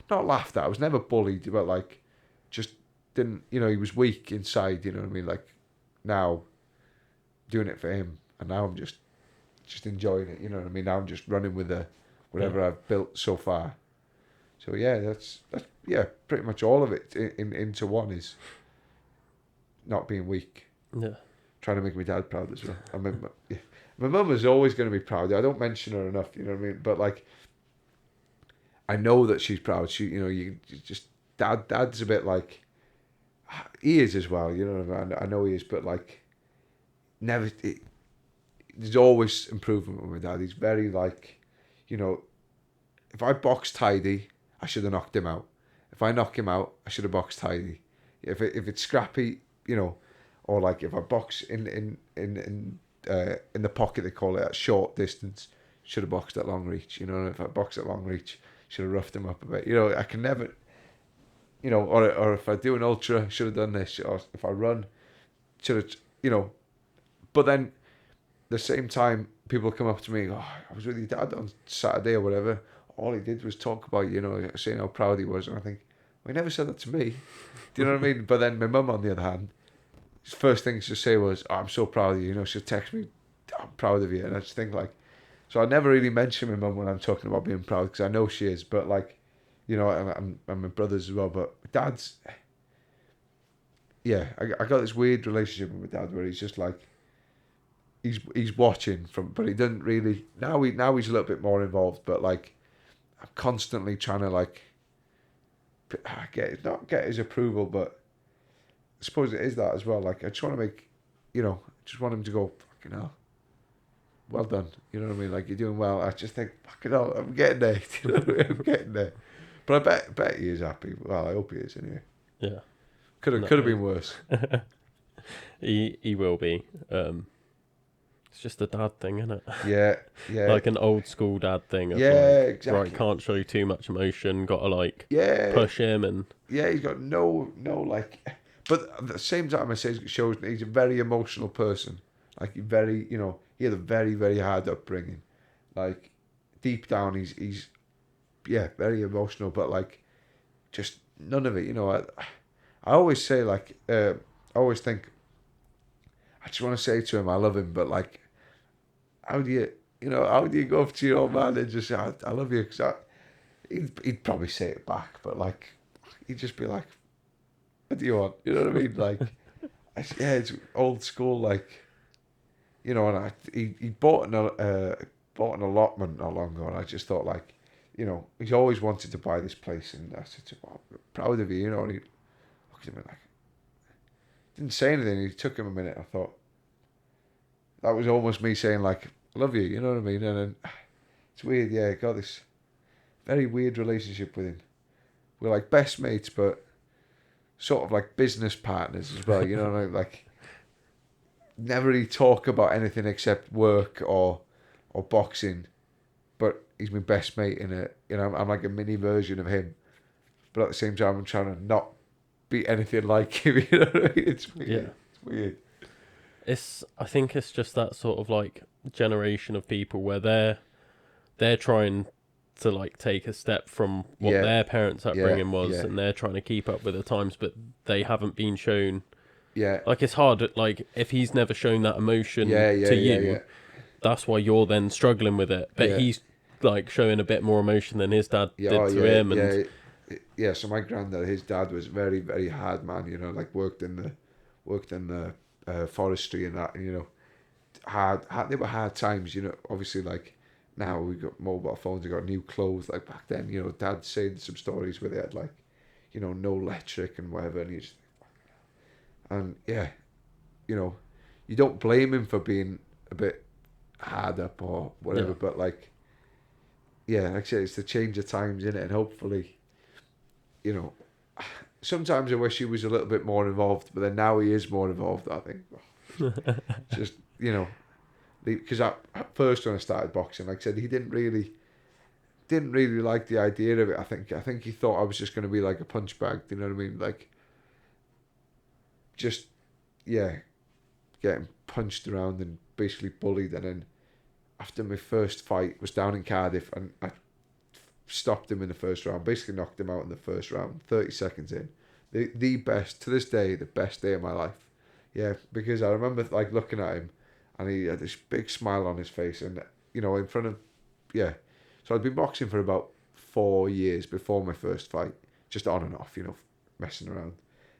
not laughed at. I was never bullied, but like, just didn't, you know, he was weak inside, you know what I mean? Like, now, doing it for him, and now I'm just enjoying it, you know what I mean? Now I'm just running with whatever I've built so far. So yeah, that's pretty much all of it into one is not being weak. Yeah. Trying to make my dad proud as well. I mean, my mum is always going to be proud. I don't mention her enough, you know what I mean? But like, I know that she's proud. She, you know, you just dad's a bit like, he is as well, you know. I know he is, but like, there's always improvement with my dad. He's very like, you know, if I box tidy, I should have knocked him out. If I knock him out, I should have boxed tidy. If it's scrappy, you know, or like if I box in the pocket, they call it, at short distance, should have boxed at long reach. You know, and if I box at long reach, should have roughed him up a bit. You know, I can never, you know, or if I do an ultra, should have done this. Or if I run, should have, you know. But then, the same time, people come up to me, "Oh, I was with your dad on Saturday or whatever. All he did was talk about, you know, saying how proud he was." And I think, well, he never said that to me. Do you know what I mean? But then my mum, on the other hand, his first thing she'd say was, "Oh, I'm so proud of you." You know, she'll text me, "I'm proud of you." And I just think like, so I never really mention my mum when I'm talking about being proud, because I know she is. But like, you know, and my brothers as well. But dad's, yeah, I got this weird relationship with my dad where he's just like, he's watching but he doesn't really, now he's a little bit more involved. But like, I'm constantly trying to like not get his approval, but I suppose it is that as well. Like, I just want to make, you know, I just want him to go, "Fucking hell, well done." You know what I mean? Like, you're doing well. I just think, fucking hell, I'm getting there. You know what I mean? I'm getting there. But I bet he is happy. Well, I hope he is anyway. Yeah. Could have been worse. He will be. It's just a dad thing, isn't it? Yeah. Like an old school dad thing. Of Exactly. Right, can't show too much emotion. Got to like push him and. Yeah, he's got no like, but at the same time, I say it shows he's a very emotional person. Like, he had a very, very hard upbringing. Like, deep down, he's very emotional. But like, just none of it. You know, I always say like, I always think, I just want to say to him, I love him, but like, how do you go up to your old man and just say, I love you? Because he'd probably say it back, but like, he'd just be like, what do you want? You know what I mean? Like, it's old school, like, you know. And he bought an allotment not long ago, and I just thought, like, you know, he's always wanted to buy this place, and I said, "Well, I'm proud of you," you know. And he looked at me like, didn't say anything. He took him a minute. I thought that was almost me saying like, "I love you," you know what I mean? And then it's weird. Yeah, I got this very weird relationship with him. We're like best mates, but sort of like business partners as well. You know, like never really talk about anything except work or boxing. But he's my best mate in it. You know, I'm like a mini version of him. But at the same time, I'm trying to not be anything like him. You know what I mean? It's weird. Yeah. It's weird. I think it's just that sort of like generation of people where they're trying to like take a step from what their parents' upbringing was, and they're trying to keep up with the times, but they haven't been shown. Yeah. Like, it's hard. Like, if he's never shown that emotion to you, that's why you're then struggling with it. But he's like showing a bit more emotion than his dad did to him. And so my granddad, his dad was very, very hard man. You know, like worked in worked in the forestry and that, and, you know, they were hard times, you know. Obviously, like now we got mobile phones, we got new clothes. Like back then, you know, Dad saying some stories where they had like, you know, no electric and whatever, and and yeah, you know, you don't blame him for being a bit hard up or whatever, Yeah. but like, yeah, like I said, it's the change of times, in it, and hopefully, you know, sometimes I wish he was a little bit more involved, but then now he is more involved. I think just, you know, because at first when I started boxing, like I said, he didn't really like the idea of it. I think he thought I was just going to be like a punch bag. You know what I mean? Like, just, yeah, getting punched around and basically bullied. And then after my first fight was down in Cardiff, and I stopped him in the first round, basically knocked him out in the first round, 30 seconds in. The best, to this day, the best day of my life. Yeah, because I remember like looking at him, and he had this big smile on his face, and, you know, in front of, yeah. So I'd been boxing for about 4 years before my first fight, just on and off, you know, messing around.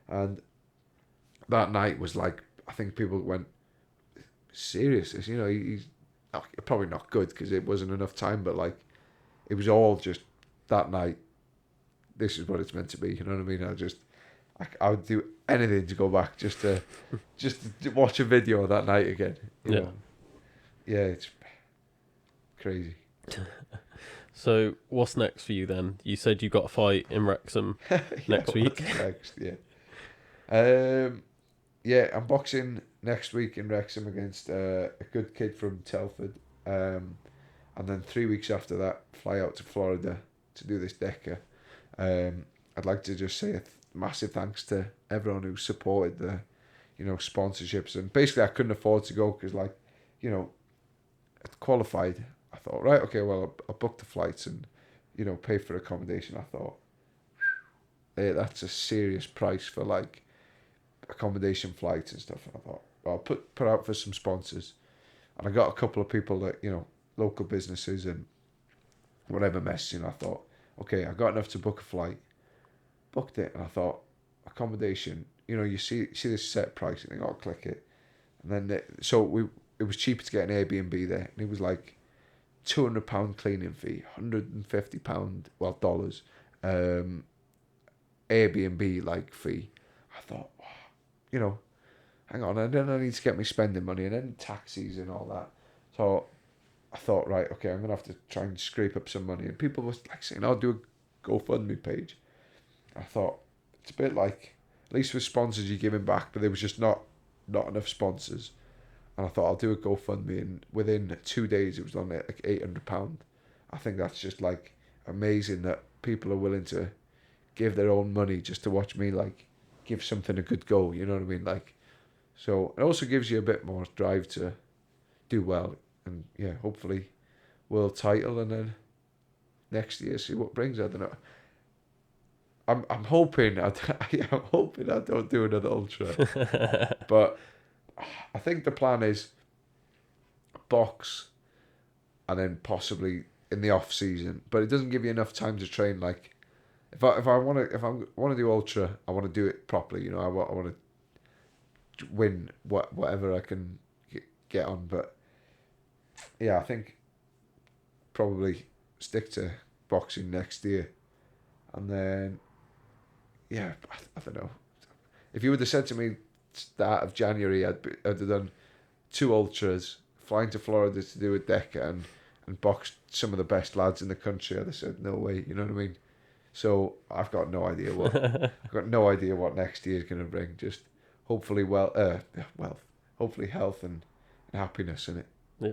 And that night was like, I think people went, serious, you know, he's probably not good because it wasn't enough time, but like, it was all just that night. This is what it's meant to be. You know what I mean? I would do anything to go back just to watch a video of that night again. You know? Yeah, it's crazy. So what's next for you then? You said you got a fight in Wrexham next week. Next, yeah. Yeah, I'm boxing next week in Wrexham against a good kid from Telford. And then 3 weeks after that, fly out to Florida to do this DECCA. I'd like to just say a massive thanks to everyone who supported the, you know, sponsorships. And basically I couldn't afford to go because, like, you know, I'd qualified. I thought, right, okay, well, I'll book the flights and, you know, pay for accommodation. I thought, hey, that's a serious price for, like, accommodation, flights and stuff. And I thought, well, I'll put out for some sponsors. And I got a couple of people that, you know, local businesses and whatever mess, you know. I thought, okay, I got enough to book a flight, booked it, and I thought, accommodation, you know, you see this set price and you got to click it, and then it was cheaper to get an Airbnb there, and it was like £200 cleaning fee, £150 dollars, Airbnb like fee. I thought, wow, you know, hang on, and then I need to get me spending money and then taxis and all that. So I thought, right, okay, I'm going to have to try and scrape up some money. And people was like saying, I'll do a GoFundMe page. I thought, it's a bit like, at least with sponsors you're giving back, but there was just not enough sponsors. And I thought, I'll do a GoFundMe. And within 2 days, it was on like £800. I think that's just like amazing that people are willing to give their own money just to watch me, like, give something a good go. You know what I mean? Like, so it also gives you a bit more drive to do well. And yeah, hopefully world title, and then next year see what brings. I don't know. I'm hoping I'm hoping I don't do another ultra, but I think the plan is box, and then possibly in the off season. But it doesn't give you enough time to train. Like if I want to do ultra, I want to do it properly. You know, I want to win whatever I can get on, but. Yeah, I think probably stick to boxing next year. And then, yeah, I don't know. If you would have said to me start of January, I'd have done 2 ultras, flying to Florida to do a DECCA and box some of the best lads in the country, I'd have said, no way, you know what I mean? So I've got no idea what next year's going to bring. Just hopefully hopefully health and happiness in it. Yeah.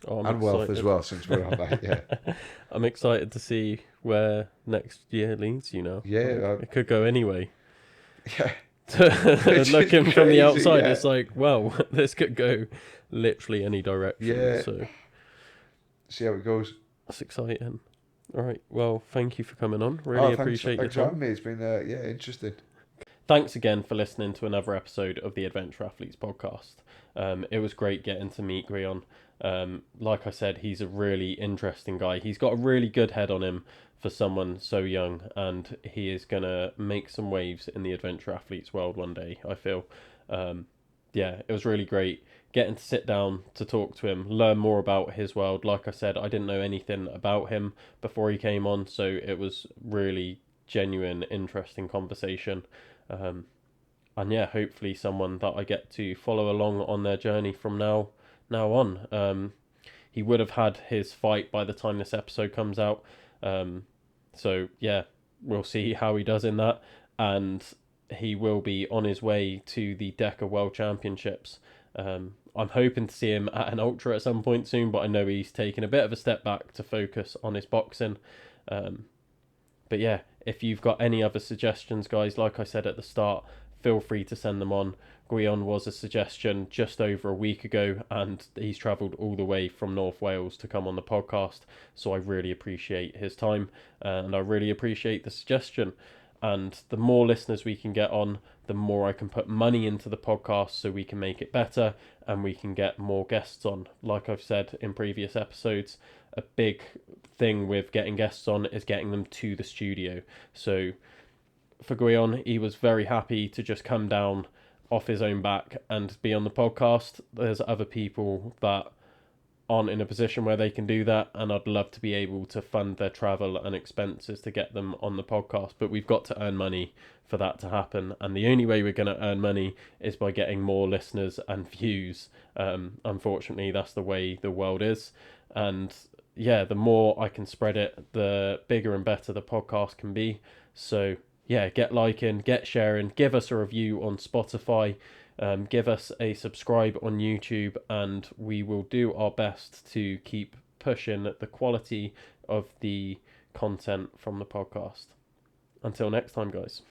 Oh, and wealth as well, since we're on that, yeah. I'm excited to see where next year leads you now. Yeah. It could go anyway. Yeah. Looking from the outside, yeah. it's like, well, this could go literally any direction. Yeah. So see how it goes. That's exciting. All right. Well, thank you for coming on. Really appreciate your thanks time. for having me. It's been, interesting. thanks again for listening to another episode of the Adventure Athletes podcast. It was great getting to meet Gwion. Like I said, he's a really interesting guy. He's got a really good head on him for someone so young, and he is going to make some waves in the Adventure Athletes world one day, I feel. Yeah, it was really great getting to sit down to talk to him, learn more about his world. Like I said, I didn't know anything about him before he came on, so it was really genuine, interesting conversation. And yeah, hopefully someone that I get to follow along on their journey from now on. He would have had his fight by the time this episode comes out. So yeah, we'll see how he does in that. And he will be on his way to the DECCA World Championships. I'm hoping to see him at an ultra at some point soon, but I know he's taken a bit of a step back to focus on his boxing. But yeah, if you've got any other suggestions, guys, like I said at the start, feel free to send them on. Gwion was a suggestion just over a week ago, and he's travelled all the way from North Wales to come on the podcast. So I really appreciate his time, and I really appreciate the suggestion. And the more listeners we can get on, the more I can put money into the podcast so we can make it better and we can get more guests on. Like I've said in previous episodes, a big thing with getting guests on is getting them to the studio. So for Gwion, he was very happy to just come down off his own back and be on the podcast. There's other people that aren't in a position where they can do that, and I'd love to be able to fund their travel and expenses to get them on the podcast, but we've got to earn money for that to happen, and the only way we're going to earn money is by getting more listeners and views. Unfortunately, that's the way the world is, and yeah, the more I can spread it, the bigger and better the podcast can be. So yeah, get liking, get sharing, give us a review on Spotify, give us a subscribe on YouTube, and we will do our best to keep pushing the quality of the content from the podcast. Until next time, guys.